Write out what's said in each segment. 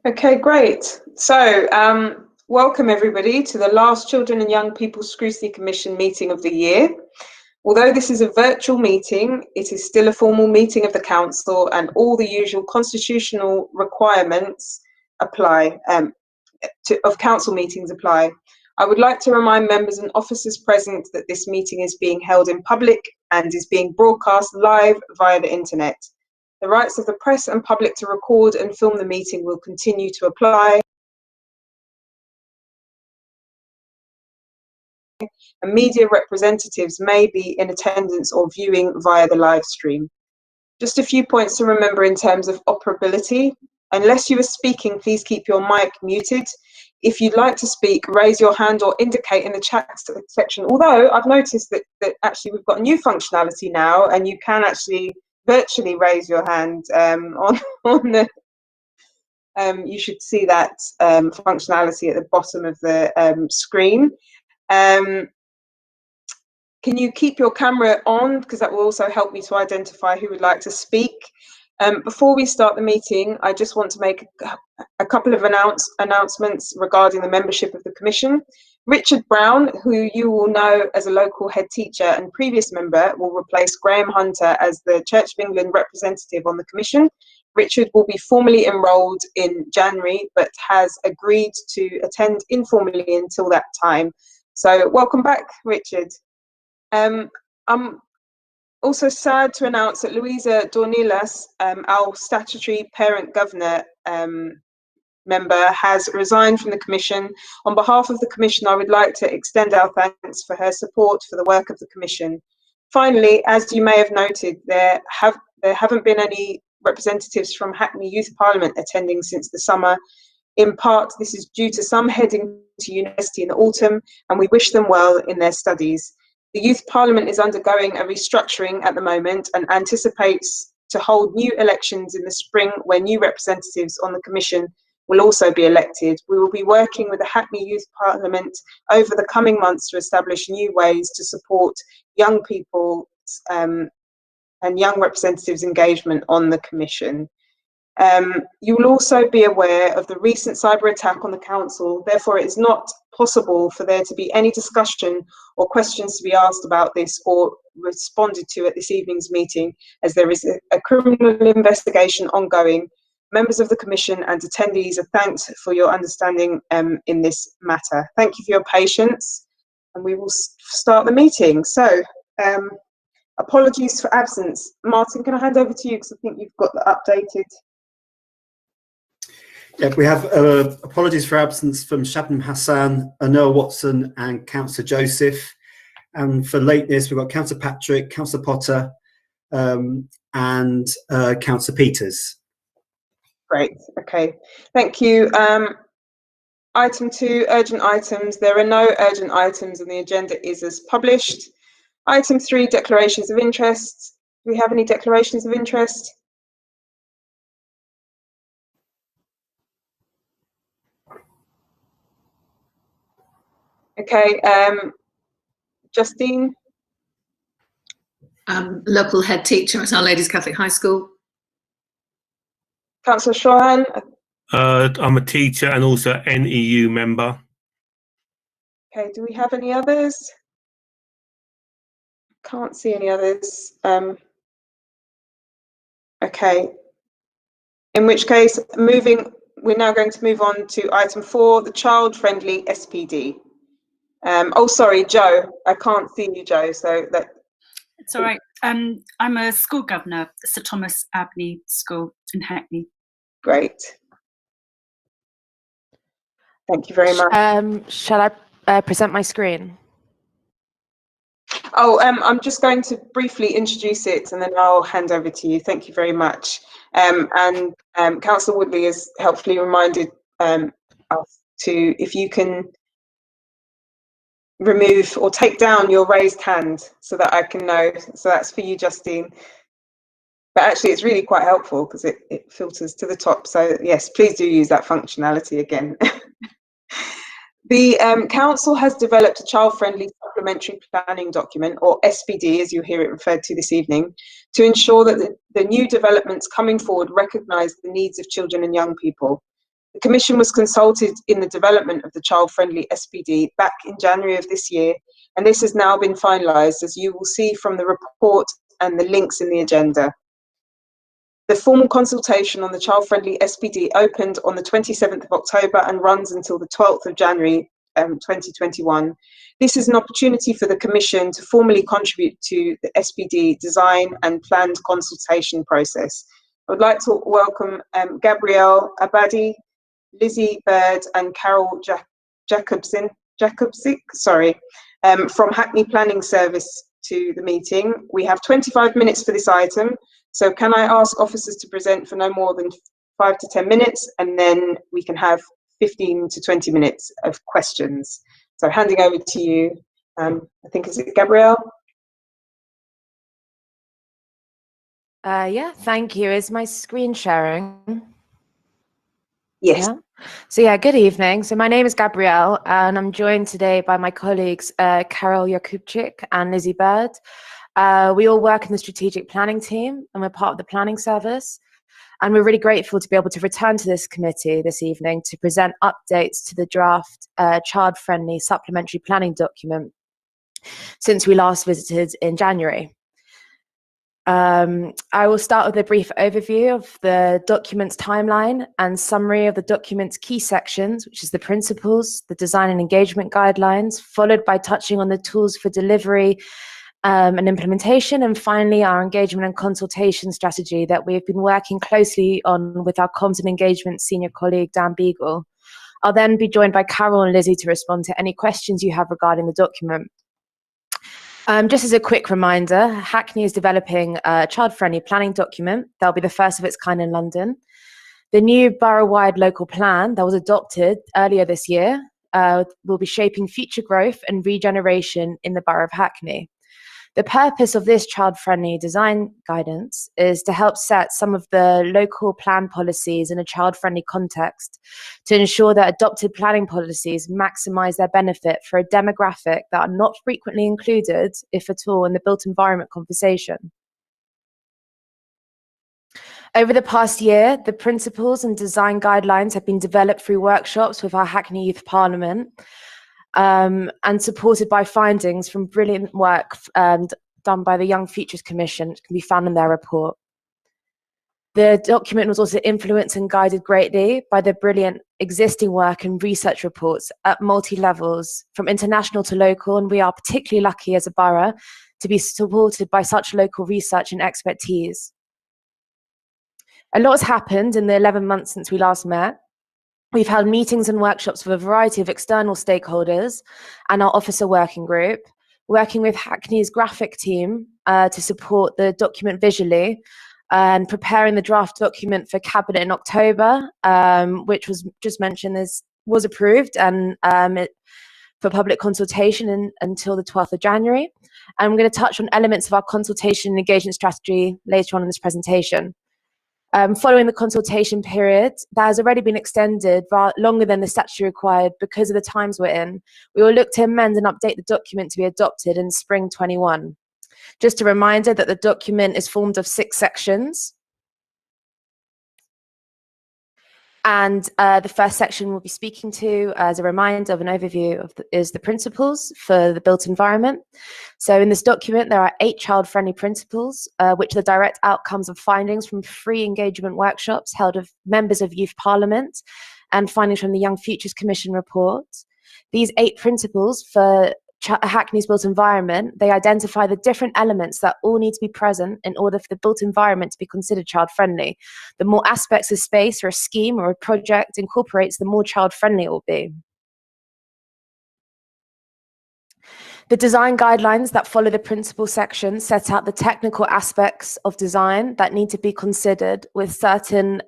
Okay, great. So, welcome everybody to the last Children and Young People Scrutiny Commission meeting of the year. Although this is a virtual meeting, it is still a formal meeting of the Council and all the usual constitutional requirements apply, of Council meetings apply. I would like to remind members and officers present that this meeting is being held in public and is being broadcast live via the internet. The rights of the press and public to record and film the meeting will continue to apply, and media representatives may be in attendance or viewing via the live stream. Just a few points to remember in terms of operability. Unless you are speaking, please keep your mic muted. If you'd like to speak, raise your hand or indicate in the chat section. Although I've noticed that actually we've got a new functionality now, and you can actually virtually raise your hand on the. You should see that functionality at the bottom of the screen. Can you keep your camera on, because that will also help me to identify who would like to speak. Before we start the meeting, I just want to make a couple of announcements regarding the membership of the Commission. Richard Brown, who you will know as a local head teacher and previous member, will replace Graham Hunter as the Church of England representative on the Commission. Richard will be formally enrolled in January, but has agreed to attend informally until that time. So welcome back, Richard. I'm also sad to announce that Louisa Dornelas, our statutory parent governor member, has resigned from the Commission. On behalf of the Commission, I would like to extend our thanks for her support for the work of the Commission. Finally, as you may have noted, there haven't been any representatives from Hackney Youth Parliament attending since the summer. In part, this is due to some heading to university in the autumn, and we wish them well in their studies. The Youth Parliament is undergoing a restructuring at the moment and anticipates to hold new elections in the spring, where new representatives on the Commission will also be elected. We will be working with the Hackney Youth Parliament over the coming months to establish new ways to support young people and young representatives' engagement on the Commission. You will also be aware of the recent cyber attack on the Council. Therefore, it is not possible for there to be any discussion or questions to be asked about this or responded to at this evening's meeting, as there is a criminal investigation ongoing. Members of the Commission and attendees are thanked for your understanding in this matter. Thank you for your patience, and we will start the meeting. So, apologies for absence. Martin, can I hand over to you, because I think you've got the updated. Yeah, we have apologies for absence from Shabnam Hassan, Anil Watson and Councillor Joseph. And for lateness, we've got Councillor Patrick, Councillor Potter and Councillor Peters. Great, okay, thank you. Item 2, urgent items. There are no urgent items and the agenda is as published. Item 3, declarations of interest. Do we have any declarations of interest? Okay, Justine? Local head teacher at Our Ladies Catholic High School. Councillor Shahan? I'm a teacher and also NEU member. Okay, do we have any others? Can't see any others. Okay, in which case, we're now going to move on to item 4, the child-friendly SPD. Oh, sorry, Joe. I can't see you, Joe. So that. It's all right. I'm a school governor at Sir Thomas Abney School in Hackney. Great. Thank you very much. Shall I present my screen? Oh, I'm just going to briefly introduce it and then I'll hand over to you. Thank you very much. Councillor Woodley has helpfully reminded us to, if you can remove or take down your raised hand so that I can know. So that's for you, Justine. But actually it's really quite helpful because it filters to the top. So yes, please do use that functionality again. The Council has developed a child-friendly supplementary planning document, or SPD as you hear it referred to this evening, to ensure that the new developments coming forward recognise the needs of children and young people. The Commission was consulted in the development of the child-friendly SPD back in January of this year, and this has now been finalised, as you will see from the report and the links in the agenda. The formal consultation on the child-friendly SPD opened on the 27th of October and runs until the 12th of January 2021. This is an opportunity for the Commission to formally contribute to the SPD design and planned consultation process. I would like to welcome Gabrielle Abadi, Lizzie Bird and Carol Jacobsic, from Hackney Planning Service to the meeting. We have 25 minutes for this item, so can I ask officers to present for no more than 5 to 10 minutes, and then we can have 15 to 20 minutes of questions. So handing over to you, I think, is it Gabrielle? Yeah, thank you. Is my screen sharing? Yes. Yeah. So yeah, good evening. So my name is Gabrielle, and I'm joined today by my colleagues Carol Jakubczyk and Lizzie Bird. We all work in the strategic planning team, and we're part of the planning service. And we're really grateful to be able to return to this committee this evening to present updates to the draft child-friendly supplementary planning document since we last visited in January. I will start with a brief overview of the document's timeline and summary of the document's key sections, which is the principles, the design and engagement guidelines, followed by touching on the tools for delivery and implementation, and finally our engagement and consultation strategy that we've been working closely on with our comms and engagement senior colleague Dan Beagle. I'll then be joined by Carol and Lizzie to respond to any questions you have regarding the document. Just as a quick reminder, Hackney is developing a child-friendly planning document that will be the first of its kind in London. The new borough-wide local plan that was adopted earlier this year will be shaping future growth and regeneration in the Borough of Hackney. The purpose of this child-friendly design guidance is to help set some of the local plan policies in a child-friendly context to ensure that adopted planning policies maximise their benefit for a demographic that are not frequently included, if at all, in the built environment conversation. Over the past year, the principles and design guidelines have been developed through workshops with our Hackney Youth Parliament, and supported by findings from brilliant work done by the Young Futures Commission, which can be found in their report. The document was also influenced and guided greatly by the brilliant existing work and research reports at multi-levels, from international to local, and we are particularly lucky as a borough to be supported by such local research and expertise. A lot has happened in the 11 months since we last met. We've held meetings and workshops with a variety of external stakeholders and our officer working group, working with Hackney's graphic team to support the document visually, and preparing the draft document for Cabinet in October, which was just mentioned was approved and for public consultation until the 12th of January. And I'm going to touch on elements of our consultation and engagement strategy later on in this presentation. Following the consultation period, that has already been extended longer than the statute required because of the times we're in. We will look to amend and update the document to be adopted in spring 21. Just a reminder that the document is formed of 6 sections. And the first section we'll be speaking to, as a reminder of an overview is the principles for the built environment. So in this document, there are 8 child-friendly principles, which are the direct outcomes of findings from 3 engagement workshops held with members of Youth Parliament and findings from the Young Futures Commission report. These 8 principles for Hackney's built environment, they identify the different elements that all need to be present in order for the built environment to be considered child-friendly. The more aspects a space or a scheme or a project incorporates, the more child-friendly it will be. The design guidelines that follow the principle section set out the technical aspects of design that need to be considered with certain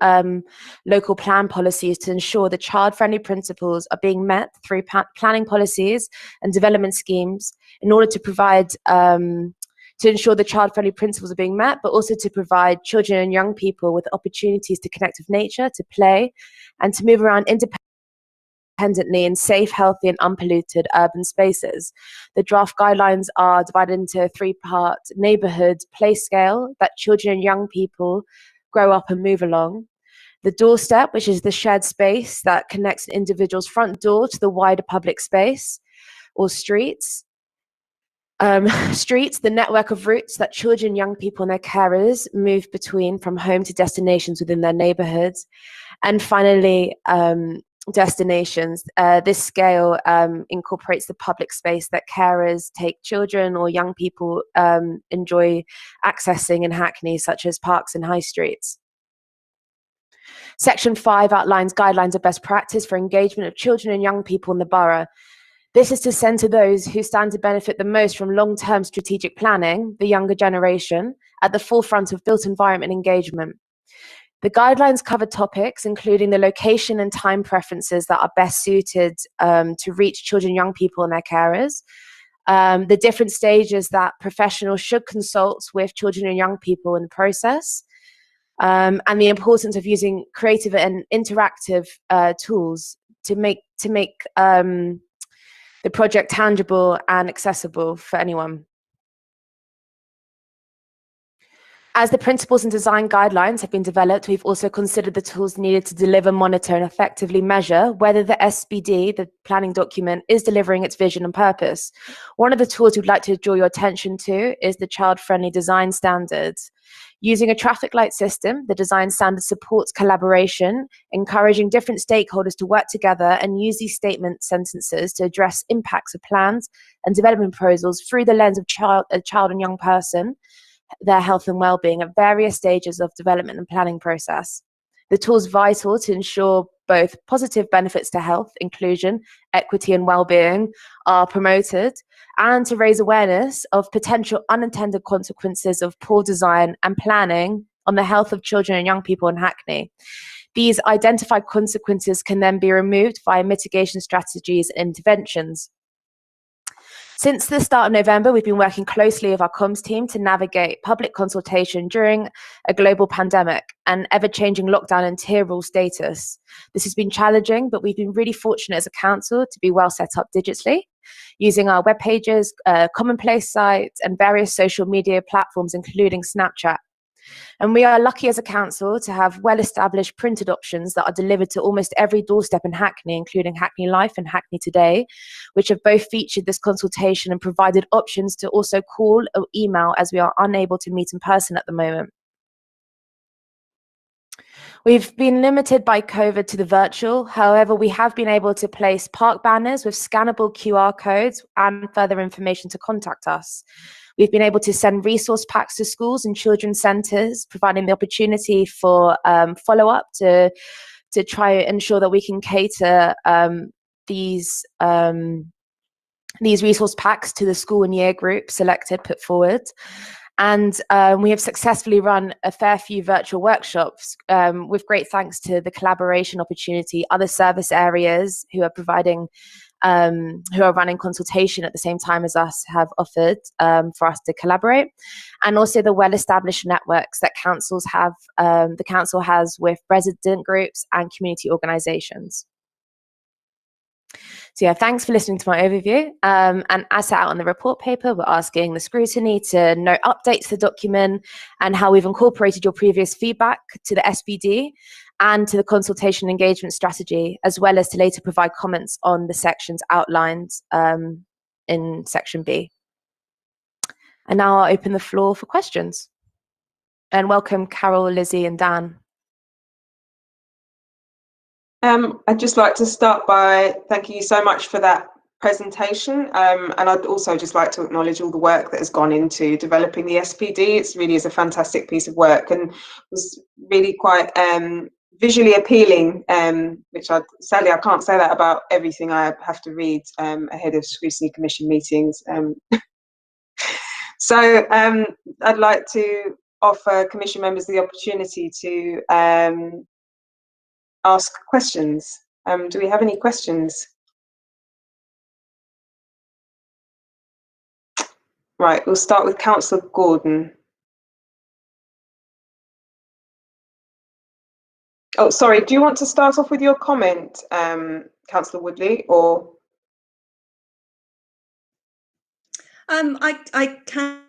local plan policies to ensure the child-friendly principles are being met through planning policies and development schemes in order to provide to ensure the child-friendly principles are being met, but also to provide children and young people with opportunities to connect with nature, to play, and to move around independently in safe, healthy and unpolluted urban spaces. The draft guidelines are divided into a 3-part neighbourhood play scale that children and young people grow up and move along. The doorstep, which is the shared space that connects an individual's front door to the wider public space or streets. Streets, the network of routes that children, young people and their carers move between from home to destinations within their neighbourhoods. And finally, destinations. This scale incorporates the public space that carers take children or young people enjoy accessing in Hackney, such as parks and high streets. Section 5 outlines guidelines of best practice for engagement of children and young people in the borough. This is to centre those who stand to benefit the most from long-term strategic planning, the younger generation, at the forefront of built environment engagement. The guidelines cover topics including the location and time preferences that are best suited to reach children and young people and their carers, the different stages that professionals should consult with children and young people in the process, and the importance of using creative and interactive tools to make the project tangible and accessible for anyone. As the principles and design guidelines have been developed, we've also considered the tools needed to deliver, monitor, and effectively measure whether the SBD, the planning document, is delivering its vision and purpose. One of the tools we'd like to draw your attention to is the child-friendly design standards. Using a traffic light system, the design standard supports collaboration, encouraging different stakeholders to work together and use these statement sentences to address impacts of plans and development proposals through the lens of a child and young person, their health and well-being at various stages of development and planning process. The tool is vital to ensure both positive benefits to health, inclusion, equity and well-being are promoted, and to raise awareness of potential unintended consequences of poor design and planning on the health of children and young people in Hackney. These identified consequences can then be removed via mitigation strategies and interventions. Since the start of November, we've been working closely with our comms team to navigate public consultation during a global pandemic and ever-changing lockdown and tier rule status. This has been challenging, but we've been really fortunate as a council to be well set up digitally, using our web pages, commonplace sites, and various social media platforms, including Snapchat. And we are lucky as a council to have well-established printed options that are delivered to almost every doorstep in Hackney, including Hackney Life and Hackney Today, which have both featured this consultation and provided options to also call or email, as we are unable to meet in person at the moment. We've been limited by COVID to the virtual. However, we have been able to place park banners with scannable QR codes and further information to contact us. We've been able to send resource packs to schools and children's centres, providing the opportunity for follow-up to try and ensure that we can cater these resource packs to the school and year group selected, put forward. And we have successfully run a fair few virtual workshops with great thanks to the collaboration opportunity other service areas who are providing who are running consultation at the same time as us have offered for us to collaborate, and also the well-established networks that councils have, the council has with resident groups and community organisations. So yeah, thanks for listening to my overview. And as set out on the report paper, we're asking the scrutiny to note updates to the document and how we've incorporated your previous feedback to the SBD and to the consultation engagement strategy, as well as to later provide comments on the sections outlined in section B. And now I'll open the floor for questions. And welcome Carol, Lizzie and Dan. I'd just like to start by thanking you so much for that presentation, and I'd also just like to acknowledge all the work that has gone into developing the SPD. It really is a fantastic piece of work and was really quite visually appealing, which sadly I can't say that about everything I have to read ahead of Scrutiny Commission meetings. So I'd like to offer Commission members the opportunity to ask questions. Do we have any questions? Right, we'll start with Councillor Gordon. Oh, sorry, do you want to start off with your comment, Councillor Woodley, or? I can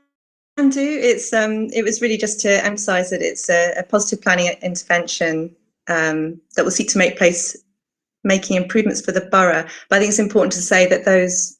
do. It was really just to emphasise that it's a positive planning intervention that will seek to making improvements for the borough. But I think it's important to say that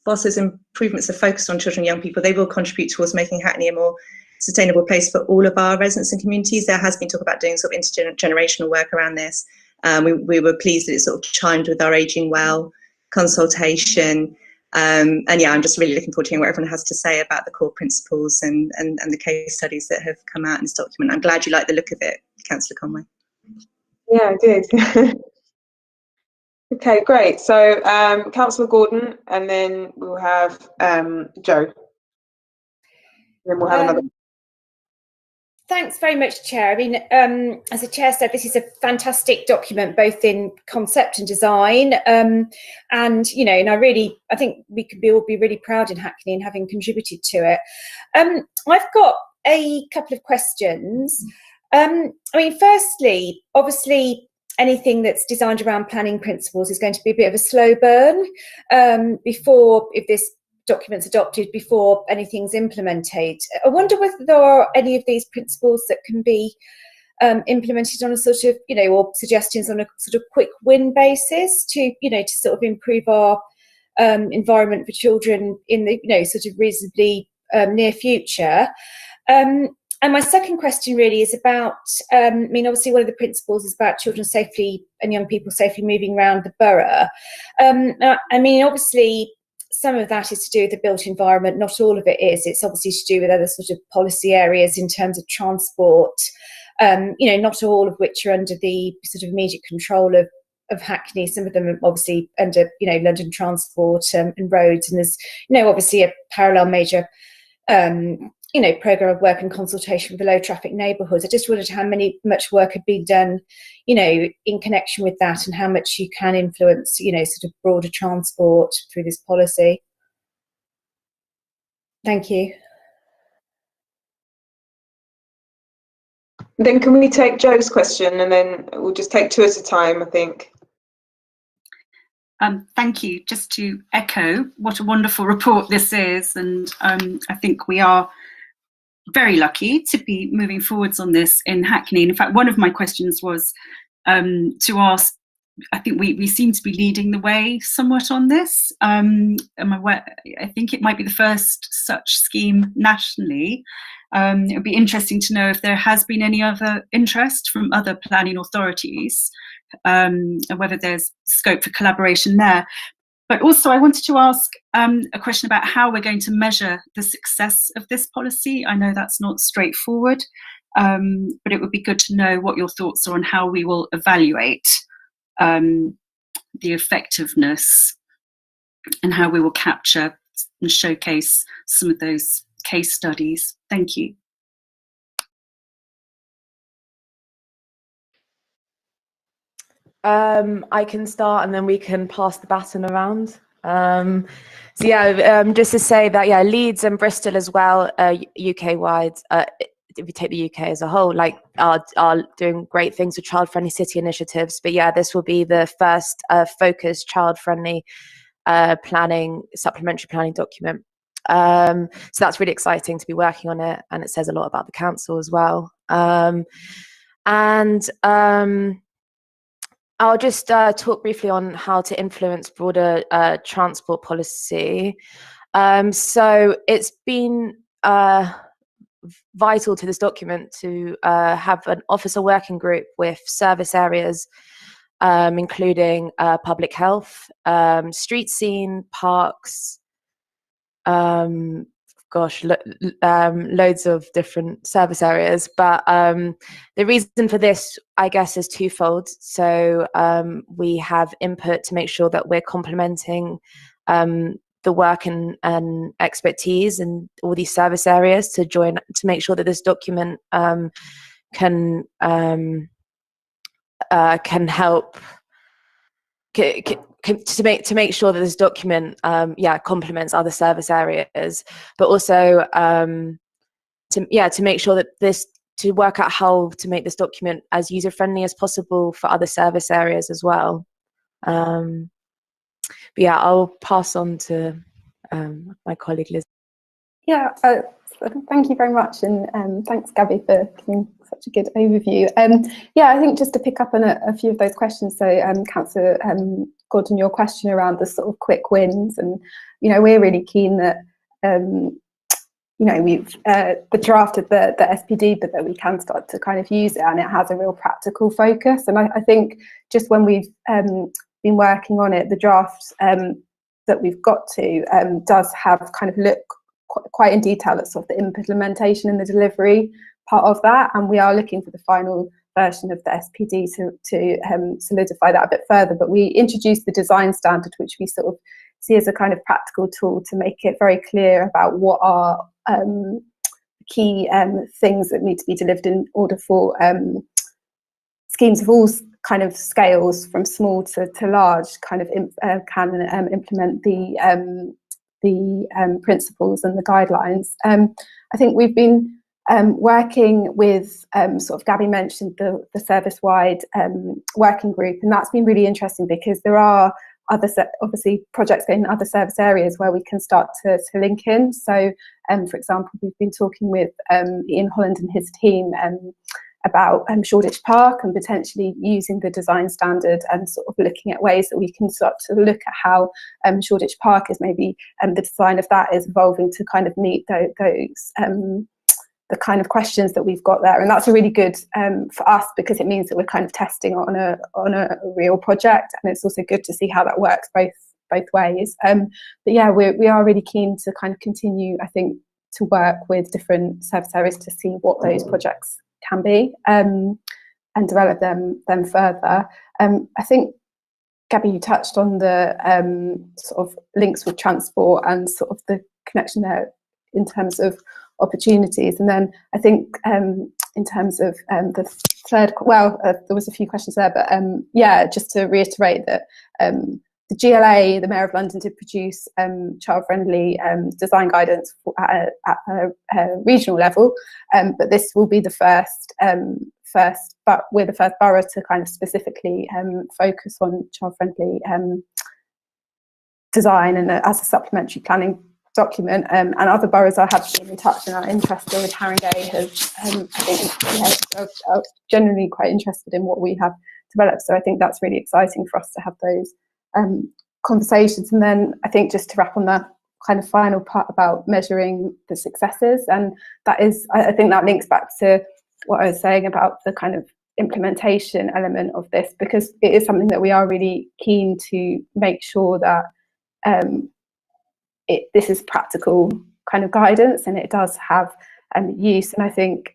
whilst those improvements are focused on children and young people, they will contribute towards making Hackney a more sustainable place for all of our residents and communities. There has been talk about doing sort of intergenerational work around this. We were pleased that it sort of chimed with our Ageing Well consultation. And yeah, I'm just really looking forward to hearing what everyone has to say about the core principles and the case studies that have come out in this document. I'm glad you like the look of it, Councillor Conway. Yeah, I did. Okay, great. So Councillor Gordon, and then we'll have Joe. Then we'll have another. Thanks very much, Chair. I mean, as the Chair said, this is a fantastic document, both in concept and design. And, you know, and I think we could all be really proud in Hackney in having contributed to it. I've got a couple of questions. I mean, firstly, obviously, anything that's designed around planning principles is going to be a bit of a slow burn if this document's adopted before anything's implemented. I wonder whether there are any of these principles that can be implemented on a sort of, you know, or suggestions on a sort of quick win basis to, you know, to sort of improve our environment for children in the, you know, sort of reasonably near future. And my second question really is about, I mean, obviously one of the principles is about children safely and young people safely moving around the borough. I mean, obviously, some of that is to do with the built environment, not all of it is. It's obviously to do with other sort of policy areas in terms of transport, you know, not all of which are under the sort of immediate control of Hackney. Some of them are obviously under, you know, London Transport and roads, and there's, you know, obviously a parallel major you know, programme of work and consultation with the low traffic neighbourhoods. I just wondered how much work had been done, you know, in connection with that, and how much you can influence, you know, sort of broader transport through this policy. Thank you. Then can we take Joe's question, and then we'll just take two at a time, I think. Thank you. Just to echo what a wonderful report this is, and I think we are very lucky to be moving forwards on this in Hackney. And in fact, one of my questions was to ask, I think we seem to be leading the way somewhat on this. I think it might be the first such scheme nationally. It would be interesting to know if there has been any other interest from other planning authorities, and whether there's scope for collaboration there. But also I wanted to ask a question about how we're going to measure the success of this policy. I know that's not straightforward, but it would be good to know what your thoughts are on how we will evaluate the effectiveness, and how we will capture and showcase some of those case studies. Thank you. I can start, and then we can pass the baton around. So yeah, just to say that, yeah, Leeds and Bristol as well, UK-wide, if you take the UK as a whole, like are doing great things with child-friendly city initiatives. But yeah, this will be the first focused child-friendly supplementary planning document. So that's really exciting to be working on it, and it says a lot about the council as well. I'll just talk briefly on how to influence broader transport policy. So it's been vital to this document to have an officer working group with service areas, including public health, street scene, parks, loads of different service areas. But the reason for this, I guess, is twofold. So we have input to make sure that we're complementing the work and expertise in all these service areas to make sure that this document can help to make sure that this document complements other service areas, but also to make sure that to work out how to make this document as user friendly as possible for other service areas as well. But yeah, I'll pass on to my colleague Liz. Yeah, Thank you very much, and thanks, Gabby, for giving such a good overview. Yeah, I think just to pick up on a few of those questions. So, Councillor Gordon, your question around the sort of quick wins, and we're really keen that we've the draft of the SPD, but that we can start to kind of use it, and it has a real practical focus. And I think just when we've been working on it, the draft that we've got to does have kind of look quite in detail at sort of the implementation and the delivery part of that, and we are looking for the final version of the SPD to solidify that a bit further. But we introduced the design standard, which we sort of see as a kind of practical tool to make it very clear about what are key things that need to be delivered in order for schemes of all kind of scales, from small to large, kind of can implement the principles and the guidelines. I think we've been working with, sort of Gabby mentioned the service-wide working group, and that's been really interesting because there are other obviously projects in other service areas where we can start to link in. So, for example, we've been talking with Ian Holland and his team about Shoreditch Park, and potentially using the design standard and sort of looking at ways that we can start to look at how Shoreditch Park is maybe the design of that is evolving to kind of meet those the kind of questions that we've got there. And that's a really good for us, because it means that we're kind of testing on a real project, and it's also good to see how that works both ways. But yeah, we are really keen to kind of continue, I think, to work with different service areas to see what those projects can be, and develop them further. I think, Gabby, you touched on the sort of links with transport and sort of the connection there in terms of opportunities. And then I think in terms of the third, there was a few questions there, but yeah, just to reiterate that the GLA, the Mayor of London, did produce child-friendly design guidance at a regional level, but this will be the first, but we're the first borough to kind of specifically focus on child-friendly design and as a supplementary planning document, and other boroughs I have been in touch and are interested with. Haringey has, I think, are generally quite interested in what we have developed. So I think that's really exciting for us to have those conversations. And then I think, just to wrap on that kind of final part about measuring the successes, and that is, I think that links back to what I was saying about the kind of implementation element of this, because it is something that we are really keen to make sure that this is practical kind of guidance, and it does have use. And I think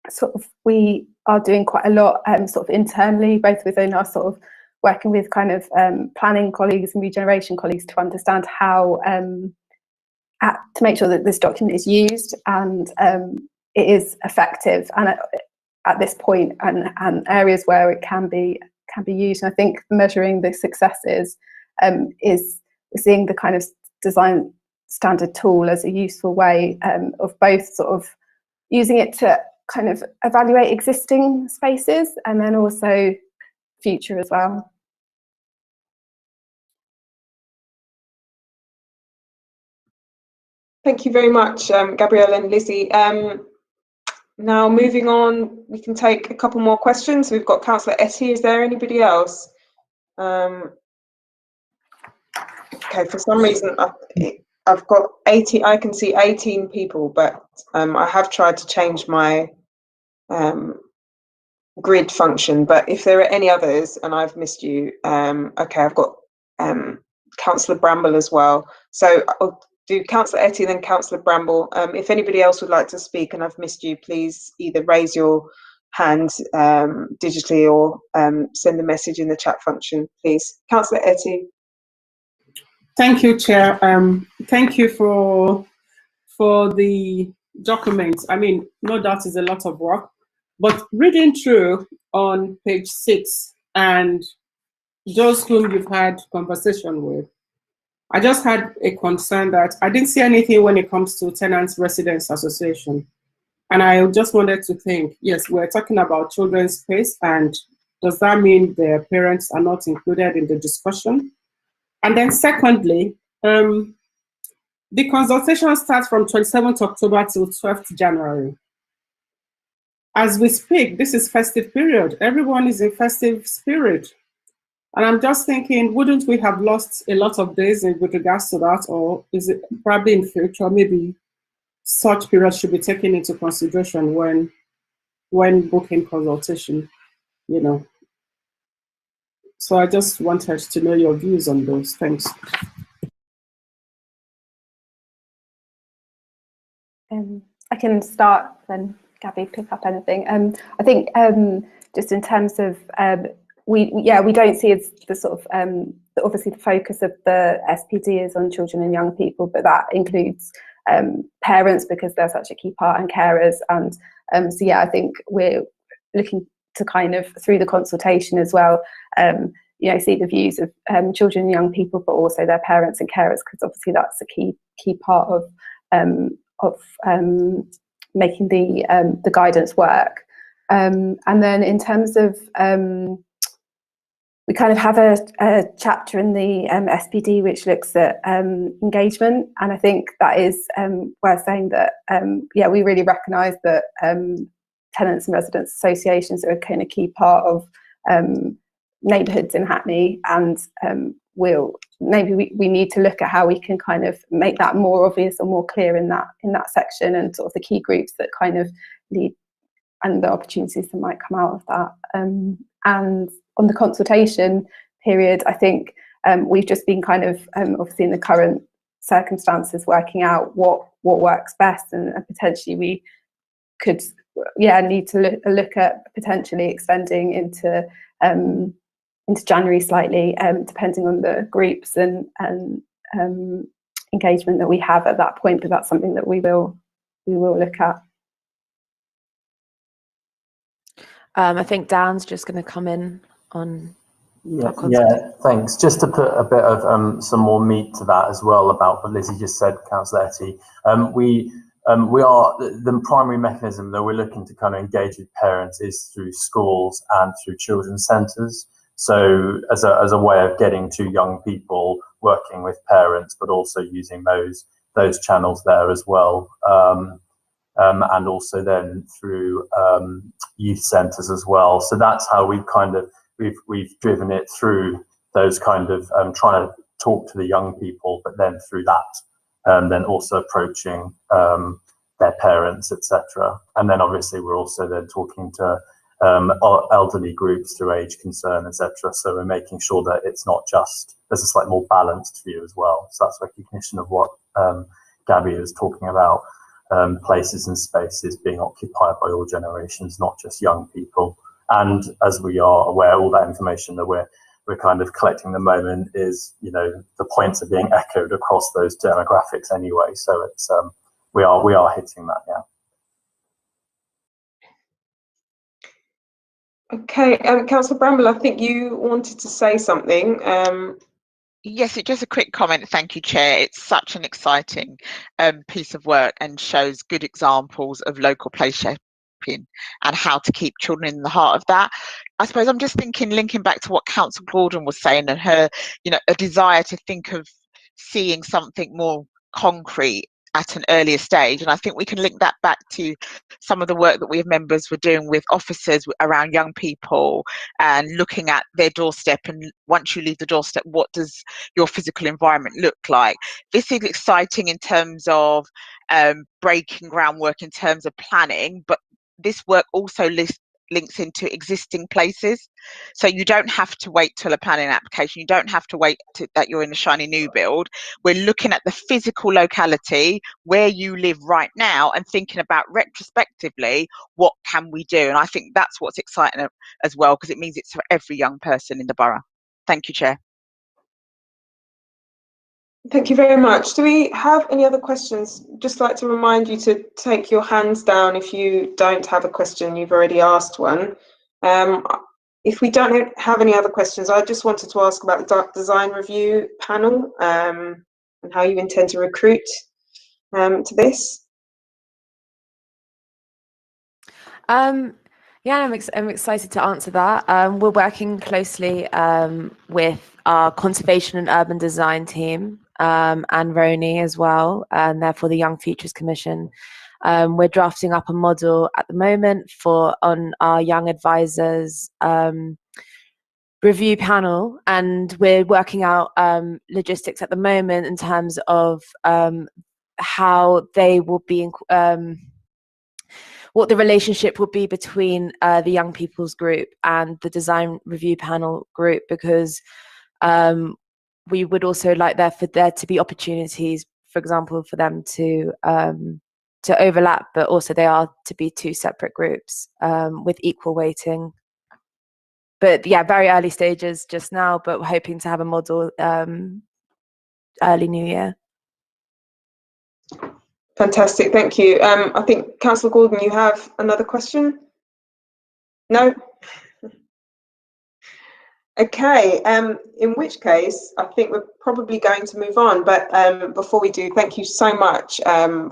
sort of we are doing quite a lot sort of internally, both within our sort of working with kind of planning colleagues and regeneration colleagues, to understand how to make sure that this document is used and it is effective, and at this point, and areas where it can be used. And I think measuring the successes is seeing the kind of design standard tool as a useful way of both sort of using it to kind of evaluate existing spaces, and then also future as well. Thank you very much, Gabrielle and Lizzie. Now, moving on, we can take a couple more questions. We've got Councillor Etty. Is there anybody else? Okay, for some reason, I've got 18. I can see 18 people, but I have tried to change my grid function. But if there are any others and I've missed you, okay, I've got Councillor Bramble as well. So I'll do Councillor Etty and then Councillor Bramble. If anybody else would like to speak and I've missed you, please either raise your hand digitally or send a message in the chat function, please. Councillor Etty. Thank you, Chair. Thank you for the documents. I mean, no doubt it's a lot of work, but reading through on page 6 and those whom you've had conversation with, I just had a concern that I didn't see anything when it comes to Tenants Residents Association. And I just wanted to think, yes, we're talking about children's space, and does that mean their parents are not included in the discussion? And then secondly, The consultation starts from 27th October till 12th January. As we speak, this is festive period. Everyone is in festive spirit. And I'm just thinking, wouldn't we have lost a lot of days with regards to that? Or is it probably in future, maybe such periods should be taken into consideration when booking consultation, you know? So I just wanted to know your views on those. Thanks. I can start, then Gabby pick up anything. I think just in terms of we don't see as the sort of obviously the focus of the SPD is on children and young people, but that includes parents because they're such a key part, and carers, and so yeah, I think we're looking to kind of through the consultation as well, you know, see the views of children and young people, but also their parents and carers, because obviously that's a key part of making the guidance work. And then in terms of we kind of have a chapter in the SPD which looks at engagement, and I think that is we're saying that yeah, we really recognise that tenants and residents associations are a kind of key part of neighbourhoods in Hackney, and maybe we need to look at how we can kind of make that more obvious or more clear in that section, and sort of the key groups that kind of lead and the opportunities that might come out of that. And on the consultation period, I think we've just been kind of obviously in the current circumstances working out what works best, and potentially we could need to look at potentially extending into January slightly, depending on the groups and engagement that we have at that point. But that's something that we will look at. I think Dan's just going to come in on. Yeah, thanks. Just to put a bit of some more meat to that as well about what Lizzie just said, Councillor Etty. We are the primary mechanism that we're looking to kind of engage with parents is through schools and through children's centres. So as a way of getting to young people, working with parents, but also using those channels there as well. And also then through youth centres as well. So that's how we've driven it through those kind of trying to talk to the young people, but then through that, then also approaching their parents, etc. And then obviously we're also then talking to elderly groups through age concern, etc. So we're making sure that it's not just, there's a slightly more balanced view as well. So that's recognition of what Gabby was talking about. Places and spaces being occupied by all generations, not just young people. And as we are aware, all that information that we're kind of collecting at the moment is, you know, the points are being echoed across those demographics anyway. So it's we are hitting that, yeah. Okay, Councillor Bramble, I think you wanted to say something. Yes, just a quick comment. Thank you, Chair. It's such an exciting piece of work and shows good examples of local place shaping and how to keep children in the heart of that. I suppose I'm just thinking, linking back to what Councillor Gordon was saying and her, you know, a desire to think of seeing something more concrete at an earlier stage. And I think we can link that back to some of the work that we as members were doing with officers around young people and looking at their doorstep. And once you leave the doorstep, what does your physical environment look like? This is exciting in terms of breaking groundwork in terms of planning, but this work also links into existing places. So you don't have to wait till a planning application. You don't have to wait that you're in a shiny new build. We're looking at the physical locality where you live right now and thinking about retrospectively, what can we do? And I think that's what's exciting as well, because it means it's for every young person in the borough. Thank you, Chair. Thank you very much. Do we have any other questions? Just like to remind you to take your hands down if you don't have a question, you've already asked one. If we don't have any other questions, I just wanted to ask about the design review panel and how you intend to recruit to this. Yeah, I'm excited to answer that. We're working closely with our conservation and urban design team and Roni as well, and therefore the Young Futures Commission. We're drafting up a model at the moment on our young advisors review panel, and we're working out logistics at the moment in terms of how they will be what the relationship will be between the young people's group and the design review panel group, because we would also like for there to be opportunities, for example, for them to overlap, but also they are to be two separate groups with equal weighting. But yeah, very early stages just now, but we're hoping to have a model early new year. Fantastic, thank you. I think Councillor Gordon, you have another question? No? Okay, in which case I think we're probably going to move on, but before we do, thank you so much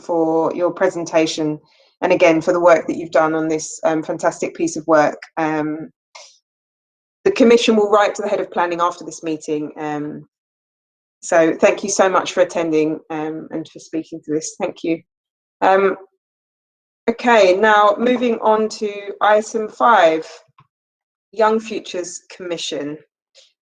for your presentation, and again for the work that you've done on this fantastic piece of work. The Commission will write to the Head of Planning after this meeting, so thank you so much for attending and for speaking to this. Thank you. Okay, now moving on to item 5. Young Futures Commission.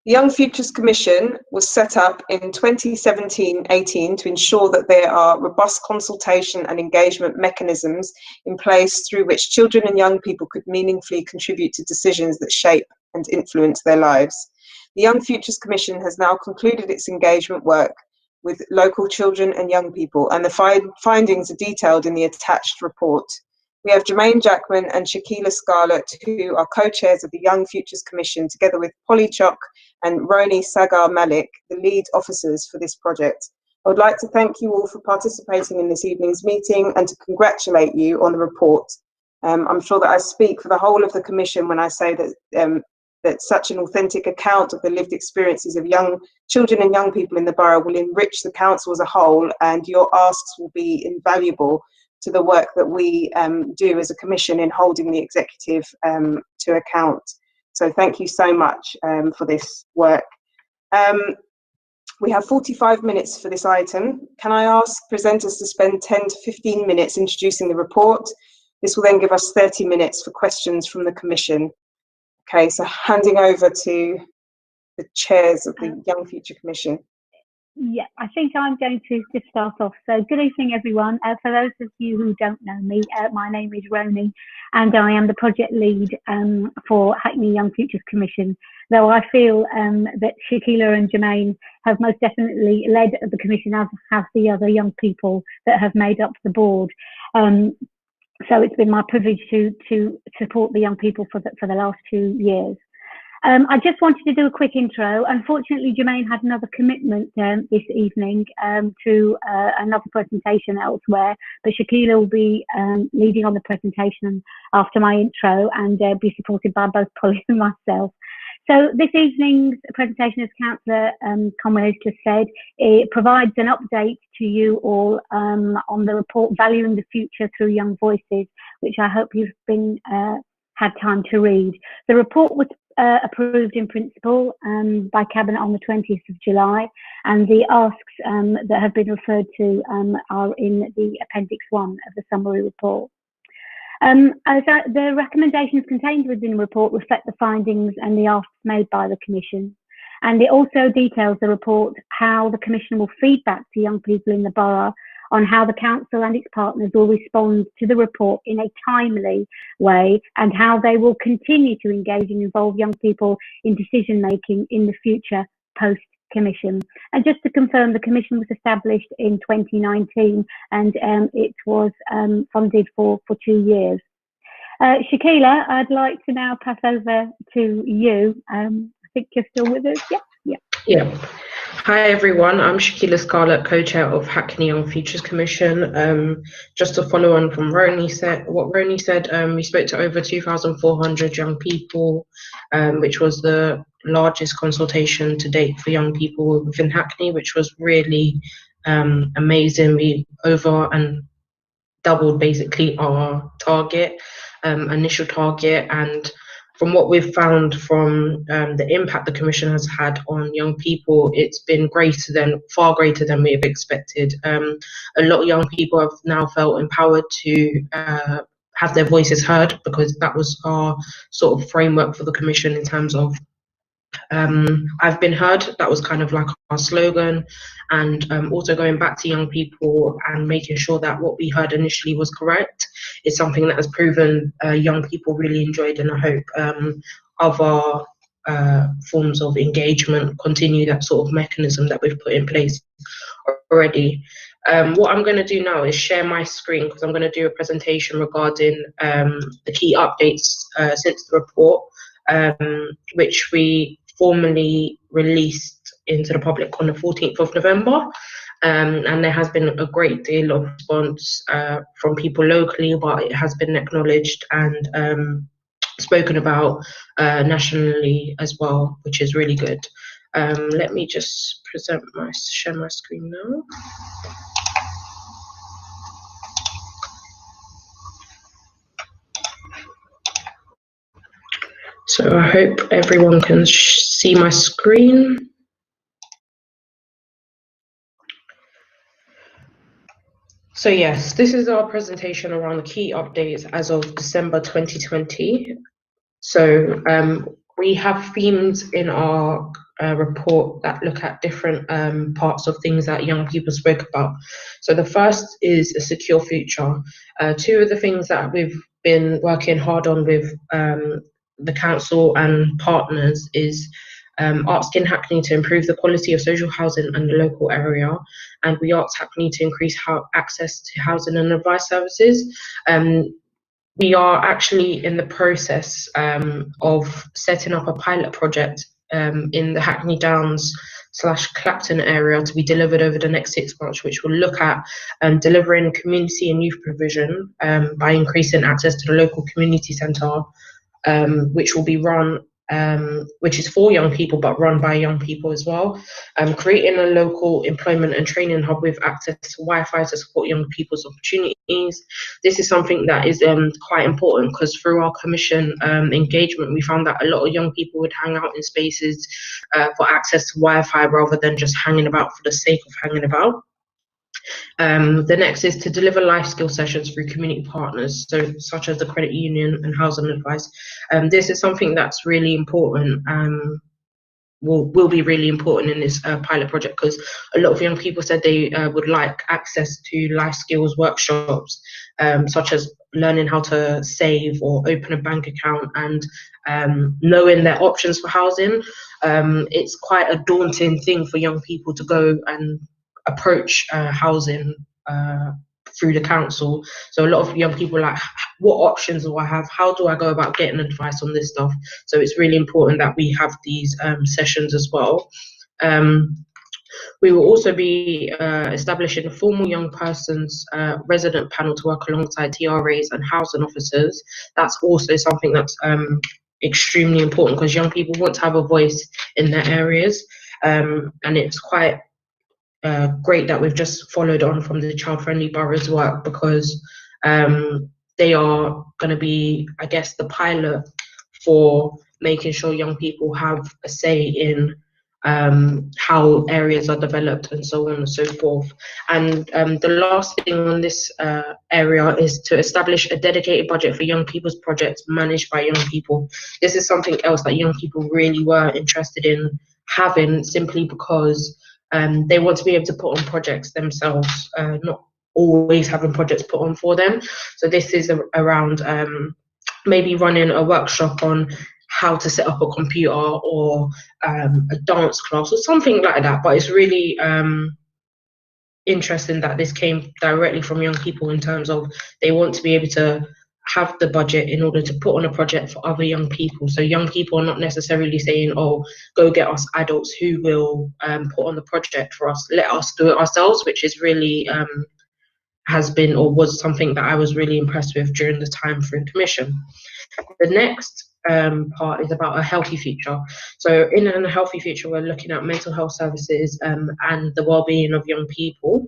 The Young Futures Commission was set up in 2017-18 to ensure that there are robust consultation and engagement mechanisms in place through which children and young people could meaningfully contribute to decisions that shape and influence their lives. The Young Futures Commission has now concluded its engagement work with local children and young people, and the findings are detailed in the attached report. We have Jermaine Jackman and Shakila Scarlett, who are co-chairs of the Young Futures Commission, together with Polly Chock and Roni Sagar Malik, the lead officers for this project. I would like to thank you all for participating in this evening's meeting and to congratulate you on the report. I'm sure that I speak for the whole of the Commission when I say that that such an authentic account of the lived experiences of young children and young people in the borough will enrich the council as a whole, and your asks will be invaluable to the work that we do as a commission in holding the executive to account. So thank you so much for this work. We have 45 minutes for this item. Can I ask presenters to spend 10 to 15 minutes introducing the report? This will then give us 30 minutes for questions from the Commission. Okay, so handing over to the chairs of the Young Future Commission. Yeah, I think I'm going to just start off. So good evening, everyone. For those of you who don't know me, my name is Roni, and I am the project lead for Hackney Young Futures Commission, though I feel that Shakila and Jermaine have most definitely led the Commission, as have the other young people that have made up the board. So it's been my privilege to support the young people for the last 2 years. I just wanted to do a quick intro. Unfortunately, Jermaine had another commitment this evening to another presentation elsewhere, but Shakila will be leading on the presentation after my intro and be supported by both Polly and myself. So this evening's presentation, as Councillor Conway has just said, it provides an update to you all on the report Valuing the Future Through Young Voices, which I hope you've had time to read. The report was approved in principle by Cabinet on the 20th of July, and the asks that have been referred to are in the Appendix 1 of the summary report. The recommendations contained within the report reflect the findings and the asks made by the Commission, and it also details the report how the Commission will feed back to young people in the borough on how the council and its partners will respond to the report in a timely way, and how they will continue to engage and involve young people in decision making in the future post-Commission. And just to confirm, the Commission was established in 2019, and it was funded for 2 years. Shakila, I'd like to now pass over to you. I think you're still with us. Yeah. Hi everyone, I'm Shakila Scarlett, co-chair of Hackney Young Futures Commission. Just to follow on from what Roni said, we spoke to over 2,400 young people, which was the largest consultation to date for young people within Hackney, which was really amazing. We over and doubled basically our target, initial target, and from what we've found from the impact the Commission has had on young people, it's been far greater than we have expected. A lot of young people have now felt empowered to have their voices heard, because that was our sort of framework for the Commission in terms of I've been heard. That was kind of like our slogan, and also going back to young people and making sure that what we heard initially was correct is something that has proven young people really enjoyed, and I hope other forms of engagement continue that sort of mechanism that we've put in place already. What I'm going to do now is share my screen, because I'm going to do a presentation regarding the key updates since the report, which we formally released into the public on the 14th of November. And there has been a great deal of response from people locally, but it has been acknowledged and spoken about nationally as well, which is really good. Let me just share my screen now. So I hope everyone can see my screen. So yes, this is our presentation around the key updates as of December 2020. So we have themes in our report that look at different parts of things that young people spoke about. So the first is a secure future. Two of the things that we've been working hard on with the council and partners is asking Hackney to improve the quality of social housing in the local area, and we asked Hackney to increase access to housing and advice services. We are actually in the process of setting up a pilot project in the Hackney Downs / Clapton area to be delivered over the next 6 months, which will look at delivering community and youth provision by increasing access to the local community centre, which will be run, which is for young people but run by young people as well. Creating a local employment and training hub with access to Wi-Fi to support young people's opportunities. This is something that is quite important, because through our Commission engagement, we found that a lot of young people would hang out in spaces for access to Wi-Fi rather than just hanging about for the sake of hanging about. The next is to deliver life skill sessions through community partners, so such as the credit union and housing advice. This is something that's really important, will be really important in this pilot project, because a lot of young people said they would like access to life skills workshops, such as learning how to save or open a bank account, and knowing their options for housing. It's quite a daunting thing for young people to go and approach housing through the council. So a lot of young people are like, what options do I have? How do I go about getting advice on this stuff? So it's really important that we have these sessions as well. We will also be establishing a formal young persons resident panel to work alongside TRAs and housing officers. That's also something that's extremely important, because young people want to have a voice in their areas, and it's quite great that we've just followed on from the Child Friendly Boroughs work, because they are going to be, I guess, the pilot for making sure young people have a say in how areas are developed and so on and so forth. And the last thing on this area is to establish a dedicated budget for young people's projects managed by young people. This is something else that young people really were interested in having, simply because they want to be able to put on projects themselves, not always having projects put on for them. So this is around maybe running a workshop on how to set up a computer, or a dance class or something like that. But it's really interesting that this came directly from young people, in terms of they want to be able to have the budget in order to put on a project for other young people. So young people are not necessarily saying, oh, go get us adults who will put on the project for us, let us do it ourselves, which is really has been, or was something that I was really impressed with during the time through Commission. The next part is about a healthy future. So in a healthy future, we're looking at mental health services and the well-being of young people.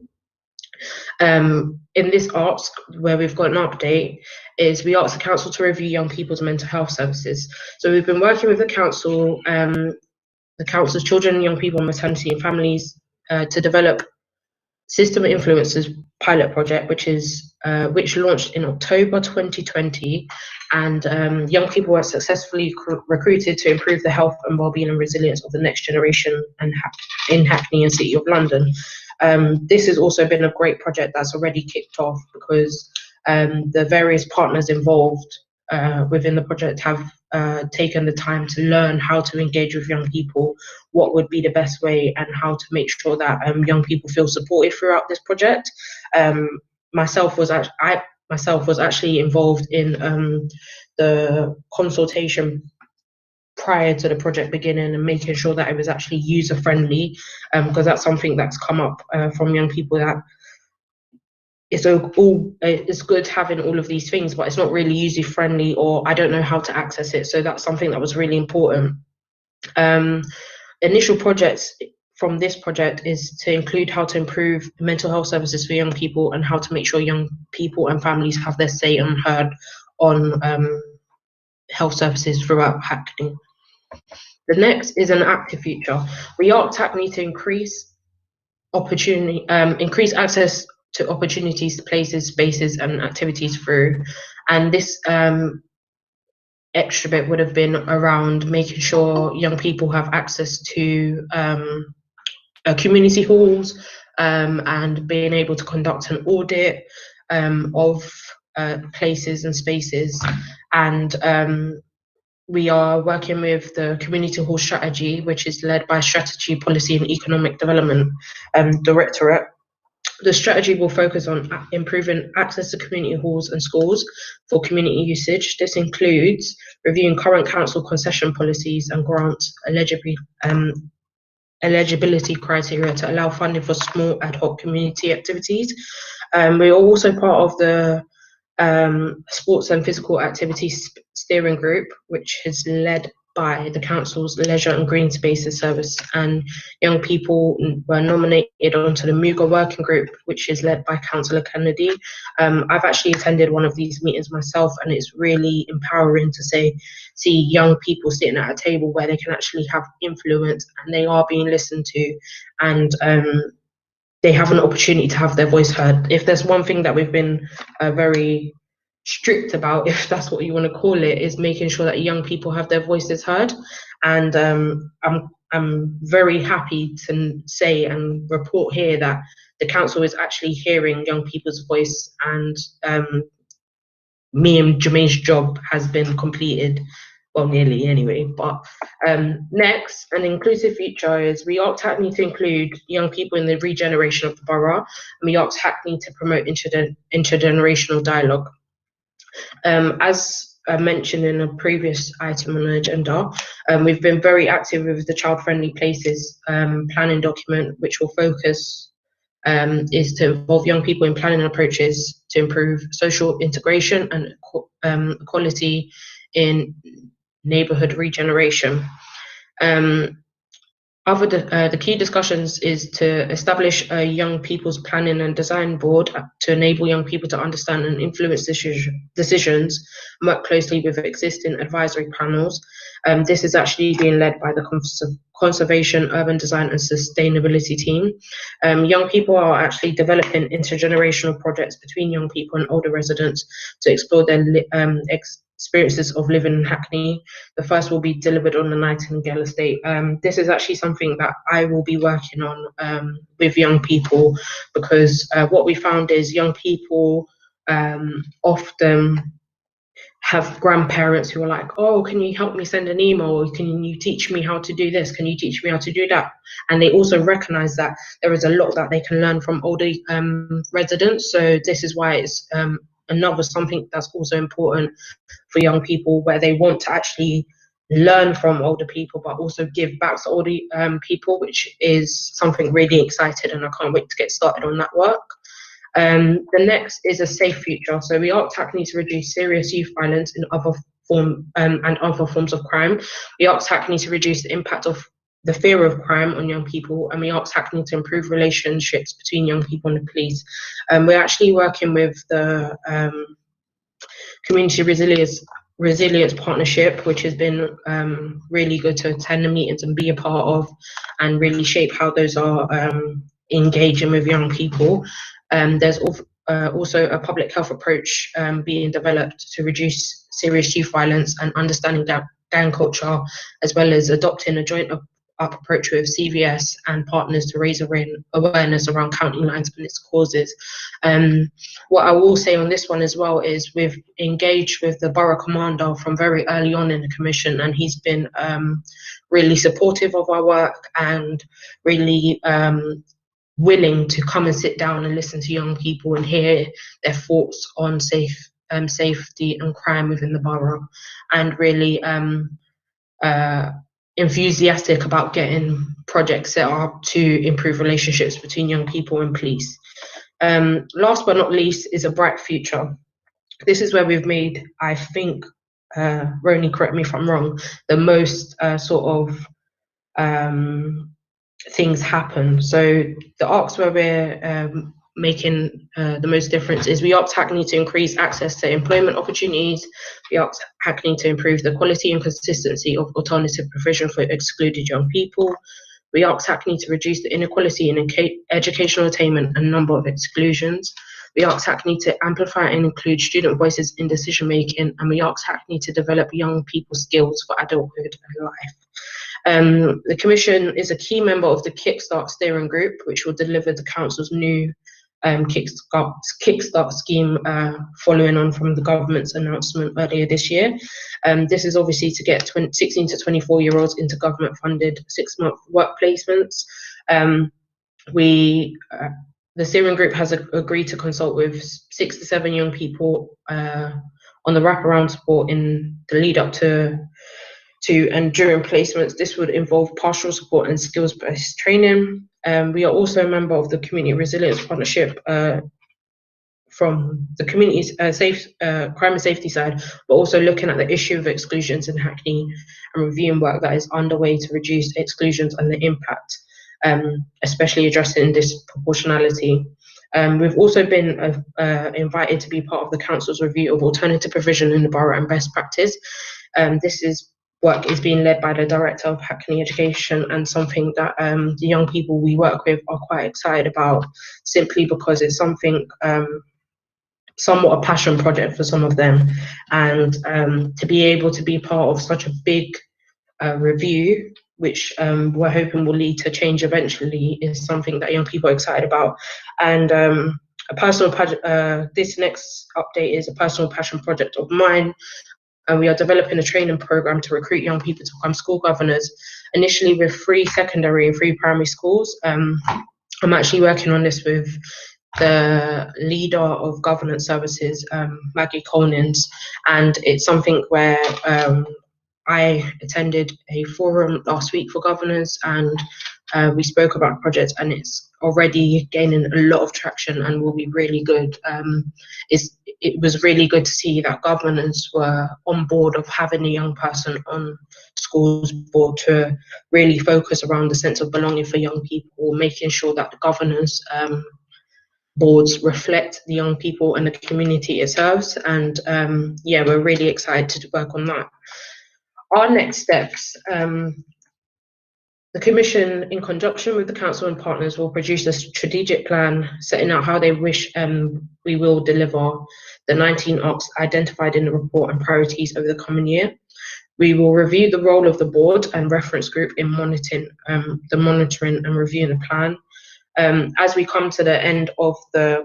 In this ask, where we've got an update, is we asked the council to review young people's mental health services. So we've been working with the council's children and young people on maternity and families to develop System Influencers pilot project, which launched in October 2020, and young people were successfully recruited to improve the health and well-being and resilience of the next generation in Hackney and City of London. This has also been a great project that's already kicked off, because the various partners involved within the project have taken the time to learn how to engage with young people, what would be the best way, and how to make sure that young people feel supported throughout this project. Myself was actually involved in the consultation prior to the project beginning and making sure that it was actually user friendly, because that's something that's come up from young people, that it's good having all of these things, but it's not really user friendly, or I don't know how to access it. So that's something that was really important. Initial projects from this project is to include how to improve mental health services for young people and how to make sure young people and families have their say and heard on health services throughout Hackney. The next is an active future. We asked Hackney to increase access to opportunities, places, spaces, and activities through. And this extra bit would have been around making sure young people have access to community halls, and being able to conduct an audit of places and spaces. And we are working with the Community Hall Strategy, which is led by Strategy, Policy and Economic Development Directorate. The strategy will focus on improving access to community halls and schools for community usage. This includes reviewing current council concession policies and grant eligibility criteria to allow funding for small ad hoc community activities. We are also part of the Sports and Physical Activities Steering Group, which is led by the council's Leisure and Green Spaces Service, and young people were nominated onto the Muga Working Group, which is led by Councillor Kennedy. I've actually attended one of these meetings myself, and it's really empowering to see young people sitting at a table where they can actually have influence and they are being listened to, and they have an opportunity to have their voice heard. If there's one thing that we've been very strict about, if that's what you want to call it, is making sure that young people have their voices heard. And I'm very happy to say and report here that the council is actually hearing young people's voice, and me and Jermaine's job has been completed, well, nearly anyway. But next, an inclusive future is we asked Hackney to include young people in the regeneration of the borough, and we asked Hackney to promote intergenerational dialogue. As I mentioned in a previous item on the agenda, we've been very active with the Child Friendly Places planning document, which will focus is to involve young people in planning approaches to improve social integration and equality in neighbourhood regeneration. The key discussions is to establish a young people's planning and design board to enable young people to understand and influence decisions, and work closely with existing advisory panels. This is actually being led by the Conservation, Urban Design and Sustainability team. Young people are actually developing intergenerational projects between young people and older residents to explore their experiences of living in Hackney. The first will be delivered on the Nightingale estate. This is actually something that I will be working on with young people, because what we found is young people often have grandparents who are like, oh, can you help me send an email? Or can you teach me how to do this? Can you teach me how to do that? And they also recognize that there is a lot that they can learn from older residents. So this is why it's another something that's also important for young people, where they want to actually learn from older people, but also give back to older people, which is something really exciting, and I can't wait to get started on that work. The next is a safe future. So we asked Hackney to reduce serious youth violence and other forms of crime. We asked Hackney to reduce the impact of the fear of crime on young people, and we asked Hackney to improve relationships between young people and the police. We're actually working with the Community Resilience Partnership, which has been really good to attend the meetings and be a part of, and really shape how those are engaging with young people. There's also a public health approach being developed to reduce serious youth violence and understanding gang culture, as well as adopting a joint up approach with CVS and partners to raise awareness around county lines and its causes. What I will say on this one as well is we've engaged with the Borough Commander from very early on in the Commission, and he's been really supportive of our work and really willing to come and sit down and listen to young people and hear their thoughts on safety and crime within the borough, and really enthusiastic about getting projects set up to improve relationships between young people and police. Last but not least is a bright future. This is where we've made, I think, Roni, correct me if I'm wrong, the most sort of things happen. So the arcs where we're making the most difference is we asked Hackney to increase access to employment opportunities. We asked Hackney to improve the quality and consistency of alternative provision for excluded young people. We asked Hackney to reduce the inequality in educational attainment and number of exclusions. We asked Hackney to amplify and include student voices in decision making, and we asked Hackney to develop young people's skills for adulthood and life. The Commission is a key member of the Kickstart Steering Group, which will deliver the Council's new Kickstart scheme following on from the government's announcement earlier this year. This is obviously to get 16 to 24-year-olds into government-funded 6-month work placements. The steering group has agreed to consult with 6 to 7 young people on the wraparound support in the lead up to and during placements. This would involve partial support and skills-based training. We are also a member of the Community Resilience Partnership from the community's crime and safety side, but also looking at the issue of exclusions in Hackney and reviewing work that is underway to reduce exclusions and the impact, especially addressing disproportionality. We've also been invited to be part of the Council's review of alternative provision in the borough and best practice. Work is being led by the Director of Hackney Education, and something that the young people we work with are quite excited about, simply because it's something somewhat a passion project for some of them. And to be able to be part of such a big review, which we're hoping will lead to change eventually, is something that young people are excited about. And this next update is a personal passion project of mine. And we are developing a training program to recruit young people to become school governors, initially with 3 secondary and 3 primary schools. I'm actually working on this with the leader of governance services, Maggie Colnins, and it's something where I attended a forum last week for governors, and we spoke about projects, and it's already gaining a lot of traction and will be really good. It was really good to see that governors were on board of having a young person on schools board to really focus around the sense of belonging for young people, making sure that the governors boards reflect the young people and the community it serves. And yeah, we're really excited to work on that. Our next steps, the Commission, in conjunction with the Council and partners, will produce a strategic plan setting out how they wish we will deliver the 19 ARCs identified in the report and priorities over the coming year. We will review the role of the board and reference group in monitoring and reviewing the plan. As we come to the end of the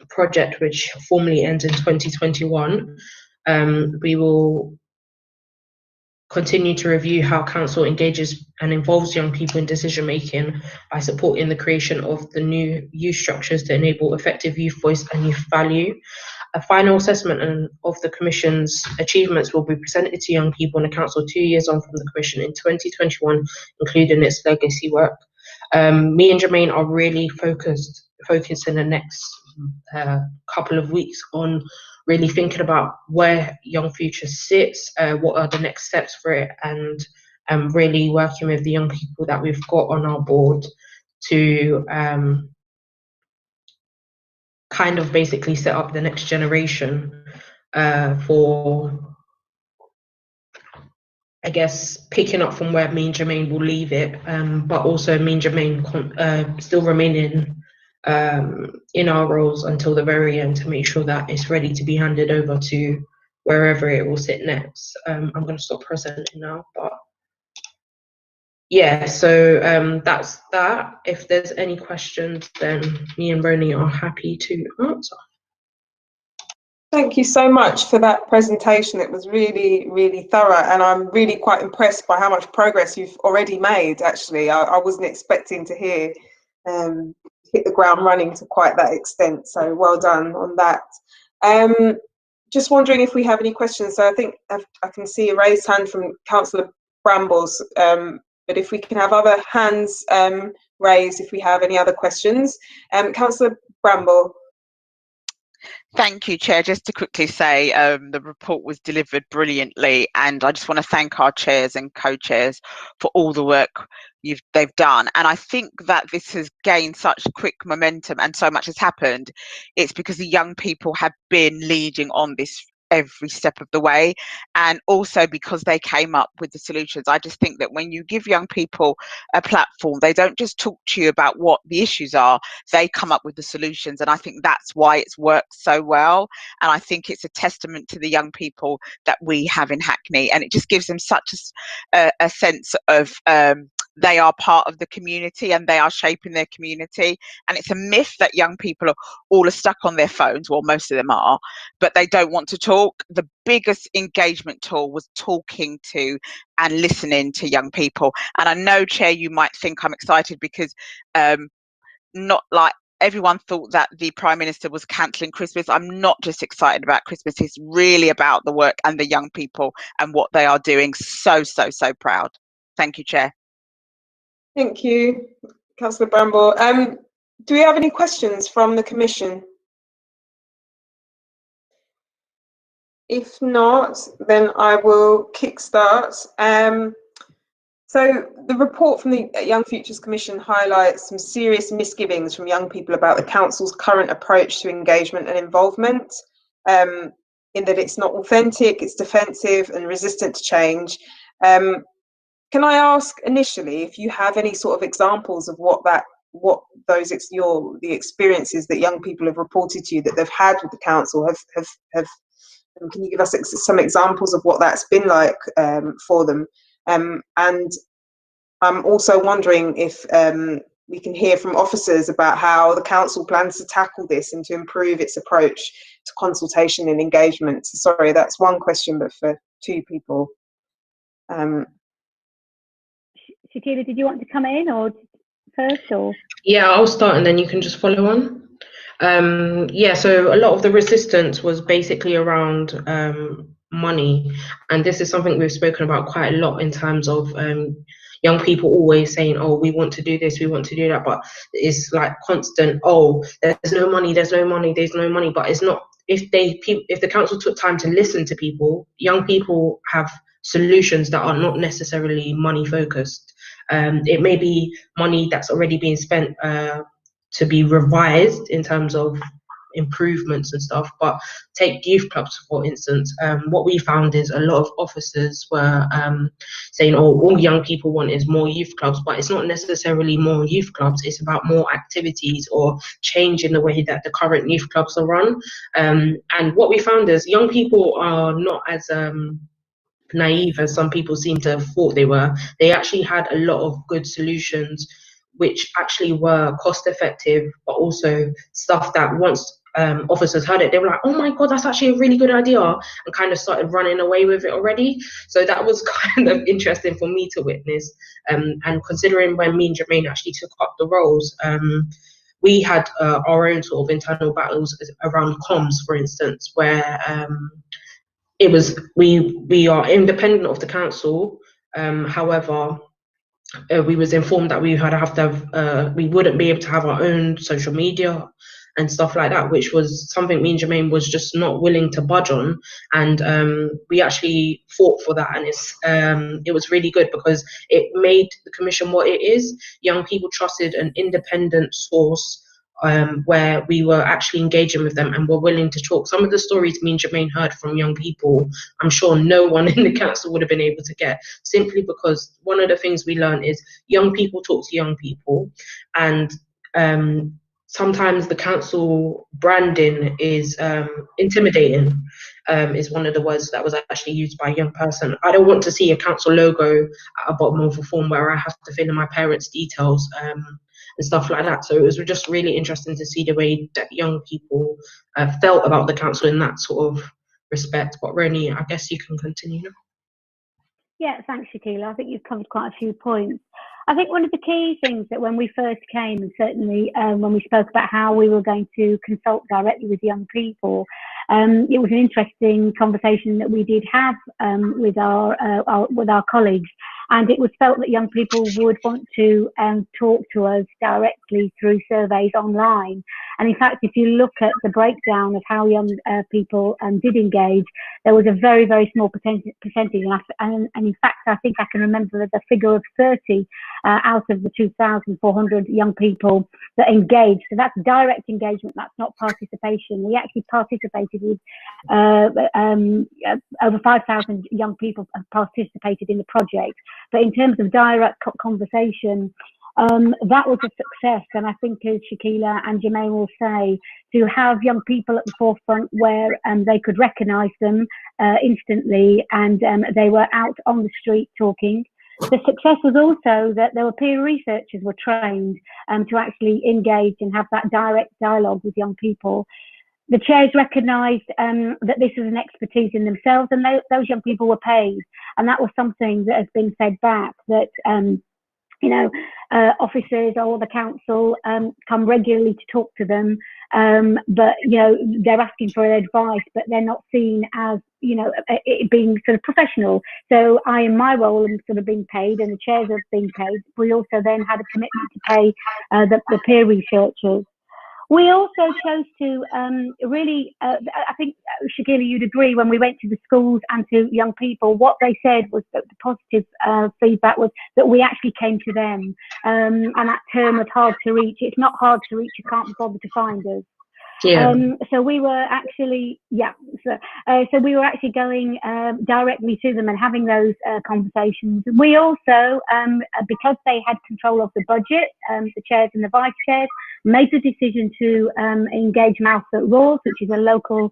project, which formally ends in 2021, we will continue to review how council engages and involves young people in decision making by supporting the creation of the new youth structures to enable effective youth voice and youth value. A final assessment of the Commission's achievements will be presented to young people in the council 2 years on from the Commission in 2021, including its legacy work. Me and Jermaine are really focused in the next couple of weeks on really thinking about where Young Futures sits, what are the next steps for it, and and really working with the young people that we've got on our board to kind of basically set up the next generation for, I guess, picking up from where me and Jermaine will leave it, but also me and Jermaine still remaining in our roles until the very end to make sure that it's ready to be handed over to wherever it will sit next. I'm going to stop presenting now, but yeah, so that's that. If there's any questions, then me and Roni are happy to answer. Thank you so much for that presentation. It was really, really thorough, and I'm really quite impressed by how much progress you've already made, actually. I wasn't expecting to hear hit the ground running to quite that extent, so well done on that. Just wondering if we have any questions. So I think I can see a raised hand from Councillor Brambles, but if we can have other hands raised if we have any other questions. Councillor Bramble. Thank you, Chair. Just to quickly say, the report was delivered brilliantly, and I just want to thank our chairs and co-chairs for all the work they've done. And I think that this has gained such quick momentum and so much has happened. It's because the young people have been leading on this every step of the way, and also because they came up with the solutions. I just think that when you give young people a platform, they don't just talk to you about what the issues are, they come up with the solutions, and I think that's why it's worked so well. And I think it's a testament to the young people that we have in Hackney, and it just gives them such a sense of they are part of the community and they are shaping their community. And it's a myth that young people are stuck on their phones, well, most of them are, but they don't want to talk. The biggest engagement tool was talking to and listening to young people. And I know, Chair, you might think I'm excited because not like everyone thought that the Prime Minister was cancelling Christmas. I'm not just excited about Christmas, it's really about the work and the young people and what they are doing. So proud. Thank you, Chair. Thank you, Councillor Bramble. Do we have any questions from the Commission? If not, then I will kickstart. So the report from the Young Futures Commission highlights some serious misgivings from young people about the Council's current approach to engagement and involvement, in that it's not authentic, it's defensive and resistant to change. Can I ask initially if you have any sort of examples of the experiences that young people have reported to you that they've had with the council have can you give us some examples of what that's been like for them? And I'm also wondering if we can hear from officers about how the council plans to tackle this and to improve its approach to consultation and engagement. Sorry, that's one question, but for two people. Shakila, did you want to come in or first? Or Yeah, I'll start and then you can just follow on. Yeah, so a lot of the resistance was basically around money, and this is something we've spoken about quite a lot in terms of young people always saying, oh, we want to do this, we want to do that, but it's like constant, oh, there's no money, there's no money, there's no money. But it's not, if the council took time to listen to people, young people have solutions that are not necessarily money focused. It may be money that's already being spent to be revised in terms of improvements and stuff. But take youth clubs, for instance. What we found is a lot of officers were saying, oh, all young people want is more youth clubs, but it's not necessarily more youth clubs, it's about more activities or change in the way that the current youth clubs are run. And what we found is young people are not as naive as some people seem to have thought they were. They actually had a lot of good solutions which actually were cost effective, but also stuff that once officers heard it, they were like, oh my God, that's actually a really good idea, and kind of started running away with it already. So that was kind of interesting for me to witness. And considering when me and Jermaine actually took up the roles, we had our own sort of internal battles around comms, for instance, where it was, we are independent of the council. However, we was informed that we had to have we wouldn't be able to have our own social media and stuff like that, which was something me and Jermaine was just not willing to budge on. And we actually fought for that, and it was really good because it made the commission what it is. Young people trusted an independent source where we were actually engaging with them and were willing to talk. Some of the stories me and Jermaine heard from young people, I'm sure no one in the council would have been able to get, simply because one of the things we learned is young people talk to young people, and sometimes the council branding is intimidating, is one of the words that was actually used by a young person. I don't want to see a council logo at the bottom of a form where I have to fill in my parents' details and stuff like that. So it was just really interesting to see the way that young people felt about the council in that sort of respect. But Roni, I guess you can continue now. Yeah, thanks, Shakila. I think you've covered quite a few points. I think one of the key things that when we first came, and certainly when we spoke about how we were going to consult directly with young people, it was an interesting conversation that we did have with our colleagues, and it was felt that young people would want to talk to us directly through surveys online. And in fact, if you look at the breakdown of how young people did engage, there was a very, very small percentage. And in fact, I think I can remember the figure of 30 out of the 2,400 young people that engaged. So that's direct engagement, that's not participation. We actually participated with over 5,000 young people participated in the project. But in terms of direct conversation, that was a success. And I think, as Shakila and Jermaine will say, to have young people at the forefront where they could recognise them instantly, and they were out on the street talking. The success was also that there were peer researchers were trained to actually engage and have that direct dialogue with young people. The chairs recognised that this was an expertise in themselves, and those young people were paid. And that was something that has been fed back, that officers or the council come regularly to talk to them, but they're asking for advice, but they're not seen as it being sort of professional. So I, in my role, am sort of being paid, and the chairs are being paid. We also then had a commitment to pay the peer researchers. We also chose to really, I think, Shakila, you'd agree, when we went to the schools and to young people, what they said was that the positive feedback was that we actually came to them. And that term of hard to reach, it's not hard to reach, you can't be bothered to find us. Yeah. So we were actually, so we were actually going directly to them and having those conversations. We also, because they had control of the budget, the chairs and the vice chairs, made the decision to engage Mouth That Roars, which is a local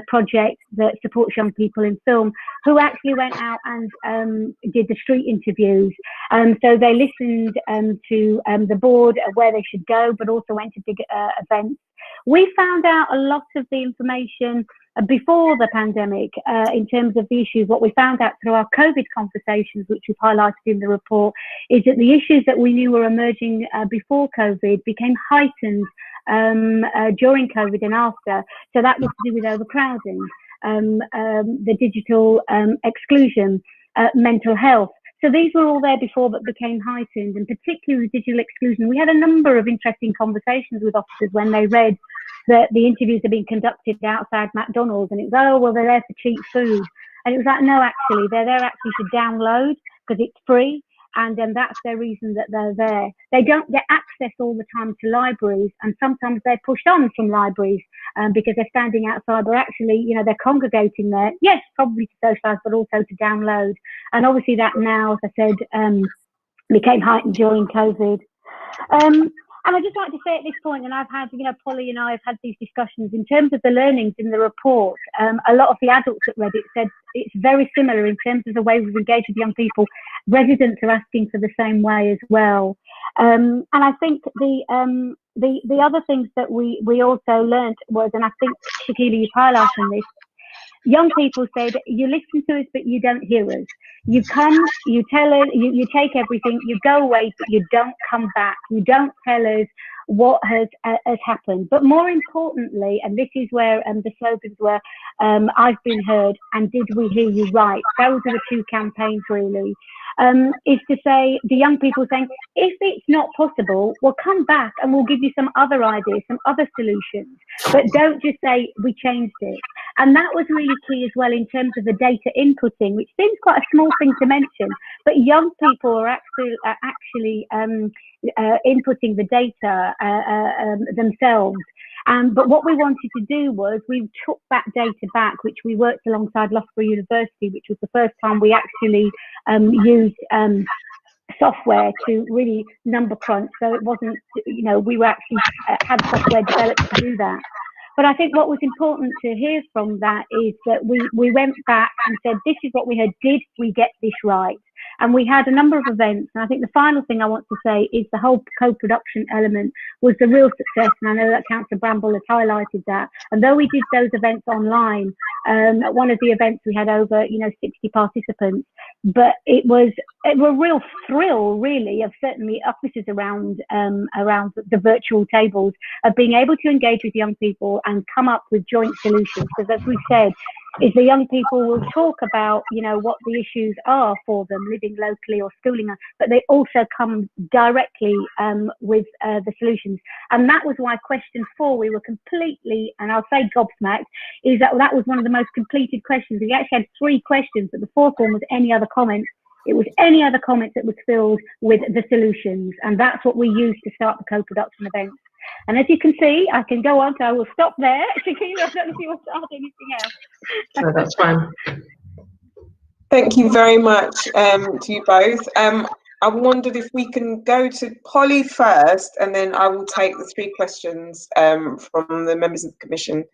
project that supports young people in film, who actually went out and did the street interviews. So they listened to the board where they should go, but also went to big events. We found out a lot of the information before the pandemic in terms of the issues. What we found out through our COVID conversations, which we've highlighted in the report, is that the issues that we knew were emerging before COVID became heightened during COVID and after. So that was to do with overcrowding, the digital exclusion, mental health. So these were all there before but became heightened, and particularly with digital exclusion. We had a number of interesting conversations with officers when they read that the interviews are being conducted outside McDonald's, and it was, oh, well, they're there for cheap food. And it was like, no, actually, they're there actually to download because it's free, and that's their reason that they're there. They don't get access all the time to libraries, and sometimes they're pushed on from libraries because they're standing outside, but actually, they're congregating there, yes, probably to socialise, but also to download. And obviously that now, as I said, became heightened during COVID. And I'd just like to say at this point, and I've had, Polly and I have had these discussions in terms of the learnings in the report. A lot of the adults that read it said it's very similar in terms of the way we've engaged with young people. Residents are asking for the same way as well. And I think the other things that we also learned was, and I think, Shakila, you've highlighted this, young people said, you listen to us, but you don't hear us. You come, you tell us, you take everything, you go away, but you don't come back. You don't tell us what has happened. But more importantly, and this is where the slogans were, I've been heard, and did we hear you right? Those are the two campaigns, really. is to say, the young people saying, if it's not possible, we'll come back and we'll give you some other ideas, some other solutions, but don't just say we changed it. And that was really key as well in terms of the data inputting, which seems quite a small thing to mention, but young people are actually inputting the data themselves. But what we wanted to do was we took that data back, which we worked alongside Loughborough University, which was the first time we actually used software to really number crunch. So it wasn't, you know, we were actually had software developed to do that. But I think what was important to hear from that is that we went back and said, this is what we had. Did we get this right? And we had a number of events. And I think the final thing I want to say is the whole co-production element was the real success. And I know that Councillor Bramble has highlighted that. And though we did those events online, at one of the events we had over, 60 participants, but it was a real thrill, really, of certainly officers around the virtual tables, of being able to engage with young people and come up with joint solutions. Because as we said, is the young people will talk about, what the issues are for them living locally or schooling, but they also come directly with the solutions. And that was why question 4, we were completely, and I'll say gobsmacked, is that was one of the most completed questions. We actually had 3 questions, but the 4th one was any other comments. It was any other comments that was filled with the solutions. And that's what we used to start the co-production events. And as you can see, I can go on, so I will stop there. Shakila, I don't know if you want to add anything else. No, that's fine. Thank you very much to you both. I wondered if we can go to Polly first, and then I will take the 3 questions from the members of the Commission.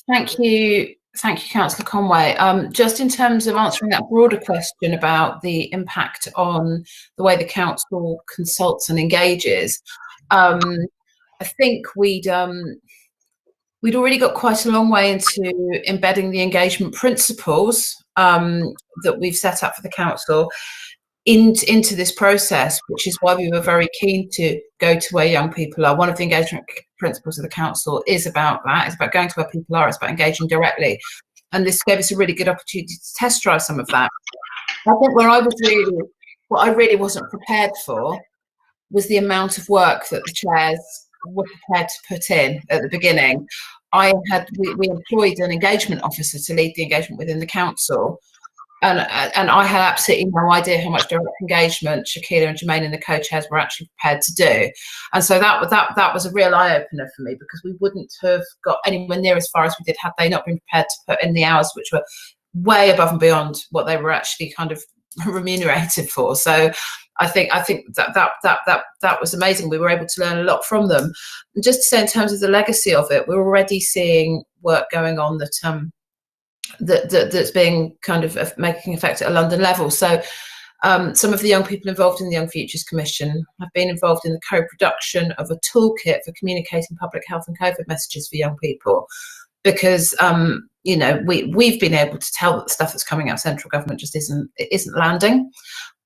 Thank you, Councillor Conway. Just in terms of answering that broader question about the impact on the way the council consults and engages, I think we'd already got quite a long way into embedding the engagement principles that we've set up for the council into this process, which is why we were very keen to go to where young people are. One of the engagement principles of the council is about that. It's about going to where people are. It's about engaging directly. And this gave us a really good opportunity to test drive some of that. I think what I really wasn't prepared for was the amount of work that the chairs were prepared to put in at the beginning. We employed an engagement officer to lead the engagement within the council. And I had absolutely no idea how much direct engagement Shakila and Jermaine and the co-chairs were actually prepared to do. And so that was a real eye-opener for me, because we wouldn't have got anywhere near as far as we did had they not been prepared to put in the hours, which were way above and beyond what they were actually kind of remunerated for. So I think that was amazing. We were able to learn a lot from them. And just to say, in terms of the legacy of it, we're already seeing work going on that's being kind of making effect at a London level. So some of the young people involved in the Young Futures Commission have been involved in the co-production of a toolkit for communicating public health and COVID messages for young people, because we've been able to tell that the stuff that's coming out of central government just isn't landing.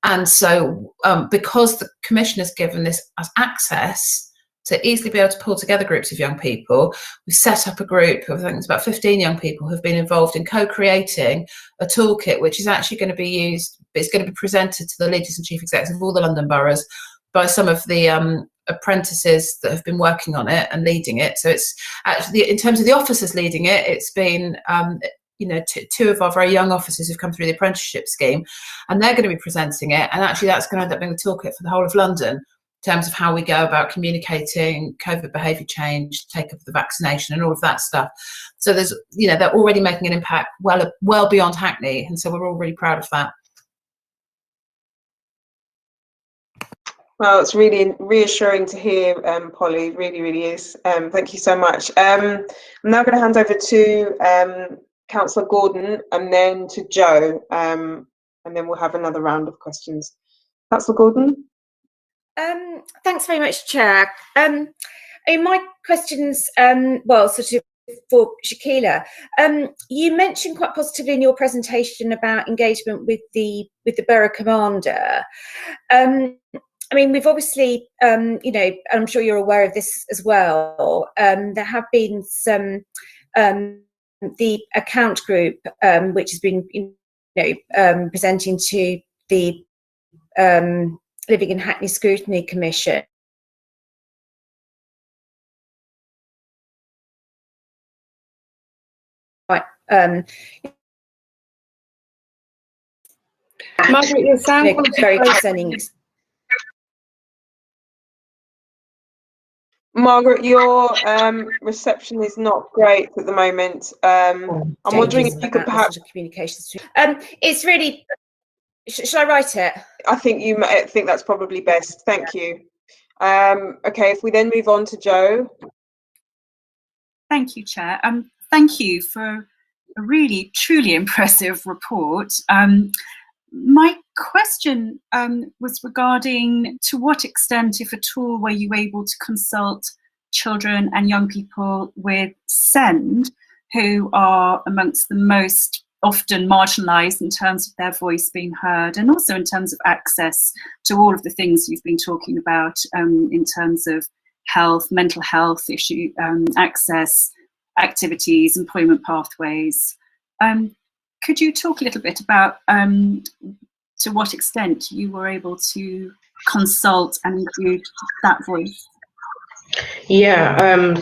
And so because the Commission has given us access to easily be able to pull together groups of young people, we've set up a group of, I think it's about 15 young people who've been involved in co-creating a toolkit, which is actually going to be used, it's going to be presented to the leaders and chief execs of all the London boroughs by some of the apprentices that have been working on it and leading it. So it's actually, in terms of the officers leading it, it's been two of our very young officers who've come through the apprenticeship scheme, and they're going to be presenting it. And actually that's going to end up being the toolkit for the whole of London, in terms of how we go about communicating COVID behaviour change, take up the vaccination and all of that stuff. So there's, they're already making an impact well beyond Hackney. And so we're all really proud of that. Well, it's really reassuring to hear, Polly, really, really is. Thank you so much. I'm now going to hand over to Councillor Gordon and then to Joe, and then we'll have another round of questions. Councillor Gordon? Thanks very much, Chair. In my questions, sort of for Shakila, you mentioned quite positively in your presentation about engagement with the borough commander. I mean, we've obviously, I'm sure you're aware of this as well. There have been some the account group, which has been presenting to the Living in Hackney Scrutiny Commission. Margaret, your sound quality very is concerning. Margaret, your reception is not great at the moment. I'm wondering if you could perhaps communications. It's really. Shall I write it? I think that's probably best. Thank you. Okay, if we then move on to Jo. Thank you, Chair. Thank you for a really, truly impressive report. My question was regarding to what extent, if at all, were you able to consult children and young people with SEND, who are amongst the most often marginalised in terms of their voice being heard, and also in terms of access to all of the things you've been talking about in terms of health, mental health issue, access, activities, employment pathways. Could you talk a little bit about to what extent you were able to consult and include that voice? Yeah,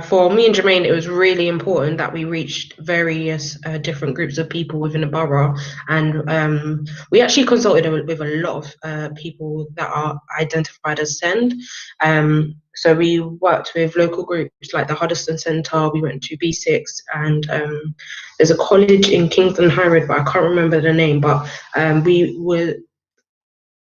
for me and Jermaine, it was really important that we reached various different groups of people within the borough, and we actually consulted with a lot of people that are identified as SEND. So we worked with local groups like the Huddeston Centre, we went to B6, and there's a college in Kingston High Road, but I can't remember the name, but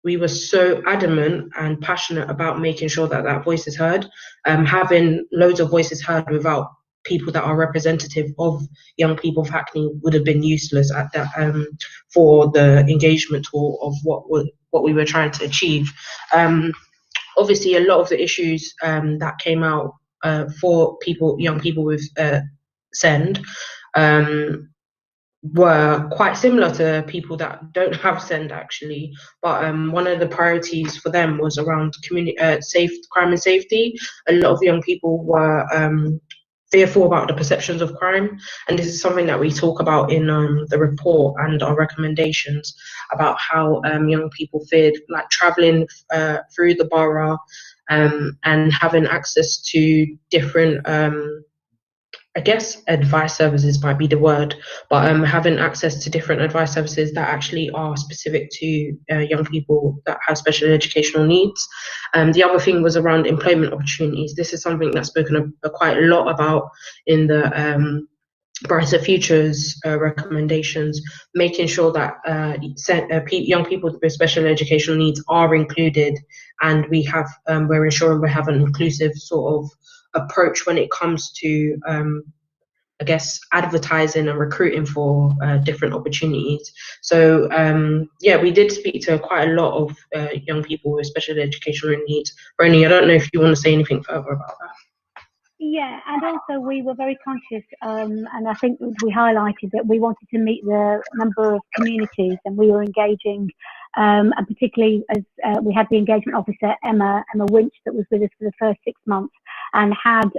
we were so adamant and passionate about making sure that that voice is heard. Having loads of voices heard without people that are representative of young people of Hackney would have been useless at that for the engagement tool of what we were trying to achieve. Obviously, a lot of the issues that came out for young people with SEND were quite similar to people that don't have SEND actually, but one of the priorities for them was around crime and safety. A lot of young people were fearful about the perceptions of crime, and this is something that we talk about in the report and our recommendations about how young people feared like travelling through the borough and having access to different I guess advice services might be the word, but having access to different advice services that actually are specific to young people that have special educational needs. The other thing was around employment opportunities. This is something that's spoken quite a lot about in the Brighter Futures recommendations, making sure that young people with special educational needs are included, and we're ensuring we have an inclusive sort of approach when it comes to I guess advertising and recruiting for different opportunities. So yeah, we did speak to quite a lot of young people with special educational needs. Roni, I don't know if you want to say anything further about that. Yeah, and also we were very conscious, and I think we highlighted that we wanted to meet the number of communities, and we were engaging, and particularly as we had the engagement officer Emma Winch that was with us for the first 6 months, and had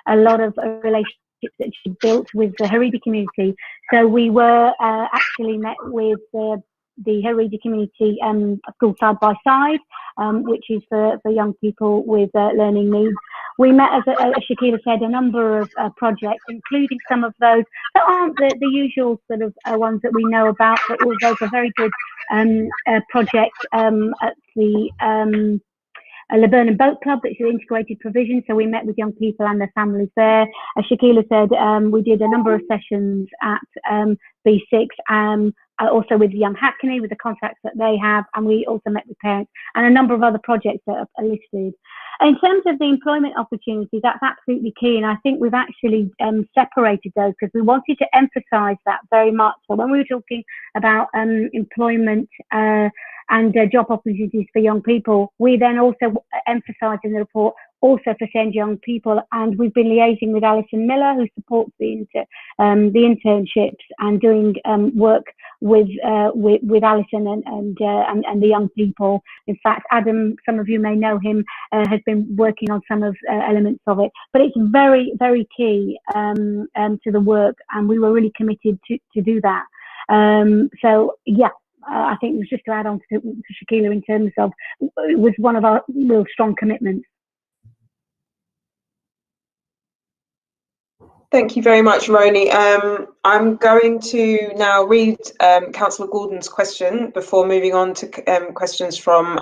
a lot of relationships that she built with the Haredi community. So we were actually met with the Haredi community school side by side, which is for young people with learning needs. We met, as Shakila said, a number of projects, including some of those that aren't the usual sort of ones that we know about, but all those are very good projects at the Laburnum Boat Club, which is integrated provision. So we met with young people and their families there. As Shakila said, we did a number of sessions at B6, also with Young Hackney, with the contacts that they have, and we also met with parents and a number of other projects that are listed. In terms of the employment opportunities, that's absolutely key, and I think we've actually separated those because we wanted to emphasise that very much. So when we were talking about employment and job opportunities for young people, we then also emphasised in the report also for SEND young people, and we've been liaising with Alison Miller, who supports the internships and doing work with Alison and the young people. In fact, Adam, some of you may know him, has been working on some of elements of it. But it's very, very key to the work, and we were really committed to do that. So yeah, I think it was just to add on to Shakila in terms of, it was one of our real strong commitments. Thank you very much, Roni. I'm going to now read Councillor Gordon's question before moving on to questions from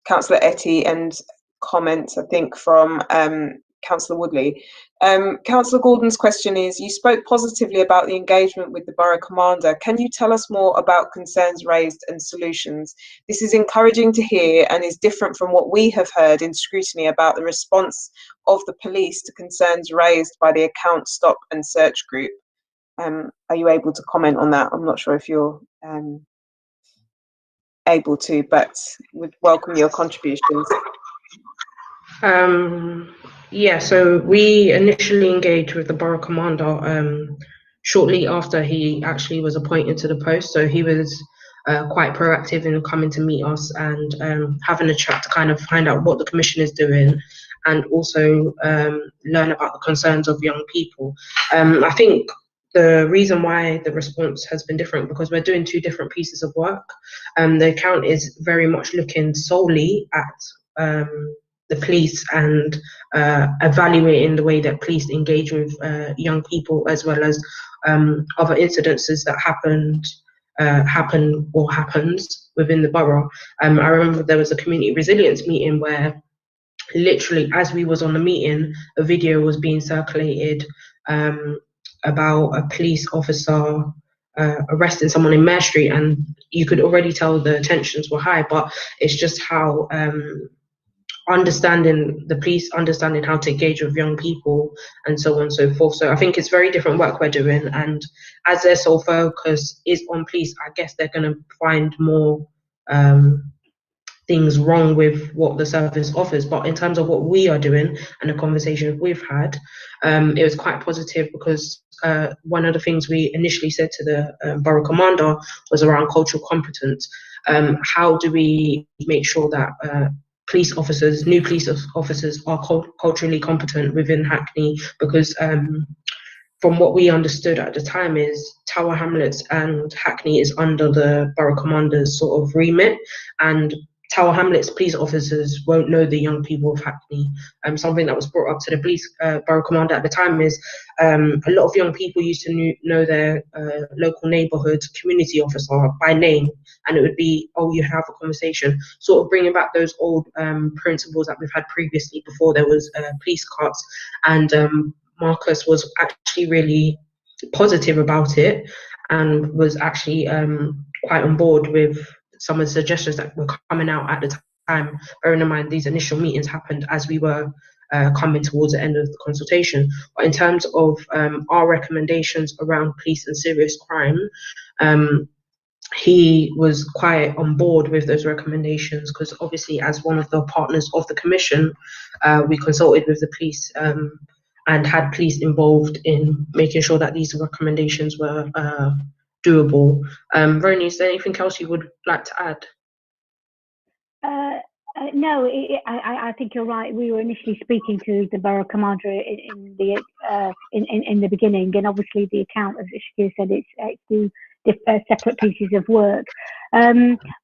Councillor Etty and comments, I think, from Councillor Woodley. Councillor Gordon's question is, you spoke positively about the engagement with the Borough Commander. Can you tell us more about concerns raised and solutions? This is encouraging to hear and is different from what we have heard in scrutiny about the response of the police to concerns raised by the Account Stop and Search group. Are you able to comment on that? I'm not sure if you're able to, but would welcome your contributions. Yeah, so we initially engaged with the Borough Commander shortly after he actually was appointed to the post. So he was quite proactive in coming to meet us and having a chat to kind of find out what the Commission is doing, and also learn about the concerns of young people. I think the reason why the response has been different, because we're doing two different pieces of work. The account is very much looking solely at the police and evaluating the way that police engage with young people, as well as other incidences that happen or happens within the borough. I remember there was a community resilience meeting where literally as we was on the meeting, a video was being circulated about a police officer arresting someone in Mare Street, and you could already tell the tensions were high, but it's just how the police understanding how to engage with young people and so on and so forth. So I think it's very different work we're doing, and as their sole focus is on police, I guess they're going to find more things wrong with what the service offers. But in terms of what we are doing and the conversation we've had, it was quite positive, because one of the things we initially said to the Borough Commander was around cultural competence. How do we make sure that new police officers are culturally competent within Hackney? Because from what we understood at the time is Tower Hamlets and Hackney is under the Borough Commander's sort of remit, and Tower Hamlets police officers won't know the young people of Hackney. Something that was brought up to the police Borough Commander at the time is a lot of young people used to know their local neighbourhood community officer by name, and it would be, oh, you have a conversation, sort of bringing back those old principles that we've had previously before there was police carts. And Marcus was actually really positive about it and was actually quite on board with some of the suggestions that were coming out at the time, bearing in mind these initial meetings happened as we were coming towards the end of the consultation. But in terms of our recommendations around police and serious crime, he was quite on board with those recommendations, because obviously as one of the partners of the Commission, we consulted with the police and had police involved in making sure that these recommendations were doable. Roni, is there anything else you would like to add? No, I think you're right. We were initially speaking to the Borough Commander in the beginning, and obviously the account, as Shakir said, it's two separate pieces of work.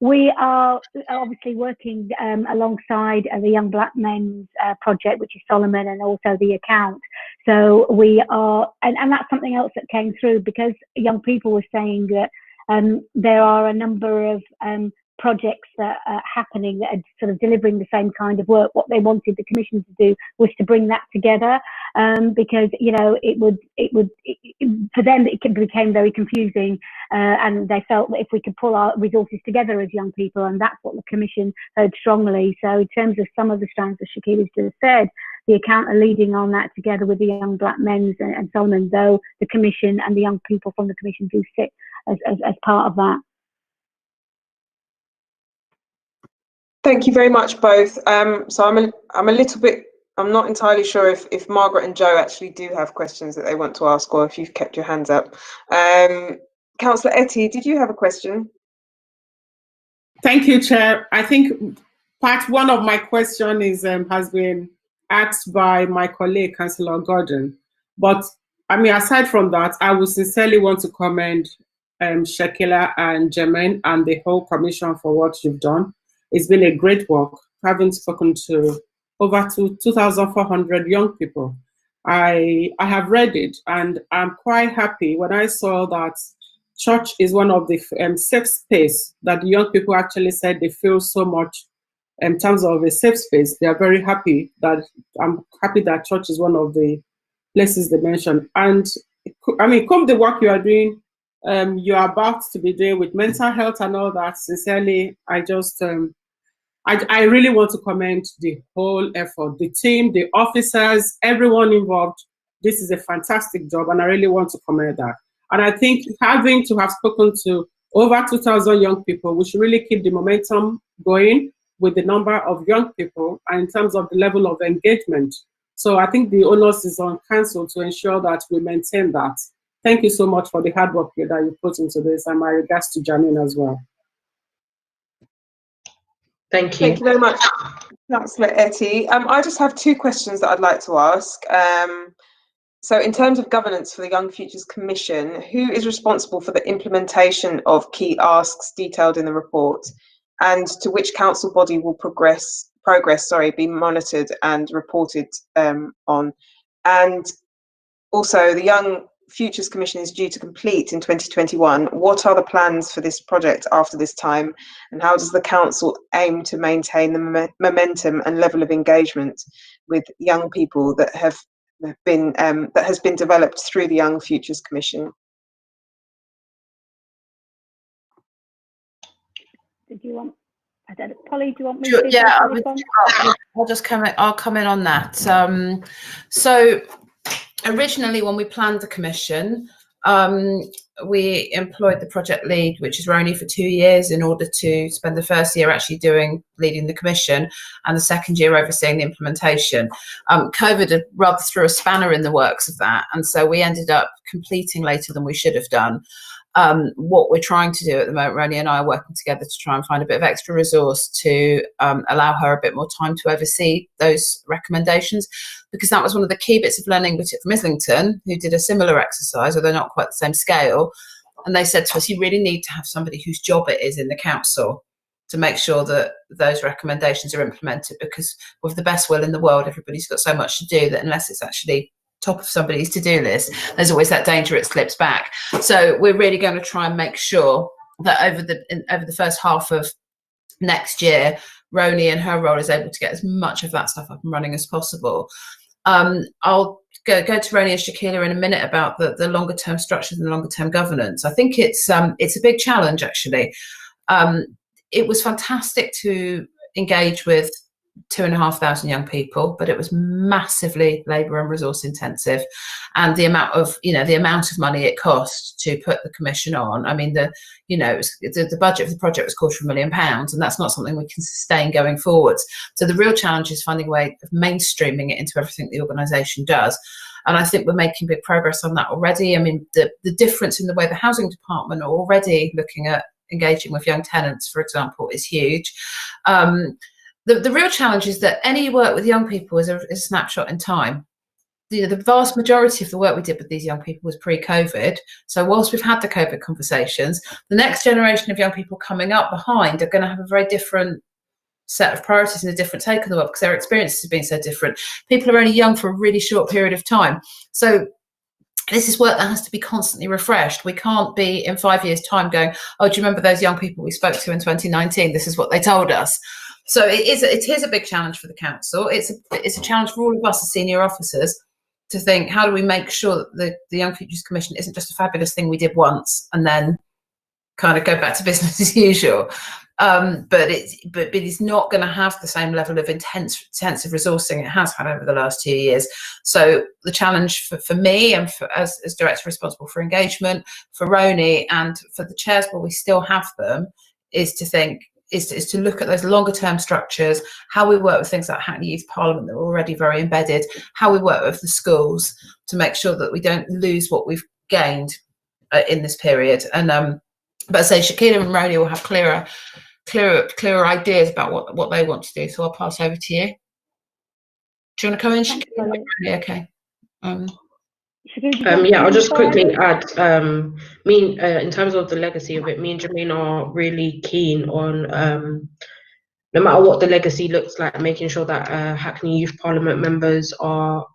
We are obviously working alongside the Young Black Men's project, which is Solomon, and also the account. So we are, and that's something else that came through, because young people were saying that there are a number of projects that are happening that are sort of delivering the same kind of work. What they wanted the Commission to do was to bring that together, because it would for them it became very confusing, and they felt that if we could pull our resources together as young people, and that's what the Commission heard strongly. So in terms of some of the strands that Shakira's just said, the account are leading on that together with the Young Black Men's and so on, though the Commission and the young people from the Commission do sit as part of that. Thank you very much, both. So I'm not entirely sure if Margaret and Joe actually do have questions that they want to ask, or if you've kept your hands up. Councillor Etty, did you have a question? Thank you, Chair. I think part one of my question has been asked by my colleague, Councillor Gordon. But I mean, aside from that, I would sincerely want to commend Shakila and Jermaine and the whole commission for what you've done. It's been a great work, having spoken to over 2,400 young people. I have read it, and I'm quite happy when I saw that church is one of the safe space that the young people actually said they feel so much in terms of a safe space. They are very happy that I'm happy that church is one of the places they mentioned. And I mean, come the work you are doing, you are about to be doing with mental health and all that. Sincerely, I just I really want to commend the whole effort, the team, the officers, everyone involved. This is a fantastic job, and I really want to commend that. And I think having to have spoken to over 2,000 young people, we should really keep the momentum going with the number of young people and in terms of the level of engagement. So I think the onus is on council to ensure that we maintain that. Thank you so much for the hard work that you put into this, and my regards to Janine as well. Thank you. Thank you very much, Councillor Etty. I just have two questions that I'd like to ask. So in terms of governance for the Young Futures Commission, who is responsible for the implementation of key asks detailed in the report, and to which council body will progress be monitored and reported on? And also, the Young Futures Commission is due to complete in 2021. What are the plans for this project after this time, and how does the council aim to maintain the momentum and level of engagement with young people that has been developed through the Young Futures Commission? Did you want? I don't know, Polly, do you want me to? Yeah, I'll just comment. I'll comment on that. So originally, when we planned the commission, we employed the project lead, which is Roni, for 2 years in order to spend the first year actually leading the commission, and the second year overseeing the implementation. COVID had rather threw a spanner in the works of that, and so we ended up completing later than we should have done. What we're trying to do at the moment, Roni and I are working together to try and find a bit of extra resource to allow her a bit more time to oversee those recommendations, because that was one of the key bits of learning we took from Islington, who did a similar exercise, although not quite the same scale. And they said to us, you really need to have somebody whose job it is in the council to make sure that those recommendations are implemented, because with the best will in the world, everybody's got so much to do that unless it's actually top of somebody's to-do list, there's always that danger it slips back. So we're really going to try and make sure that over the first half of next year, Roni and her role is able to get as much of that stuff up and running as possible. I'll go to Roni and Shakila in a minute about the longer term structures and the longer term governance. I think it's a big challenge, actually. It was fantastic to engage with 2,500 young people, but it was massively labour and resource intensive, and the amount of money it cost to put the commission on. I mean, the budget for the project was £250,000, and that's not something we can sustain going forwards. So the real challenge is finding a way of mainstreaming it into everything the organisation does. And I think we're making big progress on that already. I mean, the difference in the way the housing department are already looking at engaging with young tenants, for example, is huge. The real challenge is that any work with young people is a snapshot in time. The vast majority of the work we did with these young people was pre-COVID. So whilst we've had the COVID conversations, the next generation of young people coming up behind are going to have a very different set of priorities and a different take on the world, because their experiences have been so different. People are only young for a really short period of time. So this is work that has to be constantly refreshed. We can't be in 5 years' time going, oh, do you remember those young people we spoke to in 2019? This is what they told us. So it is a big challenge for the council. It's a challenge for all of us as senior officers to think, how do we make sure that the Young Futures Commission isn't just a fabulous thing we did once and then kind of go back to business as usual. But it's not going to have the same level of intensive resourcing it has had over the last 2 years. So the challenge for me and as director responsible for engagement, for Roni and for the chairs where we still have them, is to look at those longer term structures, how we work with things like Hackney Youth Parliament that are already very embedded, how we work with the schools to make sure that we don't lose what we've gained in this period. And but I say Shakila and Roni will have clearer ideas about what they want to do. So I'll pass over to you. Do you want to come in, Shakila? Okay. Yeah, I'll just quickly add, in terms of the legacy of it, me and Jermaine are really keen on, no matter what the legacy looks like, making sure that Hackney Youth Parliament members are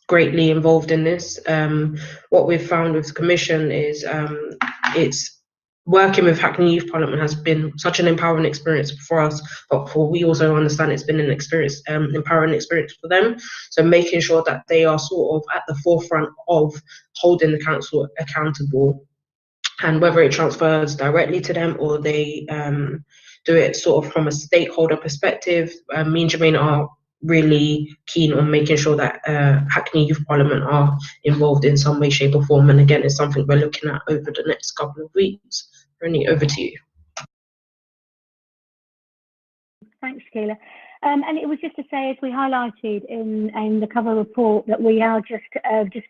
greatly involved in this. What we've found with the Commission is it's working with Hackney Youth Parliament has been such an empowering experience for us, but we also understand it's been an experience, empowering experience for them. So making sure that they are sort of at the forefront of holding the council accountable, and whether it transfers directly to them or they do it sort of from a stakeholder perspective, me and Jermaine are really keen on making sure that Hackney Youth Parliament are involved in some way, shape or form. And again, it's something we're looking at over the next couple of weeks. Ronnie, over to you. Thanks, Sheila. And it was just to say, as we highlighted in the cover report, that we are just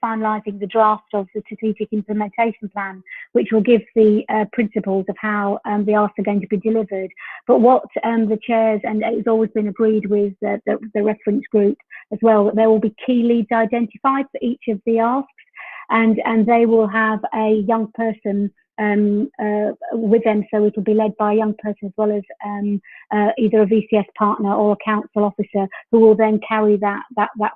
finalising the draft of the strategic implementation plan, which will give the principles of how the asks are going to be delivered. But what the chairs, and it's always been agreed with the reference group as well, that there will be key leads identified for each of the asks, and they will have a young person with them, so it will be led by a young person as well as either a VCS partner or a council officer, who will then carry that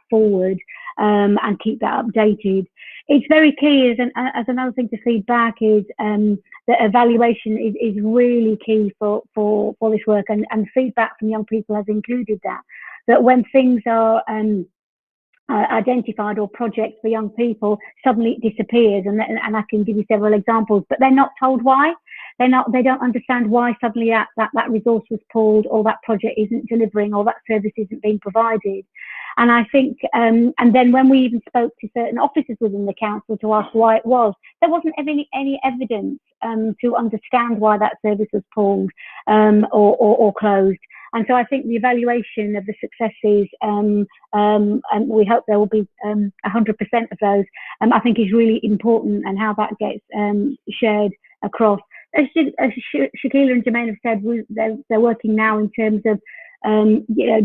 forward and keep that updated. It's very key, as another thing to feed back, is that evaluation is really key for this work, and feedback from young people has included that when things are identified or projects for young people, suddenly it disappears, and I can give you several examples, but they're not told why. They don't understand why suddenly that resource was pulled, or that project isn't delivering, or that service isn't being provided. And I think, and then when we even spoke to certain officers within the council to ask why it was, there wasn't any evidence to understand why that service was pulled or closed. And so I think the evaluation of the successes, and we hope there will be 100% of those, I think is really important, and how that gets shared across. As Shakila and Jermaine have said, they're working now in terms of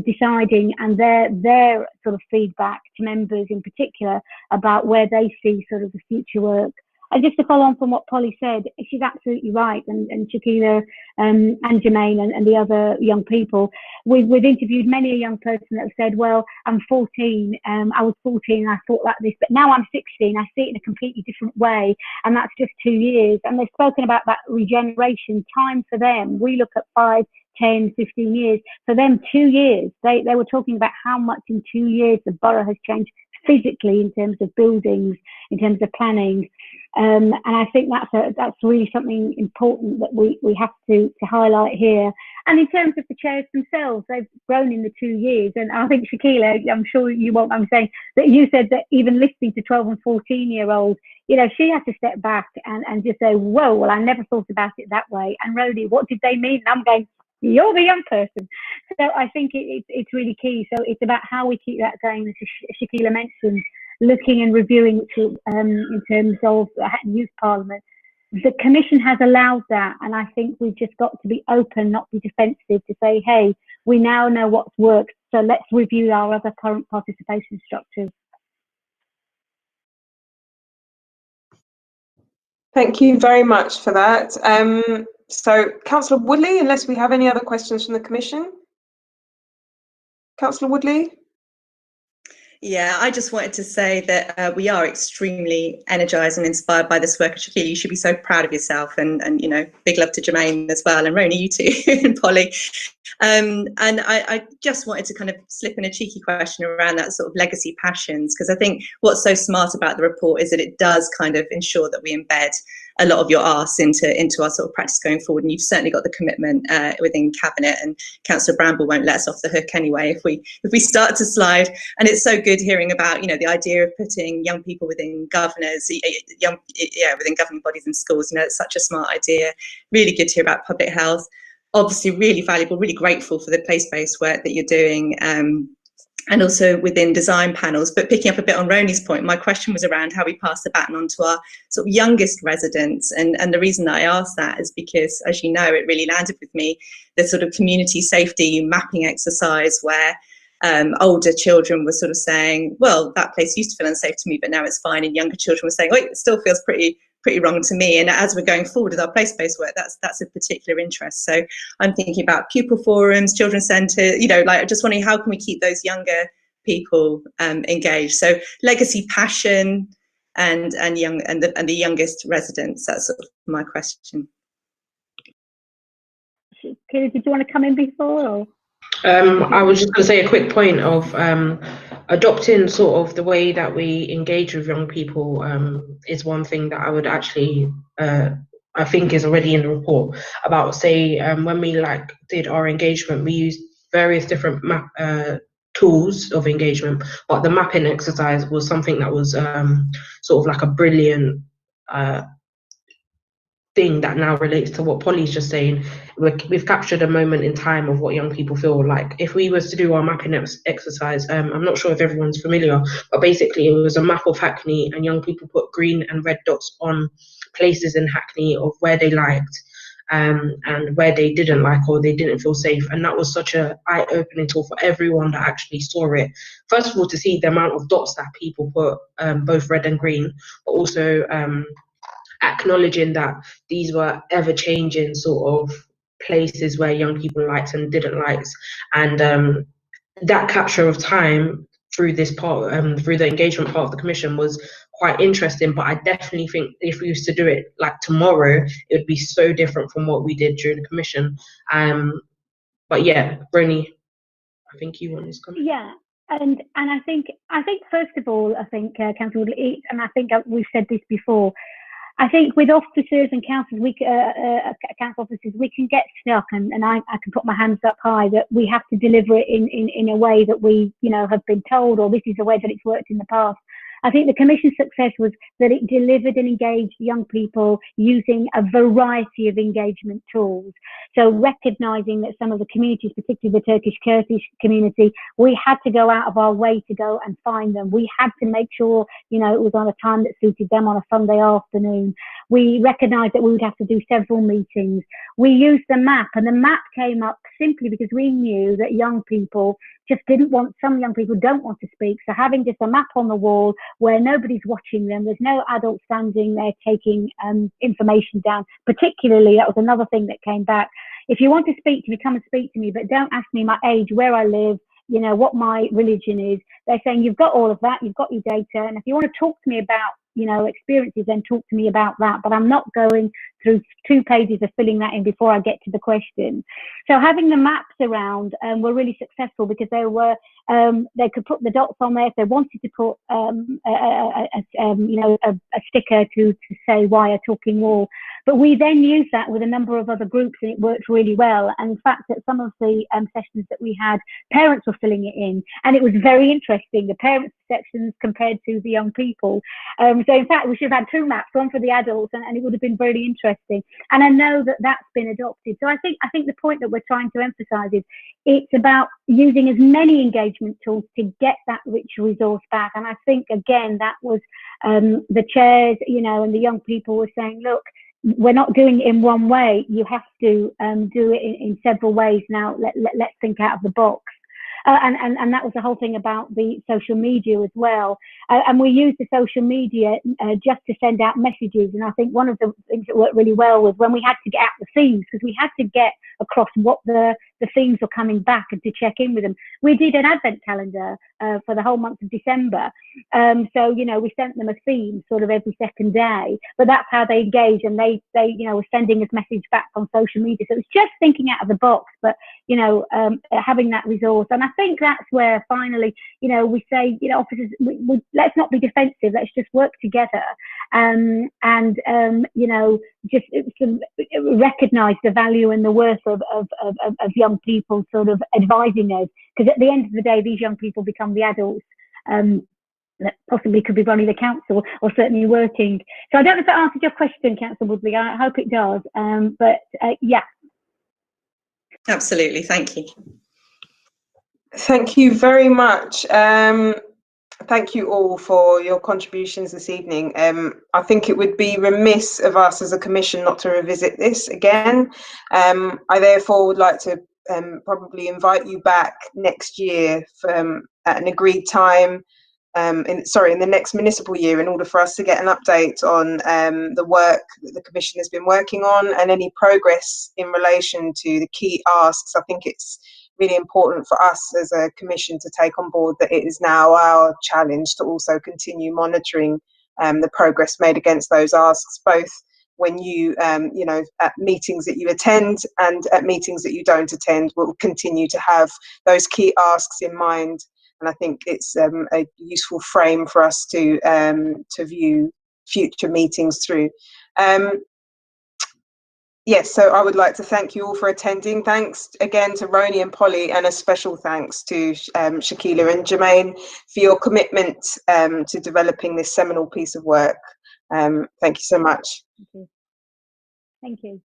deciding, and their sort of feedback to members in particular about where they see sort of the future work. And just to follow on from what Polly said, she's absolutely right, and Shakila and Jermaine and the other young people, we've interviewed many a young person that have said, well, I'm 14, I was 14 and I thought like this, but now I'm 16, I see it in a completely different way, and that's just 2 years. And they've spoken about that regeneration time for them. We look at 5, 10, 15 years. For them, 2 years. They were talking about how much in 2 years the borough has changed physically, in terms of buildings, in terms of planning. And I think that's really something important that we have to highlight here. And in terms of the chairs themselves, they've grown in the 2 years. And I think, Shakila, I'm sure you won't mind saying that you said that even listening to 12 and 14-year-olds, she had to step back and just say, whoa, well, I never thought about it that way. And Rhodey, what did they mean? And I'm going, you're the young person. So I think it's really key. So it's about how we keep that going, as Shakila mentioned, looking and reviewing in terms of the Hackney Youth Parliament. The Commission has allowed that, and I think we've just got to be open, not be defensive, to say, hey, we now know what's worked, so let's review our other current participation structures. Thank you very much for that. So, Councillor Woodley, unless we have any other questions from the Commission. Councillor Woodley? Yeah, I just wanted to say that we are extremely energised and inspired by this work. Shakila, you should be so proud of yourself, and big love to Jermaine as well, and Roni, you too, and Polly. And I just wanted to kind of slip in a cheeky question around that sort of legacy passions, because I think what's so smart about the report is that it does kind of ensure that we embed a lot of your asks into our sort of practice going forward. And you've certainly got the commitment within Cabinet, and Councillor Bramble won't let us off the hook anyway if we start to slide. And it's so good hearing about the idea of putting young people within governors, within governing bodies and schools. It's such a smart idea. Really good to hear about public health. Obviously, really valuable. Really grateful for the place-based work that you're doing. And also within design panels. But picking up a bit on Roni's point, my question was around how we pass the baton on to our sort of youngest residents. And the reason that I asked that is because, as you know, it really landed with me, the sort of community safety mapping exercise where older children were sort of saying, well, that place used to feel unsafe to me, but now it's fine. And younger children were saying, wait, it still feels pretty wrong to me. And as we're going forward with our place-based work, that's a particular interest. So I'm thinking about pupil forums, children's centre, like just wondering how can we keep those younger people engaged. So legacy, passion, and the youngest residents. That's sort of my question. Kira, did you want to come in before? Or? I was just going to say a quick point of adopting sort of the way that we engage with young people is one thing that I would actually I think is already in the report about, say, when we did our engagement, we used various different tools of engagement, but the mapping exercise was something that was sort of like a brilliant thing that now relates to what Polly's just saying. We've captured a moment in time of what young people feel like. If we was to do our mapping exercise, I'm not sure if everyone's familiar, but basically it was a map of Hackney, and young people put green and red dots on places in Hackney of where they liked and where they didn't like or they didn't feel safe. And that was such a eye-opening tool for everyone that actually saw it. First of all, to see the amount of dots that people put, both red and green, but also acknowledging that these were ever-changing sort of places where young people liked and didn't like. And that capture of time through this part, through the engagement part of the commission, was quite interesting. But I definitely think if we used to do it like tomorrow, it would be so different from what we did during the commission. But yeah, Roni, I think you want this comment. Yeah. And I think first of all, I think Councillor Woodley, and I think we've said this before, I think with officers and councils, council officers, we can get stuck, and I can put my hands up high that we have to deliver it in a way that we, have been told, or this is the way that it's worked in the past. I think the Commission's success was that it delivered and engaged young people using a variety of engagement tools. So recognising that some of the communities, particularly the Turkish-Kurdish community, we had to go out of our way to go and find them. We had to make sure, it was on a time that suited them on a Sunday afternoon. We recognised that we would have to do several meetings. We used the map, and the map came up simply because we knew that young people just some young people don't want to speak. So having just a map on the wall where nobody's watching them, there's no adult standing there taking information down. Particularly, that was another thing that came back. If you want to speak to me, come and speak to me, but don't ask me my age, where I live, what my religion is. They're saying you've got all of that, you've got your data, and if you want to talk to me about experiences, then talk to me about that. But I'm not going through 2 pages of filling that in before I get to the question. So having the maps around were really successful because they could put the dots on there if they wanted to put a sticker to say why a talking wall. But we then used that with a number of other groups, and it worked really well. And in fact, at some of the sessions that we had, parents were filling it in, and it was very interesting, the parents' sections compared to the young people. So in fact, we should have had 2 maps, one for the adults, and it would have been really interesting. And I know that that's been adopted. So I think the point that we're trying to emphasise is it's about using as many engagement tools to get that rich resource back. And I think, again, that was the chairs, and the young people were saying, look, we're not doing it in one way. You have to do it in several ways. Now, let's think out of the box. And that was the whole thing about the social media as well. And we used the social media just to send out messages. And I think one of the things that worked really well was when we had to get out the themes, because we had to get across what the themes were coming back and to check in with them. We did an advent calendar for the whole month of December. So, we sent them a theme sort of every second day, but that's how they engage, and they were sending us message back on social media. So it's just thinking out of the box, but, having that resource. And I think that's where finally, we say, officers, let's not be defensive, let's just work together just recognise the value and the worth of young people sort of advising us, because at the end of the day, these young people become the adults that possibly could be running the council or certainly working. So I don't know if that answered your question, Councillor Woodley. I hope it does. Yeah. Absolutely. Thank you. Thank you very much. Thank you all for your contributions this evening. I think it would be remiss of us as a commission not to revisit this again. I therefore would like to probably invite you back next year at an agreed time, in the next municipal year, in order for us to get an update on the work that the Commission has been working on and any progress in relation to the key asks. I think it's really important for us as a Commission to take on board that it is now our challenge to also continue monitoring the progress made against those asks, both when you, at meetings that you attend and at meetings that you don't attend. We'll continue to have those key asks in mind. And I think it's a useful frame for us to view future meetings through. Yes, so I would like to thank you all for attending. Thanks again to Roni and Polly, and a special thanks to Shakila and Jermaine for your commitment to developing this seminal piece of work. Thank you so much. Thank you.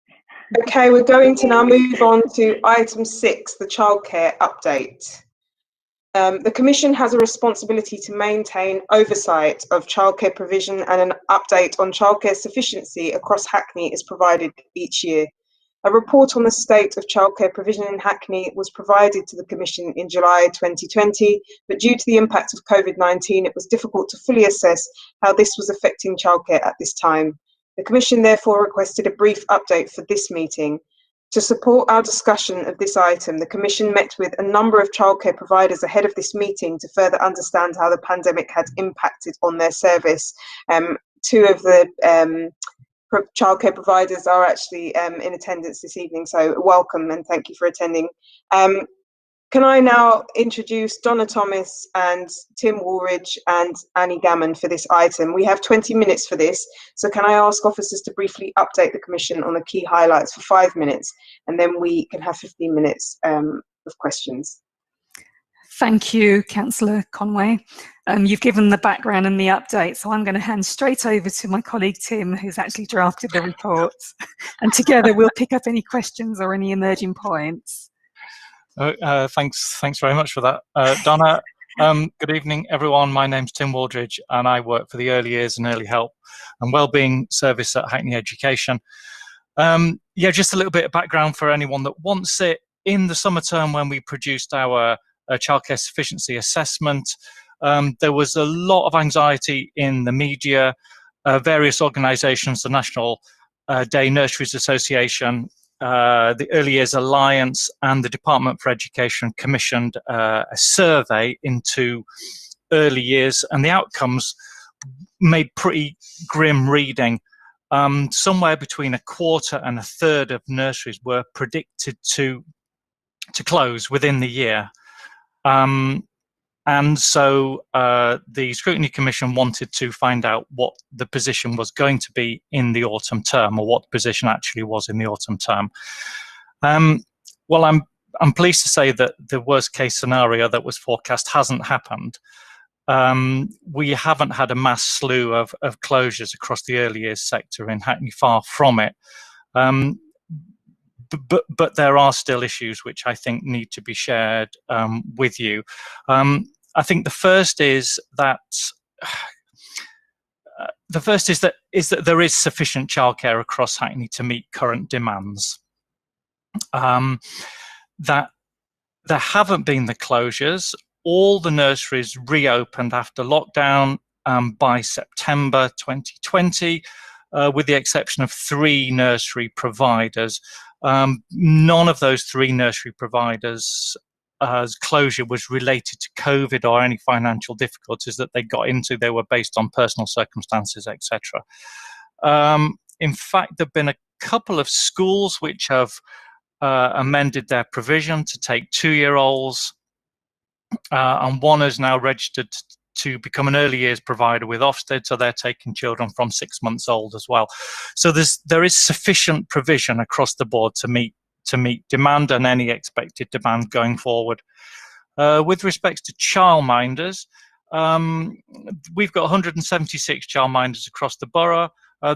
Okay, we're going to now move on to item 6, the childcare update. The Commission has a responsibility to maintain oversight of childcare provision, and an update on childcare sufficiency across Hackney is provided each year. A report on the state of childcare provision in Hackney was provided to the Commission in July 2020, but due to the impact of COVID-19, it was difficult to fully assess how this was affecting childcare at this time. The Commission therefore requested a brief update for this meeting. To support our discussion of this item, the Commission met with a number of childcare providers ahead of this meeting to further understand how the pandemic had impacted on their service. Two of the childcare providers are actually in attendance this evening, so welcome and thank you for attending. Can I now introduce Donna Thomas and Tim Woolridge and Annie Gammon for this item? We have 20 minutes for this, so can I ask officers to briefly update the Commission on the key highlights for 5 minutes, and then we can have 15 minutes of questions. Thank you, Councillor Conway. You've given the background and the update, so I'm going to hand straight over to my colleague Tim, who's actually drafted the report, and together we'll pick up any questions or any emerging points. Thanks very much for that, Donna. Good evening, everyone. My name's Tim Waldridge, and I work for the Early Years and Early Help and Wellbeing Service at Hackney Education. Yeah, just a little bit of background for anyone that wants it. In the summer term, when we produced our childcare sufficiency assessment, there was a lot of anxiety in the media. Various organisations, the National Day Nurseries Association, the Early Years Alliance, and the Department for Education commissioned a survey into early years, and the outcomes made pretty grim reading. Somewhere between a quarter and a third of nurseries were predicted to close within the year. And so the Scrutiny Commission wanted to find out what the position was going to be in the autumn term, or what the position actually was in the autumn term. Well, I'm pleased to say that the worst case scenario that was forecast hasn't happened. We haven't had a mass slew of closures across the early years sector in Hackney, far from it. But there are still issues which I think need to be shared with you. I think the first is that there is sufficient childcare across Hackney to meet current demands. That there haven't been the closures. All the nurseries reopened after lockdown by September 2020, with the exception of 3 nursery providers. None of those 3 nursery providers' closure was related to COVID or any financial difficulties that they got into. They were based on personal circumstances, etc. In fact, there have been a couple of schools which have amended their provision to take 2-year-olds, and one is now registered to become an early years provider with Ofsted, so they're taking children from 6 months old as well. So there is sufficient provision across the board to meet demand and any expected demand going forward. With respect to childminders, we've got 176 childminders across the borough.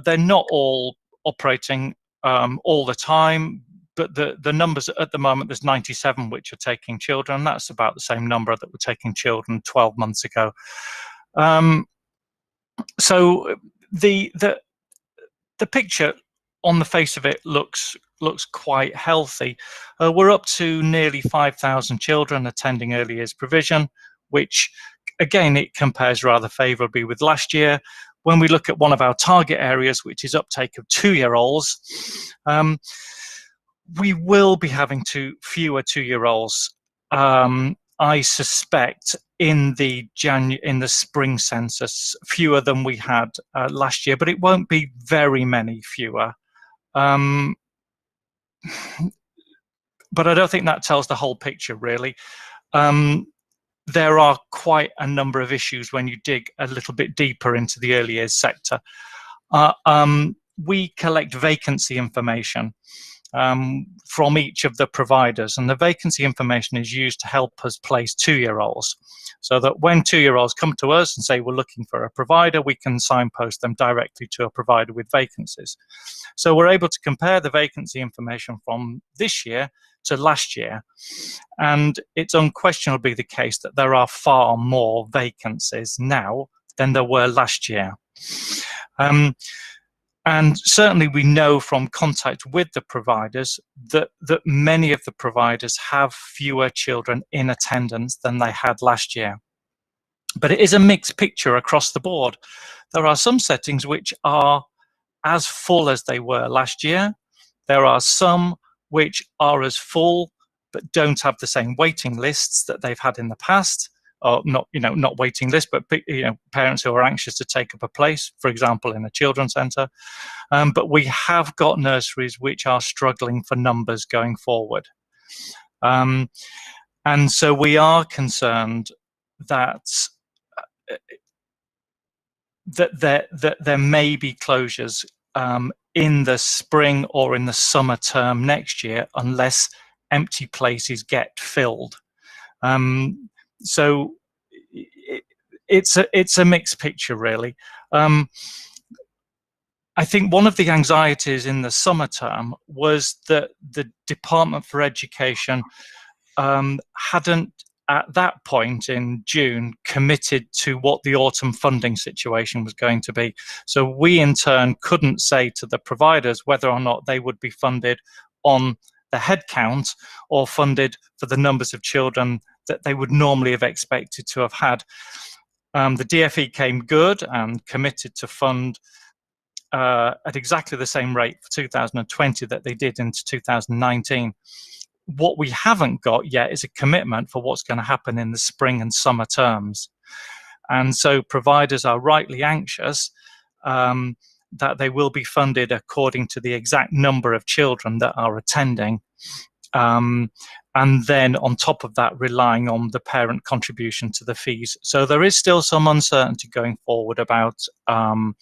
They're not all operating all the time, but the numbers at the moment, there's 97 which are taking children. That's about the same number that were taking children 12 months ago. So the picture on the face of it looks quite healthy. We're up to nearly 5,000 children attending early years provision, which again, it compares rather favourably with last year. When we look at one of our target areas, which is uptake of 2-year-olds, we will be having fewer 2-year-olds, I suspect, in the spring census, fewer than we had last year, but it won't be very many fewer. But I don't think that tells the whole picture, really. There are quite a number of issues when you dig a little bit deeper into the early years sector. We collect vacancy information from each of the providers, and the vacancy information is used to help us place 2-year-olds, so that when 2-year-olds come to us and say we're looking for a provider, we can signpost them directly to a provider with vacancies. So we're able to compare the vacancy information from this year to last year, and it's unquestionably the case that there are far more vacancies now than there were last year. And certainly we know from contact with the providers that many of the providers have fewer children in attendance than they had last year. But it is a mixed picture across the board. There are some settings which are as full as they were last year. There are some which are as full but don't have the same waiting lists that they've had in the past. Or not waiting list, but parents who are anxious to take up a place, for example, in a children's centre. But we have got nurseries which are struggling for numbers going forward. And so we are concerned that there may be closures in the spring or in the summer term next year unless empty places get filled. So it's a mixed picture, really. I think one of the anxieties in the summer term was that the Department for Education hadn't, at that point in June, committed to what the autumn funding situation was going to be. So we, in turn, couldn't say to the providers whether or not they would be funded on the headcount or funded for the numbers of children that they would normally have expected to have had. The DFE came good and committed to fund at exactly the same rate for 2020 that they did into 2019. What we haven't got yet is a commitment for what's going to happen in the spring and summer terms. And so providers are rightly anxious that they will be funded according to the exact number of children that are attending. And then on top of that, relying on the parent contribution to the fees. So there is still some uncertainty going forward about the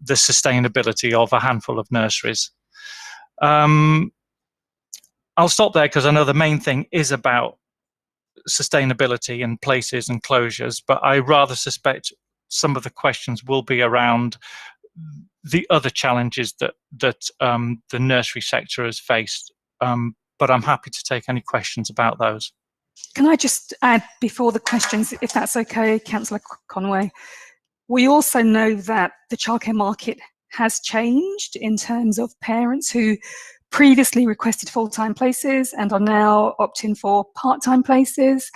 sustainability of a handful of nurseries. I'll stop there because I know the main thing is about sustainability and places and closures, but I rather suspect some of the questions will be around the other challenges that the nursery sector has faced. But I'm happy to take any questions about those. Can I just add before the questions, if that's okay, Councillor Conway? We also know that the childcare market has changed in terms of parents who previously requested full-time places and are now opting for part-time places,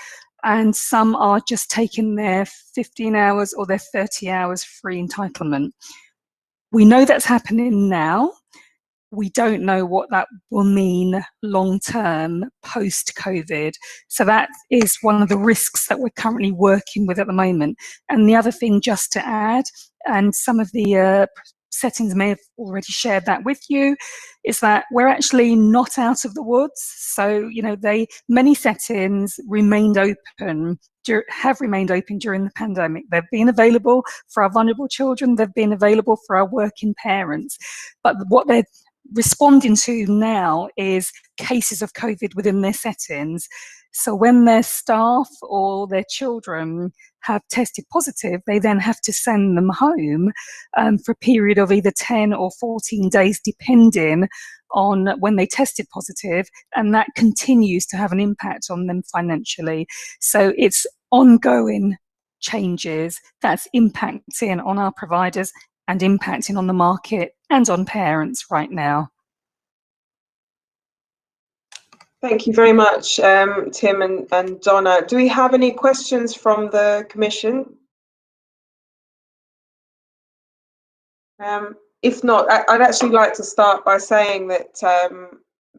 and some are just taking their 15 hours or their 30 hours free entitlement. We know that's happening now. We don't know what that will mean long-term post-COVID. So that is one of the risks that we're currently working with at the moment. And the other thing, just to add, and some of the settings may have already shared that with you, is that we're actually not out of the woods. So, many settings remained open, have remained open during the pandemic. They've been available for our vulnerable children. They've been available for our working parents. But what they're responding to now is cases of COVID within their settings. So when their staff or their children have tested positive, they then have to send them home for a period of either 10 or 14 days, depending on when they tested positive, and that continues to have an impact on them financially. So it's ongoing changes that's impacting on our providers and impacting on the market and on parents right now. Thank you very much, Tim and Donna. Do we have any questions from the Commission? If not, I'd actually like to start by saying that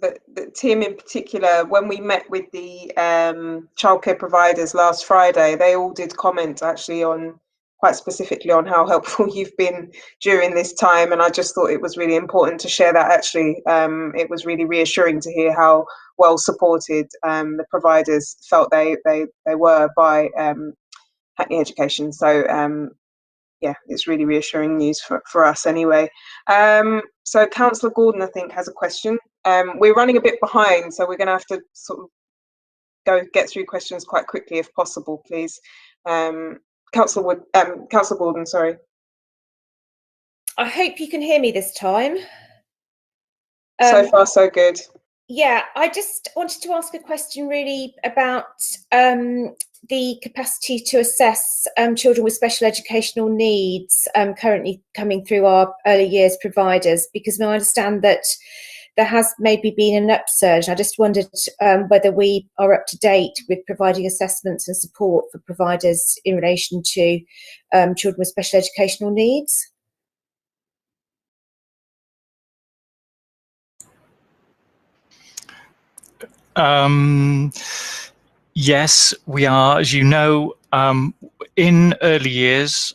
that Tim in particular, when we met with the childcare providers last Friday, they all did comment actually on quite specifically on how helpful you've been during this time, and I just thought it was really important to share that. Actually, it was really reassuring to hear how well supported the providers felt they were by Hackney Education. So yeah, it's really reassuring news for us anyway. So Councillor Gordon, I think, has a question. We're running a bit behind, so we're going to have to sort of get through questions quite quickly if possible, please. Councillor Gordon, sorry. I hope you can hear me this time. So far, so good. Yeah, I just wanted to ask a question really about the capacity to assess children with special educational needs currently coming through our early years providers, because I understand that there has maybe been an upsurge. I just wondered whether we are up to date with providing assessments and support for providers in relation to children with special educational needs. Yes, we are. As you know, in early years,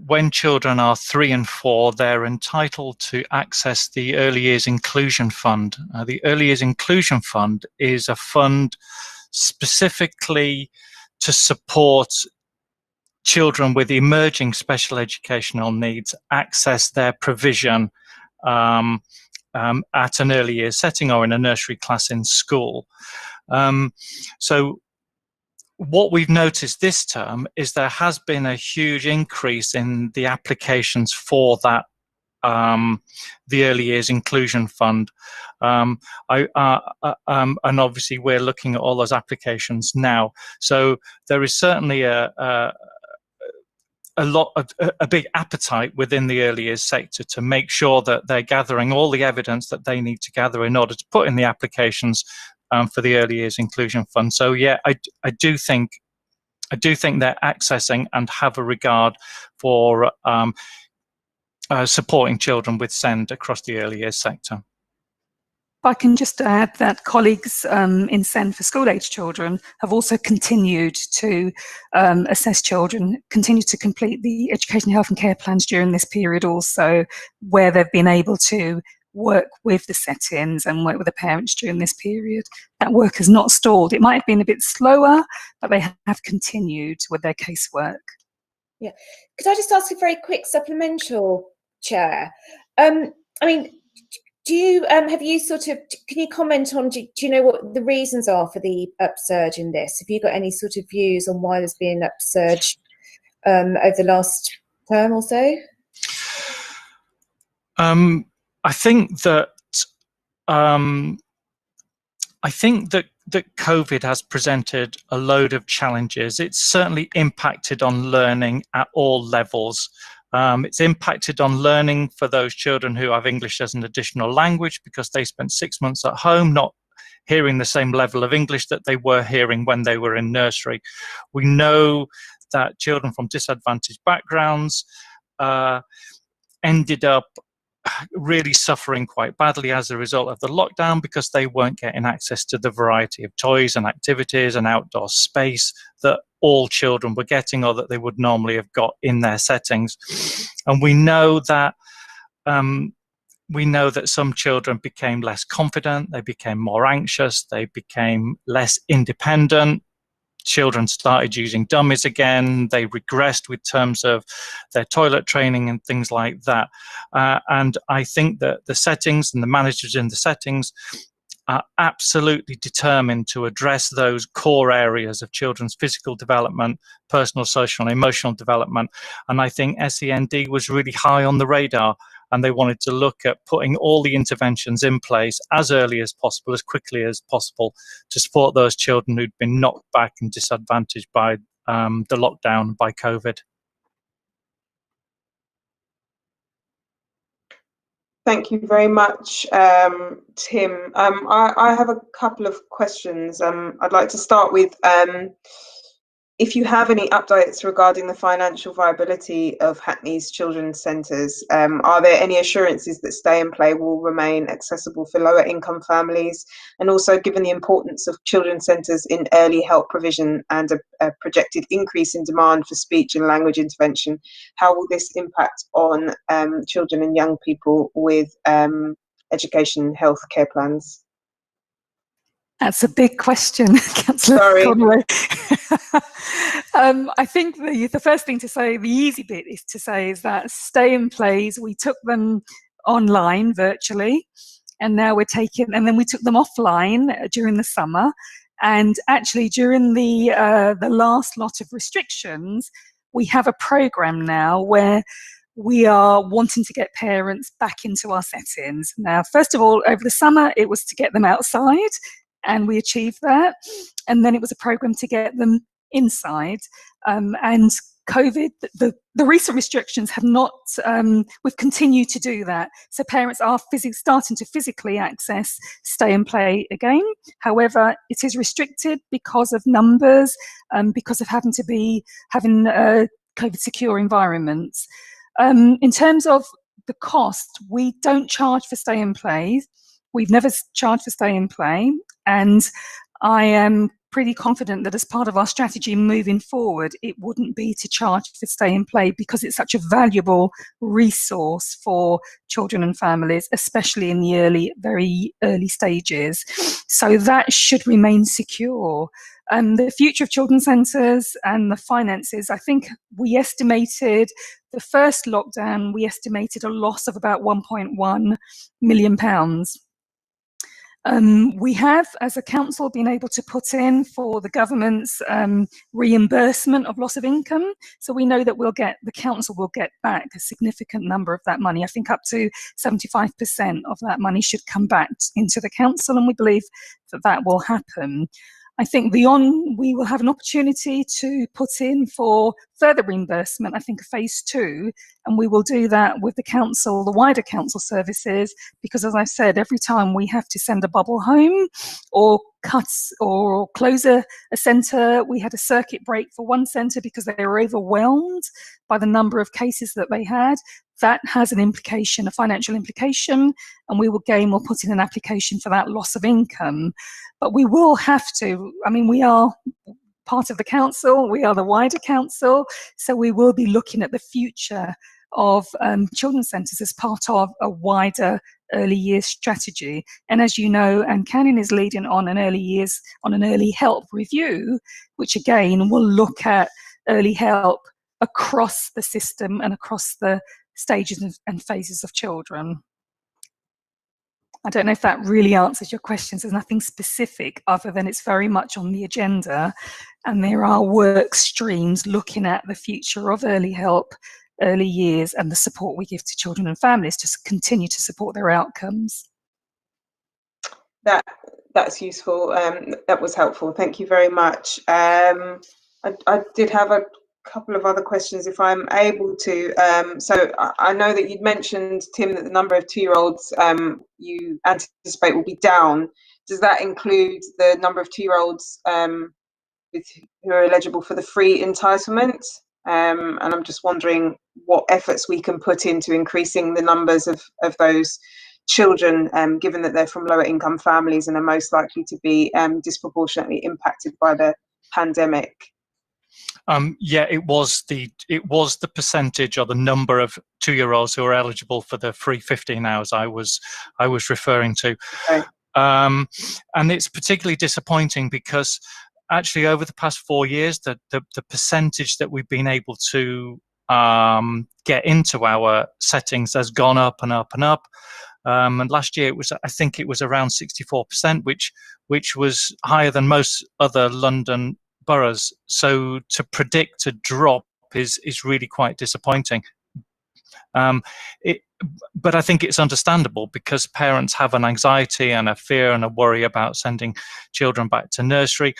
when children are 3 and 4, they're entitled to access the Early Years Inclusion Fund. The Early Years Inclusion Fund is a fund specifically to support children with emerging special educational needs access their provision at an early years setting or in a nursery class in school. So what we've noticed this term is there has been a huge increase in the applications for that, the Early Years Inclusion Fund. And obviously we're looking at all those applications now. So there is certainly a big appetite within the early years sector to make sure that they're gathering all the evidence that they need to gather in order to put in the applications for the Early Years Inclusion Fund. So yeah, I do think they're accessing and have a regard for supporting children with SEND across the early years sector. If I can just add that colleagues in SEND for school-age children have also continued to assess children, continue to complete the education, health and care plans during this period also, where they've been able to work with the settings and work with the parents during this period. That work has not stalled. It might have been a bit slower, but they have continued with their casework. Yeah. Could I just ask a very quick supplemental, Chair? I mean, do you have you sort of, can you comment on, do you know what the reasons are for the upsurge in this? Have you got any sort of views on why there's been an upsurge over the last term or so? I think that that COVID has presented a load of challenges. It's certainly impacted on learning at all levels. It's impacted on learning for those children who have English as an additional language because they spent 6 months at home not hearing the same level of English that they were hearing when they were in nursery. We know that children from disadvantaged backgrounds ended up really suffering quite badly as a result of the lockdown because they weren't getting access to the variety of toys and activities and outdoor space that all children were getting or that they would normally have got in their settings. And we know that some children became less confident, they became more anxious, they became less independent. Children started using dummies again, they regressed with terms of their toilet training and things like that. And I think that the settings and the managers in the settings are absolutely determined to address those core areas of children's physical development, personal, social and emotional development. And I think SEND was really high on the radar, and they wanted to look at putting all the interventions in place as early as possible, as quickly as possible, to support those children who'd been knocked back and disadvantaged by the lockdown, by COVID. Thank you very much, Tim. I have a couple of questions. I'd like to start with if you have any updates regarding the financial viability of Hackney's children's centres. Are there any assurances that Stay and Play will remain accessible for lower income families? And also, given the importance of children's centres in early help provision and a projected increase in demand for speech and language intervention, how will this impact on children and young people with education and health care plans? That's a big question, Councillor Conway. I think the first thing to say, the easy bit is to say, is that Stay and Plays, we took them online virtually, and now we're taking, and then we took them offline during the summer, and actually during the last lot of restrictions, we have a programme now where we are wanting to get parents back into our settings. Now, first of all, over the summer, it was to get them outside, and we achieved that. And then it was a program to get them inside. And COVID, the recent restrictions have not, we've continued to do that. So parents are starting to physically access Stay and Play again. However, it is restricted because of numbers, because of having COVID secure environments. In terms of the cost, we don't charge for Stay and Play. We've never charged for Stay and Play, and I am pretty confident that as part of our strategy moving forward, it wouldn't be to charge for Stay and Play because it's such a valuable resource for children and families, especially in the very early stages. So that should remain secure. The future of children's centres and the finances, I think we estimated the first lockdown, we estimated a loss of about £1.1 million. We have, as a council, been able to put in for the government's reimbursement of loss of income. So we know that the council will get back a significant number of that money. I think up to 75% of that money should come back into the council, and we believe that that will happen. I think we will have an opportunity to put in for further reimbursement, I think phase 2, and we will do that with the council, the wider council services, because as I said, every time we have to send a bubble home or close a centre, we had a circuit break for one centre because they were overwhelmed by the number of cases that they had. That has an implication, a financial implication, and we will put in an application for that loss of income. But we will have to, we are part of the council, we are the wider council, so we will be looking at the future of children's centres as part of a wider early years strategy. And as you know, Anne Canning is leading on an early help review, which again will look at early help across the system and across the stages and phases of children. I don't know if that really answers your questions. There's nothing specific other than it's very much on the agenda, and there are work streams looking at the future of early help, early years, and the support we give to children and families to continue to support their outcomes. That's useful. That was helpful. Thank you very much. I did have a couple of other questions, if I'm able to. So I know that you'd mentioned, Tim, that the number of 2-year-olds you anticipate will be down. Does that include the number of 2-year-olds who are eligible for the free entitlement? And I'm just wondering what efforts we can put into increasing the numbers of those children, given that they're from lower income families and are most likely to be disproportionately impacted by the pandemic. Yeah, it was the percentage or the number of 2-year-olds who are eligible for the free 15 hours I was referring to. Okay. And it's particularly disappointing because actually over the past 4 years, the percentage that we've been able to get into our settings has gone up and up and up. And last year I think it was around 64%, which was higher than most other London boroughs. So to predict a drop is really quite disappointing. But I think it's understandable because parents have an anxiety and a fear and a worry about sending children back to nursery.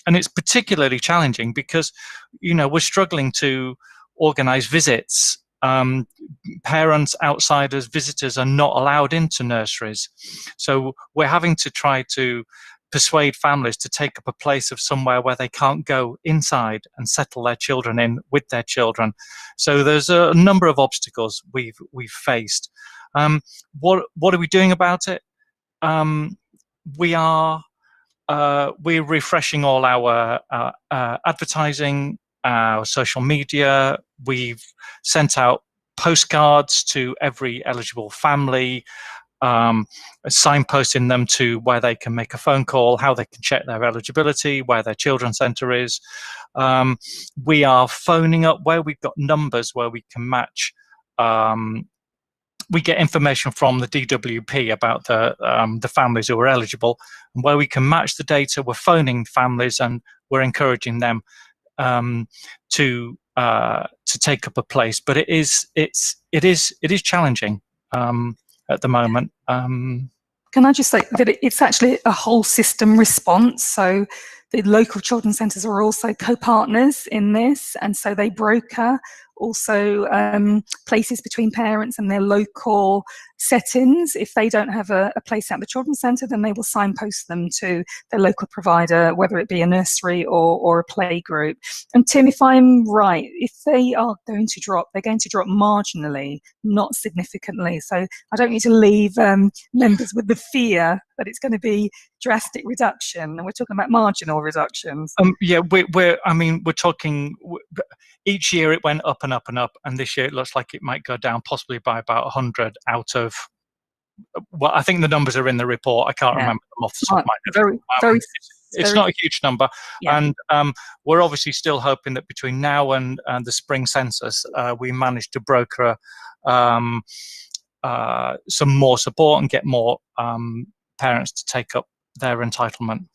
And it's particularly challenging because, we're struggling to organise visits parents, outsiders, visitors are not allowed into nurseries. So we're having to try to persuade families to take up a place of somewhere where they can't go inside and settle their children in with their children. So there's a number of obstacles we've faced. What are we doing about it? We're refreshing all our advertising, our social media. We've sent out postcards to every eligible family, signposting them to where they can make a phone call, how they can check their eligibility, where their children's centre is. We are phoning up where we've got numbers where we can match. We get information from the DWP about the families who are eligible, and where we can match the data, we're phoning families and we're encouraging them to take up a place. But it is challenging at the moment. Can I just say that it's actually a whole system response? So the local children's centres are also co-partners in this, and so they broker also places between parents and their local settings. If they don't have a place at the children's centre, then they will signpost them to their local provider, whether it be a nursery or a play group. And Tim, if I'm right, if they are going to drop, they're going to drop marginally, not significantly. So I don't need to leave members with the fear that it's going to be drastic reduction, and we're talking about marginal reductions. Yeah, we're talking. Each year it went up and up and up, and this year it looks like it might go down possibly by about 100 out of. Well, I think the numbers are in the report. I can't remember them off the top of my head. It's not a huge number, and we're obviously still hoping that between now and the spring census, we manage to broker some more support and get more parents to take up their entitlement.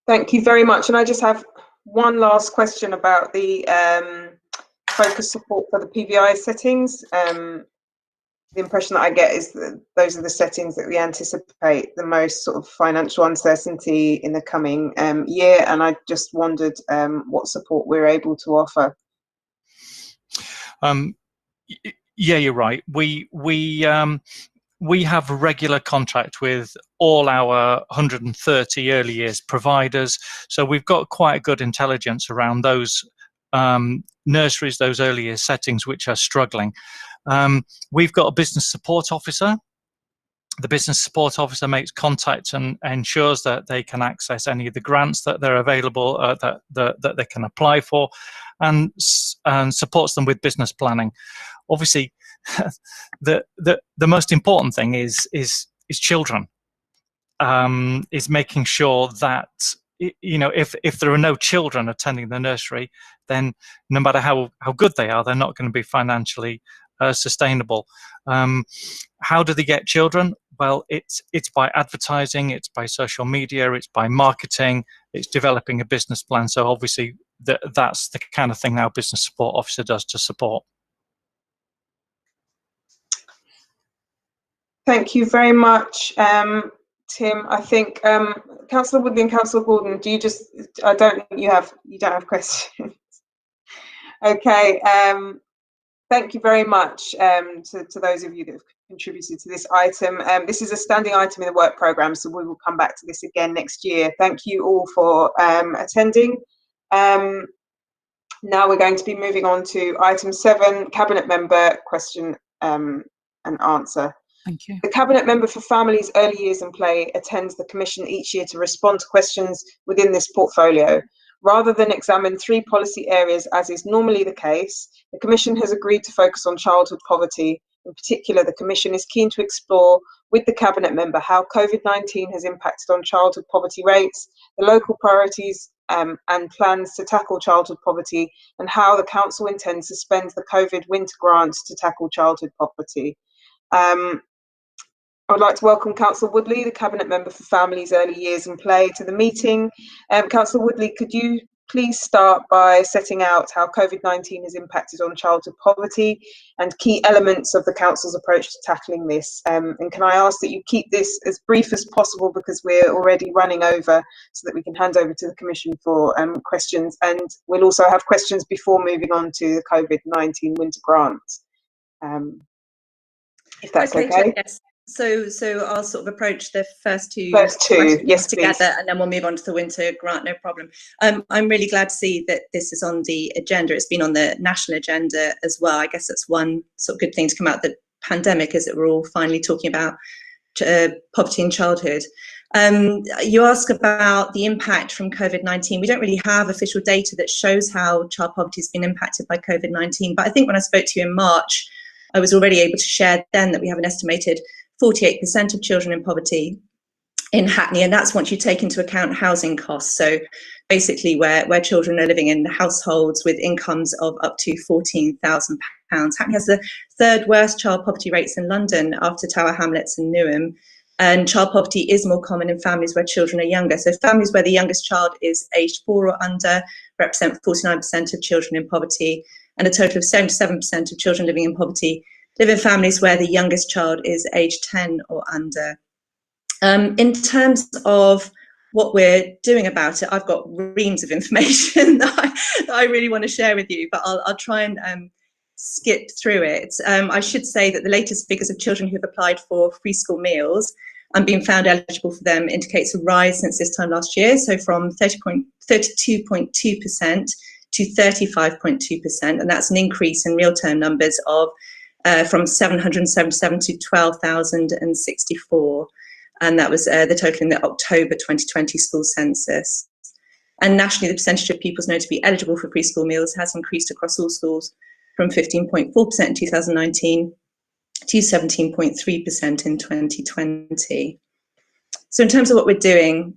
Thank you very much. And I just have one last question about the focus support for the PVI settings. The impression that I get is that those are the settings that we anticipate the most sort of financial uncertainty in the coming year. And I just wondered what support we're able to offer. Yeah, you're right. We have regular contact with all our 130 early years providers, so we've got quite a good intelligence around those nurseries, those early years settings which are struggling. We've got a business support officer. The business support officer makes contact and ensures that they can access any of the grants that they're available, that they can apply for, and supports them with business planning. Obviously, the most important thing is children. Is making sure that, you know, if there are no children attending the nursery, then no matter how good they are, they're not going to be financially sustainable. How do they get children? Well, it's by advertising, it's by social media, it's by marketing, it's developing a business plan. So obviously that's the kind of thing our business support officer does to support. Thank you very much, Tim. I think Councillor Woodley and Councillor Gordon, do you just? I don't think you don't have questions. Okay. Thank you very much to those of you that have contributed to this item. This is a standing item in the work programme, so we will come back to this again next year. Thank you all for attending. Now we're going to be moving on to item 7, Cabinet Member question and answer. Thank you. The Cabinet Member for Families, Early Years and Play attends the Commission each year to respond to questions within this portfolio. Rather than examine 3 policy areas, as is normally the case, the Commission has agreed to focus on childhood poverty. In particular, the Commission is keen to explore with the Cabinet Member how COVID-19 has impacted on childhood poverty rates, the local priorities and plans to tackle childhood poverty, and how the Council intends to spend the COVID winter grant to tackle childhood poverty. I would like to welcome Councillor Woodley, the Cabinet Member for Families, Early Years and Play, to the meeting. Councillor Woodley, could you please start by setting out how COVID-19 has impacted on childhood poverty and key elements of the Council's approach to tackling this. And can I ask that you keep this as brief as possible, because we're already running over, so that we can hand over to the Commission for questions. And we'll also have questions before moving on to the COVID-19 winter grant, if that's okay. Yes. So I'll sort of approach the first two yes, together, please. and then we'll move on to the winter grant, no problem. I'm really glad to see that this is on the agenda. It's been on the national agenda as well. I guess that's one sort of good thing to come out of the pandemic, is that we're all finally talking about poverty in childhood. You ask about the impact from COVID-19. We don't really have official data that shows how child poverty has been impacted by COVID-19, but I think when I spoke to you in March, I was already able to share then that we have an estimated 48% of children in poverty in Hackney, and that's once you take into account housing costs. So basically where children are living in households with incomes of up to £14,000. Hackney has the third worst child poverty rates in London after Tower Hamlets and Newham, and child poverty is more common in families where children are younger. So families where the youngest child is aged 4 or under represent 49% of children in poverty, and a total of 77% of children living in poverty live in families where the youngest child is aged 10 or under. In terms of what we're doing about it, I've got reams of information that I really want to share with you, but I'll try and skip through it. I should say that the latest figures of children who have applied for free school meals and been found eligible for them indicates a rise since this time last year, so from 32.2% to 35.2%, and that's an increase in real term numbers of from 777 to 12,064, and that was the total in the October 2020 school census. And nationally, the percentage of pupils known to be eligible for preschool meals has increased across all schools from 15.4% in 2019 to 17.3% in 2020. So in terms of what we're doing,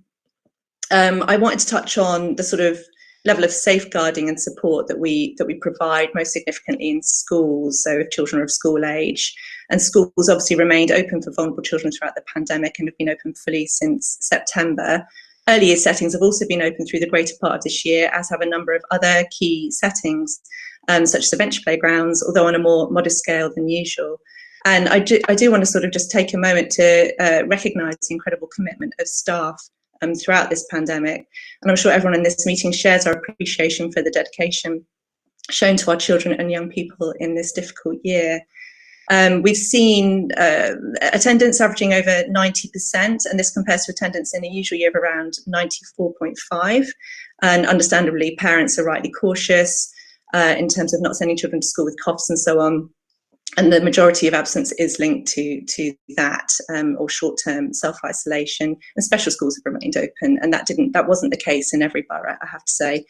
I wanted to touch on the sort of level of safeguarding and support that we provide most significantly in schools, so if children are of school age. And schools obviously remained open for vulnerable children throughout the pandemic and have been open fully since September. Early year settings have also been open through the greater part of this year, as have a number of other key settings, such as adventure playgrounds, although on a more modest scale than usual. And I do want to sort of just take a moment to recognise the incredible commitment of staff throughout this pandemic. And I'm sure everyone in this meeting shares our appreciation for the dedication shown to our children and young people in this difficult year. We've seen attendance averaging over 90%, and this compares to attendance in a usual year of around 94.5%. And understandably, parents are rightly cautious in terms of not sending children to school with coughs and so on. And the majority of absence is linked to that or short-term self-isolation, and special schools have remained open, and that wasn't the case in every borough, I have to say.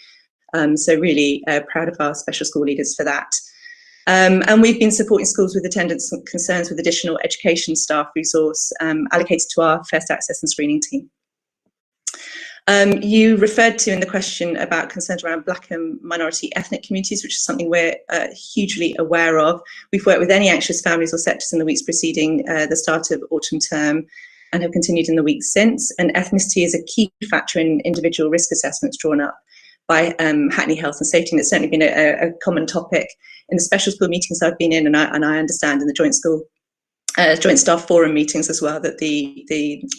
So really proud of our special school leaders for that. And we've been supporting schools with attendance concerns with additional education staff resource allocated to our First Access and Screening team. You referred to in the question about concerns around Black and minority ethnic communities, which is something we're hugely aware of. We've worked with any anxious families or sectors in the weeks preceding the start of autumn term and have continued in the weeks since. And ethnicity is a key factor in individual risk assessments drawn up by Hackney Health and Safety, and it's certainly been a common topic in the special school meetings I've been in, and I understand in the joint staff forum meetings as well, that the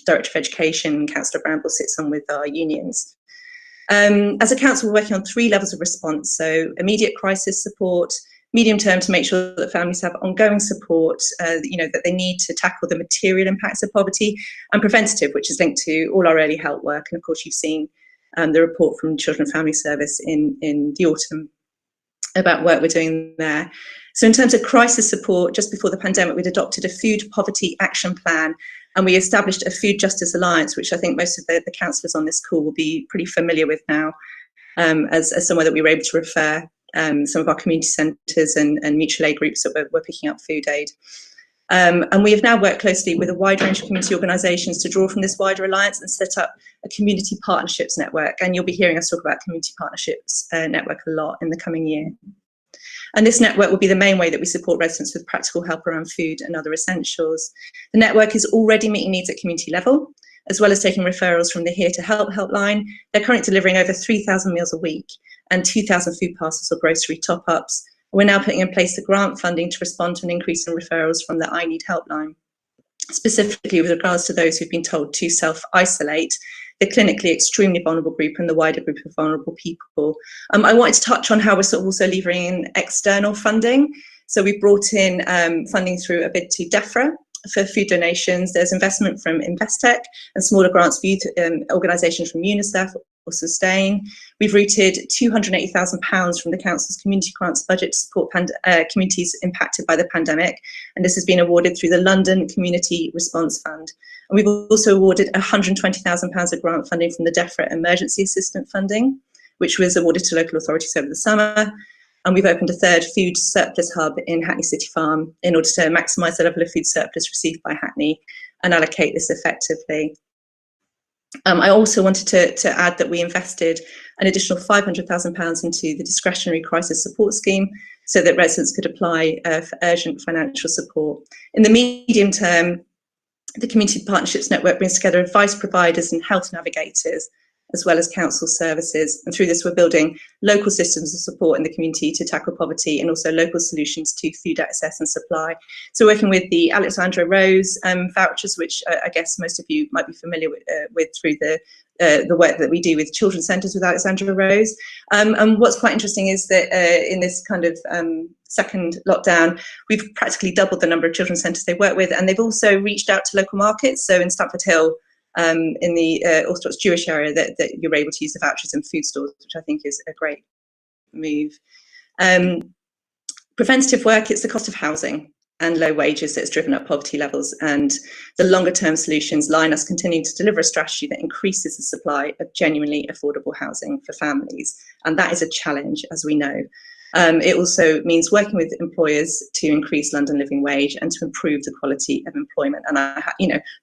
Director of Education, Councillor Bramble, sits on with our unions. As a council, we're working on 3 levels of response, so immediate crisis support, medium term to make sure that families have ongoing support, that they need to tackle the material impacts of poverty, and preventative, which is linked to all our early help work. And of course, you've seen the report from Children and Family Service in the autumn about work we're doing there. So in terms of crisis support, just before the pandemic, we'd adopted a food poverty action plan, and we established a Food Justice Alliance, which I think most of the councillors on this call will be pretty familiar with now, as somewhere that we were able to refer some of our community centres and mutual aid groups that were picking up food aid. And we have now worked closely with a wide range of community organisations to draw from this wider alliance and set up a community partnerships network. And you'll be hearing us talk about community partnerships network a lot in the coming year. And this network will be the main way that we support residents with practical help around food and other essentials. The network is already meeting needs at community level, as well as taking referrals from the Here to Help helpline. They're currently delivering over 3,000 meals a week and 2,000 food parcels or grocery top-ups. We're now putting in place the grant funding to respond to an increase in referrals from the I Need helpline, specifically with regards to those who've been told to self-isolate, the clinically extremely vulnerable group and the wider group of vulnerable people. I wanted to touch on how we're sort of also leveraging in external funding. So we brought in funding through a bid to DEFRA for food donations. There's investment from Investec and smaller grants for youth organisations from UNICEF or Sustain. We've routed £280,000 from the Council's community grants budget to support communities impacted by the pandemic. And this has been awarded through the London Community Response Fund. And we've also awarded £120,000 of grant funding from the DEFRA Emergency Assistant Funding, which was awarded to local authorities over the summer. And we've opened a third food surplus hub in Hackney City Farm in order to maximise the level of food surplus received by Hackney and allocate this effectively. I also wanted to add that we invested an additional £500,000 into the discretionary crisis support scheme so that residents could apply for urgent financial support. In the medium term, the Community Partnerships Network brings together advice providers and health navigators, as well as council services. And through this, we're building local systems of support in the community to tackle poverty and also local solutions to food access and supply. So working with the Alexandra Rose vouchers, which I guess most of you might be familiar with through the work that we do with children's centres with Alexandra Rose. And what's quite interesting is that in this kind of second lockdown, we've practically doubled the number of children's centres they work with, and they've also reached out to local markets. So in Stamford Hill, in the Orthodox Jewish area, that you're able to use the vouchers in food stores, which I think is a great move. Preventative work, it's the cost of housing and low wages that's driven up poverty levels, and the longer term solutions lie in us continuing to deliver a strategy that increases the supply of genuinely affordable housing for families, and that is a challenge, as we know. It also means working with employers to increase London living wage and to improve the quality of employment, and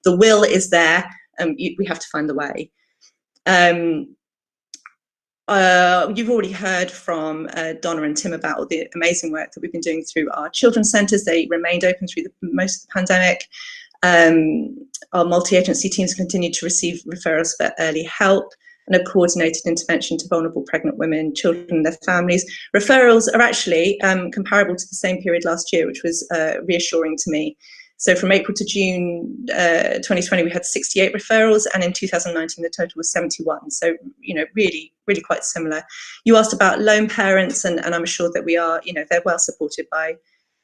the will is there. We have to find the way. You've already heard from Donna and Tim about all the amazing work that we've been doing through our children's centres. They remained open through most of the pandemic. Our multi-agency teams continue to receive referrals for early help and a coordinated intervention to vulnerable pregnant women, children and their families. Referrals are actually comparable to the same period last year, which was reassuring to me. So from April to June 2020, we had 68 referrals, and in 2019, the total was 71. So, really, really quite similar. You asked about lone parents, and I'm assured that we are, they're well supported by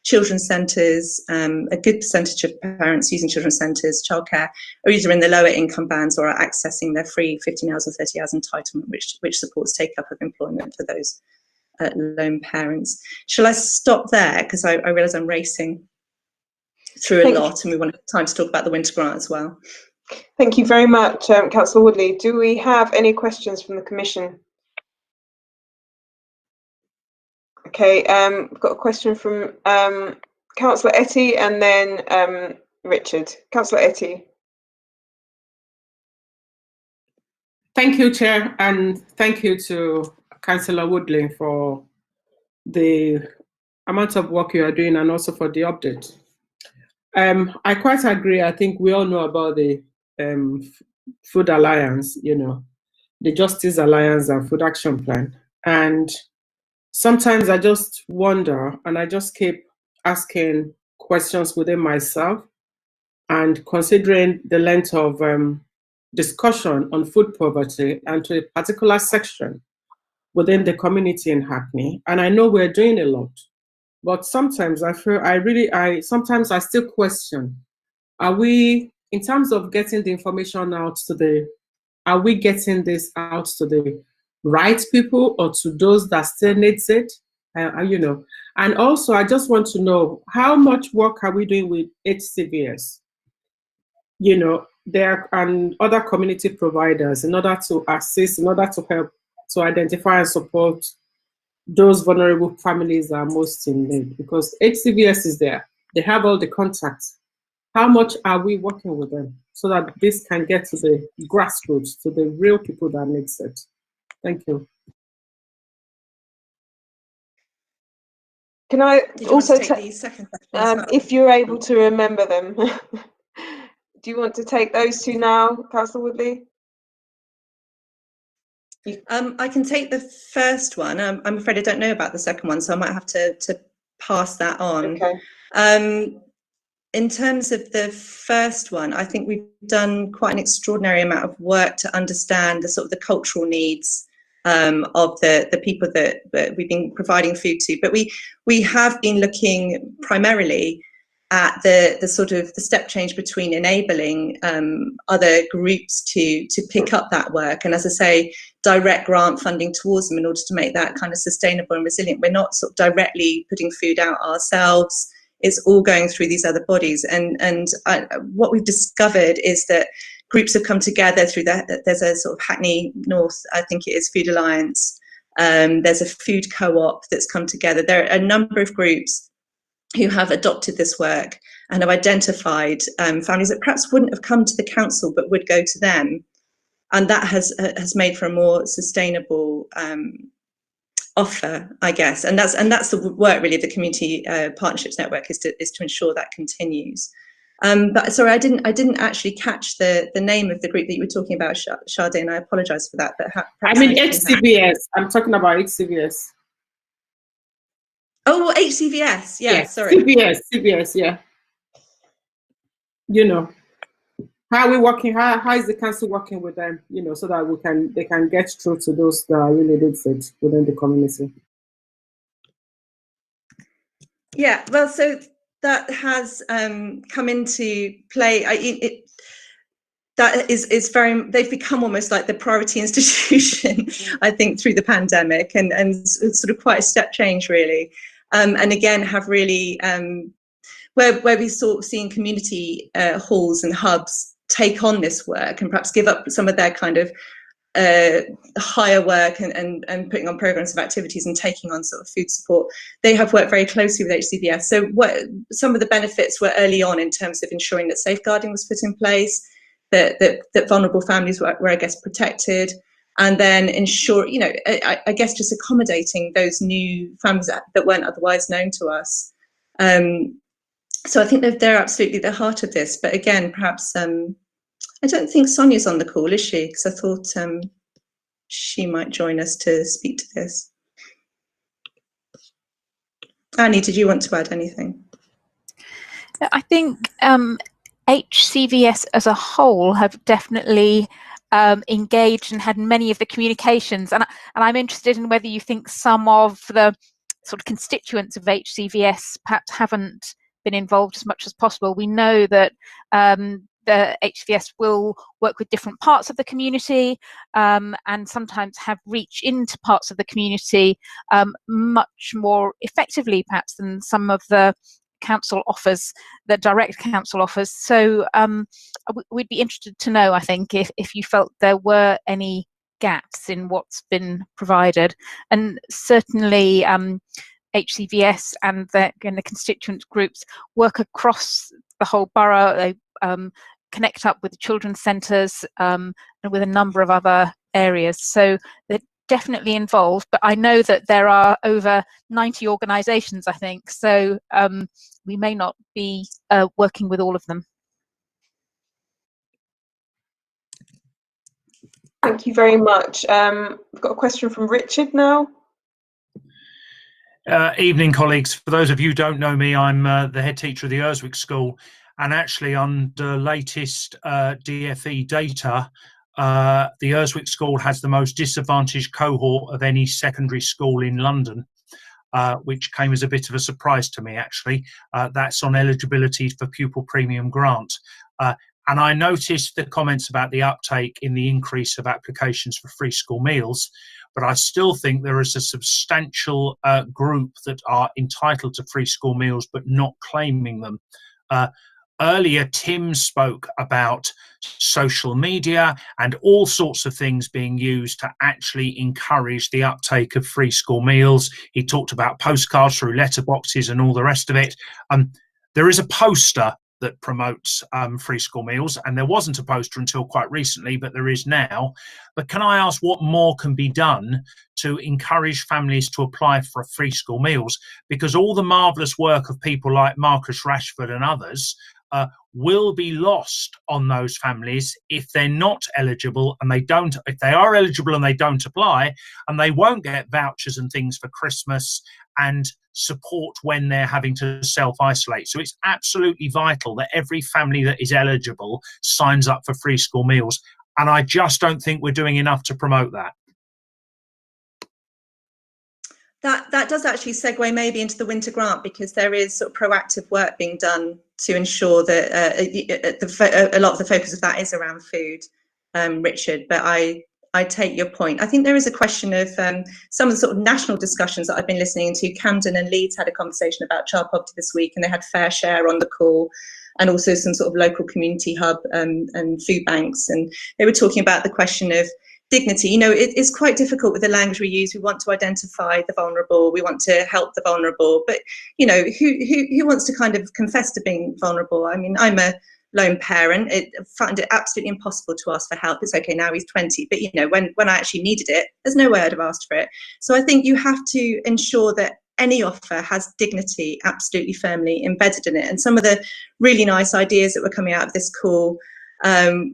children's centres. A good percentage of parents using children's centres, childcare, are either in the lower income bands or are accessing their free 15 hours or 30 hours entitlement, which supports take-up of employment for those lone parents. Shall I stop there? Because I realise I'm racing through a lot, and we want time to talk about the winter grant as well. Thank you very much, Councillor Woodley. Do we have any questions from the Commission? Okay, we've got a question from Councillor Etty and then Richard. Councillor Etty. Thank you, Chair, and thank you to Councillor Woodley for the amount of work you are doing and also for the update. I quite agree. I think we all know about the Food Alliance, the Justice Alliance and Food Action Plan. And sometimes I just wonder, and I just keep asking questions within myself, and considering the length of discussion on food poverty and to a particular section within the community in Hackney. And I know we're doing a lot. But sometimes I feel sometimes I still question, are we, in terms of getting the information out are we getting this out to the right people or to those that still needs it? And also I just want to know, how much work are we doing with HCVS? There and other community providers in order to assist, in order to help to identify and support those vulnerable families that are most in need, because HCVS is there. They have all the contacts. How much are we working with them so that this can get to the grassroots, to the real people that needs it? Thank you. Can I also take the second question as well? if you're able to remember them? Do you want to take those two now, Councillor Woodley? I can take the first one. I'm afraid I don't know about the second one, so I might have to pass that on. Okay. In terms of the first one, I think we've done quite an extraordinary amount of work to understand the sort of the cultural needs of the people that we've been providing food to. But we have been looking primarily at the sort of the step change between enabling other groups to pick up that work, and as I say, direct grant funding towards them in order to make that kind of sustainable and resilient. We're not sort of directly putting food out ourselves. It's all going through these other bodies, and what we've discovered is that groups have come together through that. There's a sort of Hackney North, I think it is, Food Alliance. There's a food co-op that's come together. There are a number of groups who have adopted this work and have identified families that perhaps wouldn't have come to the council but would go to them, and that has made for a more sustainable offer, I guess, and that's the work really of the Community Partnerships Network, is to ensure that continues. But sorry, I didn't actually catch the name of the group that you were talking about, Sade, and I apologise for that. But I mean HCVS. I'm talking about HCVS. Oh, HCVS. Yeah, sorry. CVS. Yeah. You know, how are we working? How is the council working with them? You know, so that they can get through to those that really needs it within the community. Yeah, well, so that has come into play. They've become almost like the priority institution, I think, through the pandemic, and it's sort of quite a step change, really. And again, have really where we seeing community halls and hubs take on this work and perhaps give up some of their kind of higher work and putting on programs of activities and taking on sort of food support. They have worked very closely with HCVS. So some of the benefits were early on in terms of ensuring that safeguarding was put in place, that vulnerable families were, I guess, protected, and then ensure, you know, I guess just accommodating those new families that weren't otherwise known to us. So I think they're absolutely the heart of this. But again, perhaps I don't think Sonia's on the call, is she? Because I thought she might join us to speak to this. Annie, did you want to add anything? I think HCVS as a whole have definitely engaged and had many of the communications, and I'm interested in whether you think some of the sort of constituents of HCVS perhaps haven't been involved as much as possible. We know that the HCVS will work with different parts of the community and sometimes have reach into parts of the community much more effectively perhaps than some of the council offers, the direct council offers. So we'd be interested to know, I think, if you felt there were any gaps in what's been provided. And certainly HCVS and the constituent groups work across the whole borough. They connect up with the children's centres and with a number of other areas. So they're definitely involved, but I know that there are over 90 organisations, I think, so we may not be working with all of them. Thank you very much. We've got a question from Richard now. Evening, colleagues. For those of you who don't know me, I'm the head teacher of the Urswick School, and actually under latest DFE data, the Urswick School has the most disadvantaged cohort of any secondary school in London, which came as a bit of a surprise to me, actually. That's on eligibility for pupil premium grant. And I noticed the comments about the uptake in the increase of applications for free school meals, but I still think there is a substantial group that are entitled to free school meals but not claiming them. Earlier, Tim spoke about social media and all sorts of things being used to actually encourage the uptake of free school meals. He talked about postcards through letterboxes and all the rest of it. There is a poster that promotes free school meals, and there wasn't a poster until quite recently, but there is now. But can I ask what more can be done to encourage families to apply for free school meals? Because all the marvellous work of people like Marcus Rashford and others will be lost on those families if they're not eligible and they don't, if they are eligible and they don't apply, and they won't get vouchers and things for Christmas and support when they're having to self-isolate. So it's absolutely vital that every family that is eligible signs up for free school meals. And I just don't think we're doing enough to promote that. That does actually segue maybe into the winter grant, because there is sort of proactive work being done to ensure that a lot of the focus of that is around food, Richard. But I take your point. I think there is a question of some of the sort of national discussions that I've been listening to. Camden and Leeds had a conversation about child poverty this week, and they had Fair Share on the call, and also some sort of local community hub and food banks. And they were talking about the question of dignity. You know, it's quite difficult with the language we use. We want to identify the vulnerable, we want to help the vulnerable, but you know, who wants to kind of confess to being vulnerable? I mean, I'm a lone parent. I found it absolutely impossible to ask for help. It's okay now, he's 20, but you know, when I actually needed it, there's no way I'd have asked for it. So I think you have to ensure that any offer has dignity absolutely firmly embedded in it. And some of the really nice ideas that were coming out of this call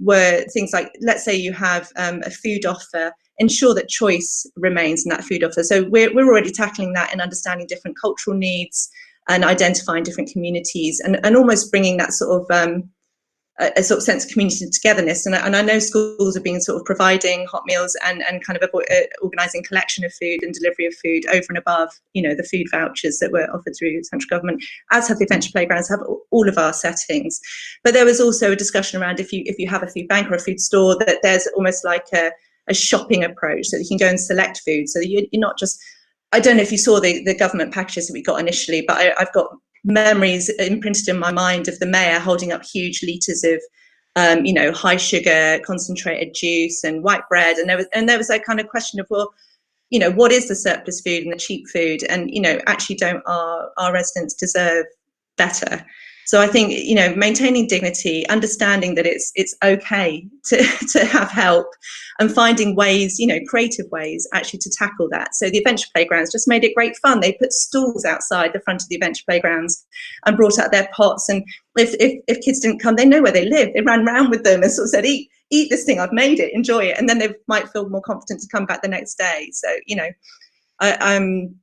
were things like, let's say you have a food offer, ensure that choice remains in that food offer. So we're already tackling that and understanding different cultural needs and identifying different communities, and almost bringing that sort of a sort of sense of community togetherness. And I know schools have been sort of providing hot meals and kind of organising collection of food and delivery of food over and above, you know, the food vouchers that were offered through central government, as have the adventure playgrounds, have all of our settings. But there was also a discussion around if you have a food bank or a food store, that there's almost like a shopping approach, so that you can go and select food, so that you're not just, I don't know if you saw the government packages that we got initially, but I've got memories imprinted in my mind of the mayor holding up huge litres of you know, high sugar concentrated juice and white bread, and there was that kind of question of, well, you know, what is the surplus food and the cheap food, and you know, actually don't our residents deserve better? So I think, you know, maintaining dignity, understanding that it's okay to have help, and finding ways, you know, creative ways actually to tackle that. So the adventure playgrounds just made it great fun. They put stalls outside the front of the adventure playgrounds and brought out their pots. And if kids didn't come, they know where they live. They ran around with them and sort of said, eat this thing, I've made it, enjoy it. And then they might feel more confident to come back the next day. So, you know, I'm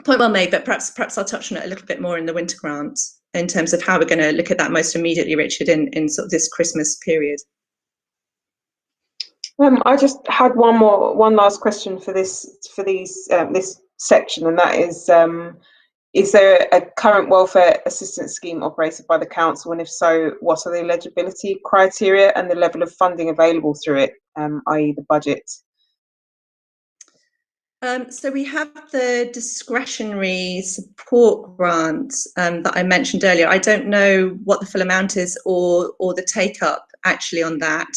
point well made, but perhaps I'll touch on it a little bit more in the winter grant, in terms of how we're going to look at that most immediately, Richard, in sort of this Christmas period. I just had one last question for this section, and that is there a current welfare assistance scheme operated by the council, and if so, what are the eligibility criteria and the level of funding available through it, i.e. the budget? So we have the discretionary support grant that I mentioned earlier. I don't know what the full amount is or the take up actually on that.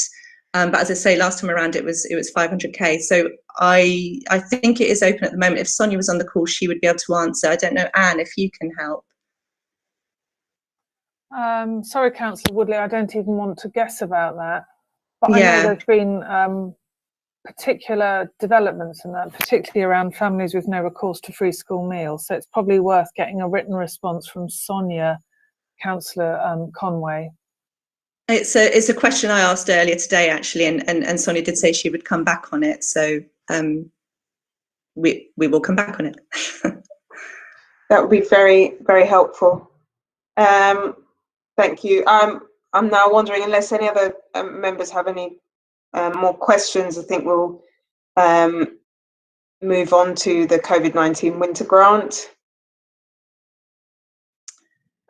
But as I say, last time around it was 500k. So I think it is open at the moment. If Sonia was on the call, she would be able to answer. I don't know, Anne, if you can help. Sorry, Councillor Woodley, I don't even want to guess about that. But yeah. I know there's been particular developments in that, particularly around families with no recourse to free school meals. So it's probably worth getting a written response from Sonia, Councillor Conway. It's a question I asked earlier today, actually, and Sonia did say she would come back on it. So we will come back on it. That would be very, very helpful. Thank you. I'm now wondering, unless any other members have any more questions, I think we'll move on to the COVID-19 winter grant.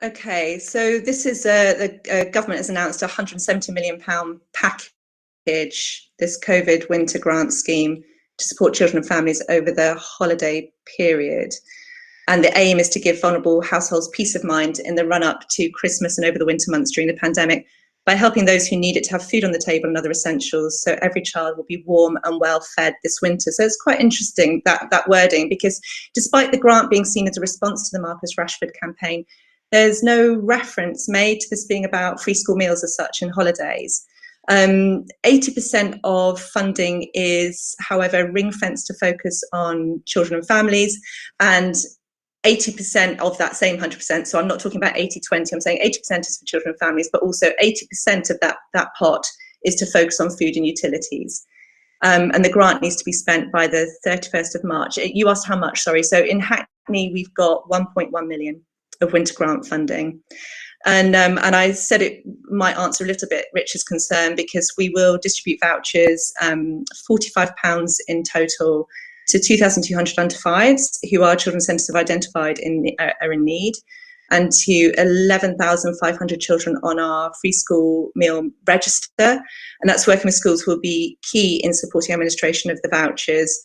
Okay, so this is the government has announced a £170 million package, this COVID winter grant scheme, to support children and families over the holiday period. And the aim is to give vulnerable households peace of mind in the run-up to Christmas and over the winter months during the pandemic, by helping those who need it to have food on the table and other essentials, so every child will be warm and well fed this winter. So it's quite interesting, that wording, because despite the grant being seen as a response to the Marcus Rashford campaign, there's no reference made to this being about free school meals as such in holidays. 80% of funding is, however, ring-fenced to focus on children and families, and 80% of that same 100%, so I'm not talking about 80-20, I'm saying 80% is for children and families, but also 80% of that pot is to focus on food and utilities. And the grant needs to be spent by the 31st of March. You asked how much, sorry. So in Hackney, we've got 1.1 million of winter grant funding. And I said it might answer a little bit Richard's concern, because we will distribute vouchers, £45 in total, to 2,200 under fives who our children's centres have identified are in need, and to 11,500 children on our free school meal register. And that's working with schools who will be key in supporting administration of the vouchers.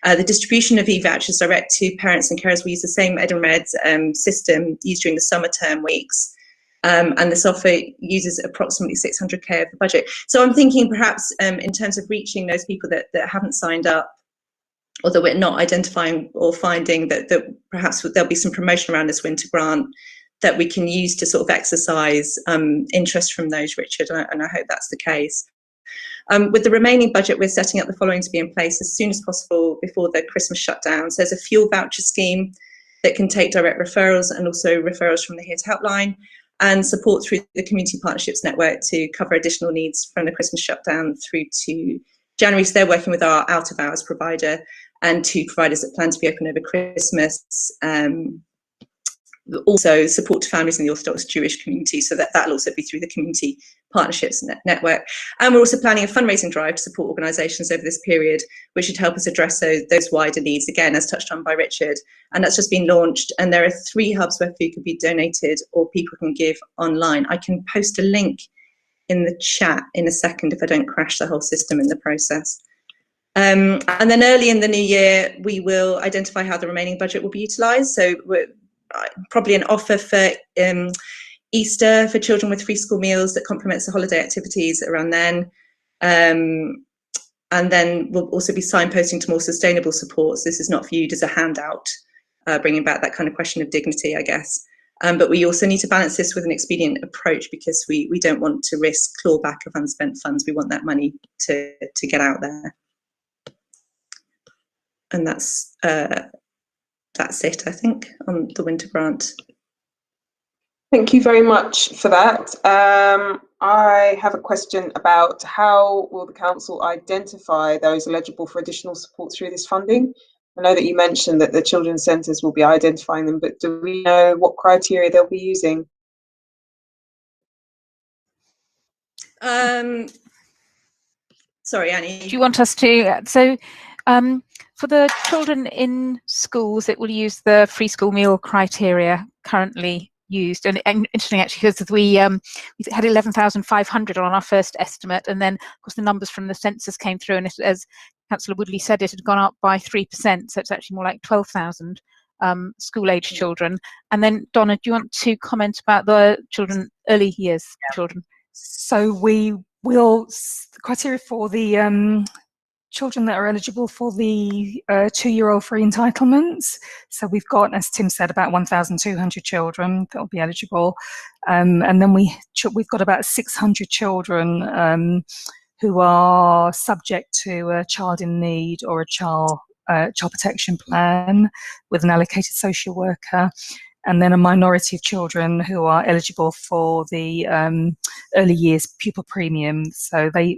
The distribution of e-vouchers direct to parents and carers. We use the same Edenred system used during the summer term weeks. And this offer uses approximately 600k of the budget. So I'm thinking perhaps in terms of reaching those people that haven't signed up, or that we're not identifying or finding, that perhaps there'll be some promotion around this winter grant that we can use to sort of exercise interest from those, Richard, and I hope that's the case. With the remaining budget, we're setting up the following to be in place as soon as possible before the Christmas shutdown. So there's a fuel voucher scheme that can take direct referrals, and also referrals from the Here to Helpline, and support through the Community Partnerships Network to cover additional needs from the Christmas shutdown through to January. So they're working with our out of hours provider and two providers that plan to be open over Christmas. Also support to families in the Orthodox Jewish community, so that'll also be through the Community Partnerships Network. And we're also planning a fundraising drive to support organisations over this period, which should help us address those wider needs, again, as touched on by Richard. And that's just been launched, and there are 3 hubs where food can be donated or people can give online. I can post a link in the chat in a second if I don't crash the whole system in the process. And then early in the new year, we will identify how the remaining budget will be utilised. So we're probably an offer for Easter for children with free school meals that complements the holiday activities around then. And then we'll also be signposting to more sustainable supports. This is not viewed as a handout, bringing back that kind of question of dignity, I guess. But we also need to balance this with an expedient approach, because we don't want to risk clawback of unspent funds. We want that money to get out there. And that's it, I think, on the winter grant. Thank you very much for that. I have a question about how will the council identify those eligible for additional support through this funding? I know that you mentioned that the children's centres will be identifying them, but do we know what criteria they'll be using? Sorry, Annie. Do you want us to? So for the children in schools, it will use the free school meal criteria currently used. And interesting, actually, because we had 11,500 on our first estimate, and then, of course, the numbers from the census came through, and as Councillor Woodley said, it had gone up by 3%, so it's actually more like 12,000 school-age children. And then, Donna, do you want to comment about the children, early years children? So we will, the criteria for the children that are eligible for the 2-year-old free entitlements. So we've got, as Tim said, about 1,200 children that will be eligible. And then we've got about 600 children who are subject to a child in need or a child protection plan with an allocated social worker. And then a minority of children who are eligible for the early years pupil premium. So they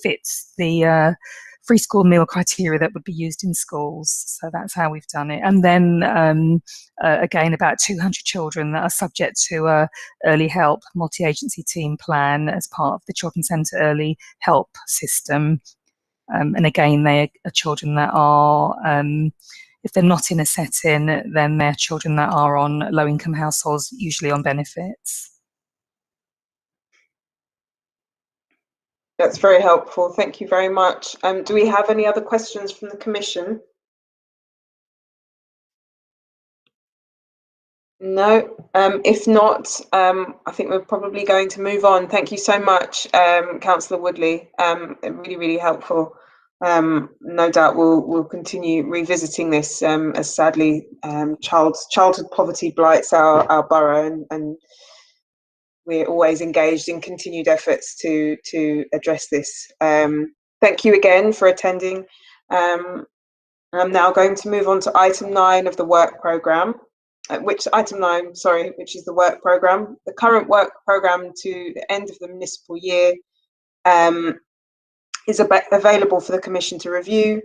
fit the free school meal criteria that would be used in schools. So that's how we've done it. And then again, about 200 children that are subject to a early help multi-agency team plan as part of the Children's Centre early help system. And again, they are children that are, if they're not in a setting, then they're children that are on low-income households, usually on benefits. That's very helpful. Thank you very much. Do we have any other questions from the Commission? No. If not, I think we're probably going to move on. Thank you so much, Councillor Woodley. Really, really helpful. No doubt we'll continue revisiting this as sadly childhood poverty blights our borough, and we're always engaged in continued efforts to address this. Thank you again for attending. I'm now going to move on to item 9 of the work programme. item 9, sorry, which is the work programme. The current work programme to the end of the municipal year is available for the Commission to review.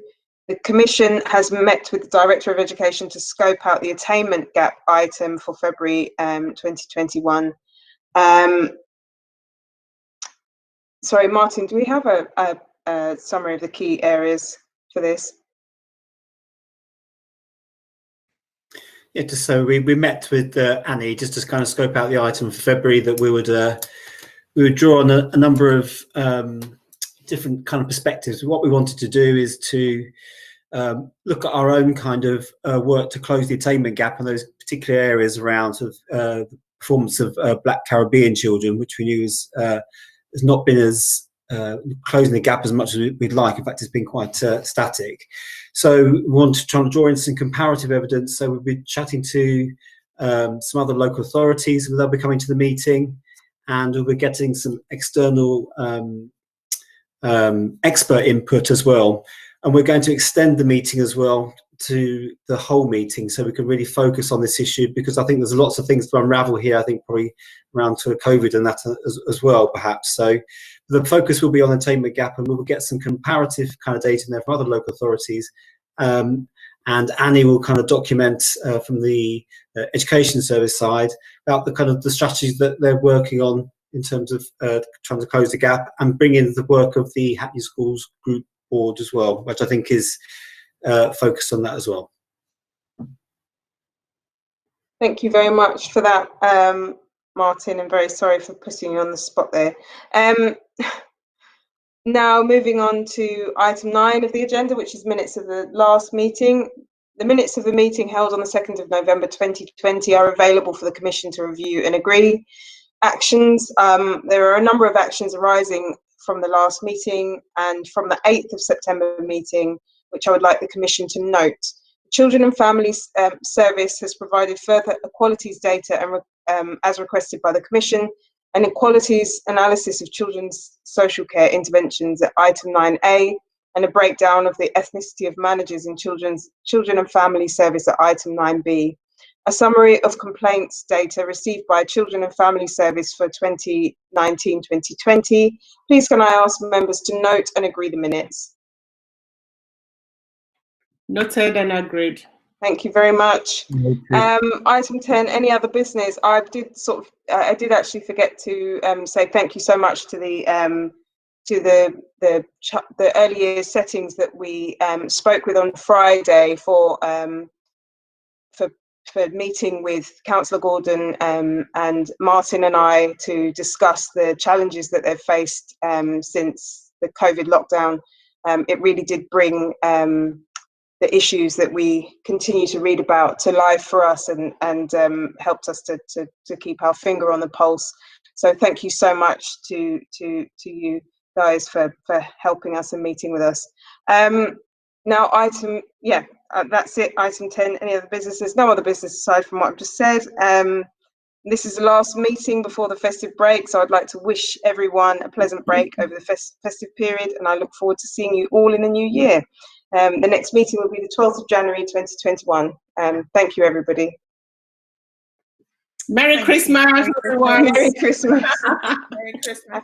The Commission has met with the Director of Education to scope out the attainment gap item for February 2021. Sorry, Martin, do we have a summary of the key areas for this? Yeah, just so we met with Annie just to kind of scope out the item for February, that we would draw on a number of different kind of perspectives. What we wanted to do is to look at our own kind of work to close the attainment gap in those particular areas around sort of the performance of Black Caribbean children, which we knew has not been as closing the gap as much as we'd like. In fact, it's been quite static. So we want to try and draw in some comparative evidence. So we'll be chatting to some other local authorities. They'll be coming to the meeting, and we'll be getting some external expert input as well. And we're going to extend the meeting as well to the whole meeting, so we can really focus on this issue, because I think there's lots of things to unravel here. I think probably around to COVID and that as well, perhaps. So the focus will be on attainment gap, and we'll get some comparative kind of data in there from other local authorities. And Annie will kind of document from the education service side about the kind of the strategies that they're working on in terms of trying to close the gap, and bring in the work of the Hackney Schools Group Board as well, which I think is focused on that as well. Thank you very much for that, Martin, and very sorry for putting you on the spot there. Now moving on to item 9 of the agenda, which is minutes of the last meeting. The minutes of the meeting held on the 2nd of November 2020 are available for the Commission to review and agree. Actions, there are a number of actions arising from the last meeting and from the 8th of September meeting, which I would like the Commission to note. Children and Families Service has provided further equalities data and as requested by the Commission, an equalities analysis of children's social care interventions at item 9A, and a breakdown of the ethnicity of managers in Children and Family Service at item 9B. A summary of complaints data received by Children and Family Service for 2019-2020. Please can I ask members to note and agree the minutes? Noted and agreed. Thank you very much. Item 10, any other business? I did actually forget to say thank you so much to the early years settings that we spoke with on Friday for meeting with Councillor Gordon and Martin and I to discuss the challenges that they've faced since the COVID lockdown. It really did bring the issues that we continue to read about to life for us, and helped us to keep our finger on the pulse. So thank you so much to you guys for helping us and meeting with us. Now that's it. Item 10, any other businesses? No other business aside from what I've just said. This is the last meeting before the festive break, so I'd like to wish everyone a pleasant break over the festive period, and I look forward to seeing you all in the new year. The next meeting will be the 12th of January 2021. Thank you, everybody. Merry Christmas, everyone. Merry Christmas. Merry Christmas.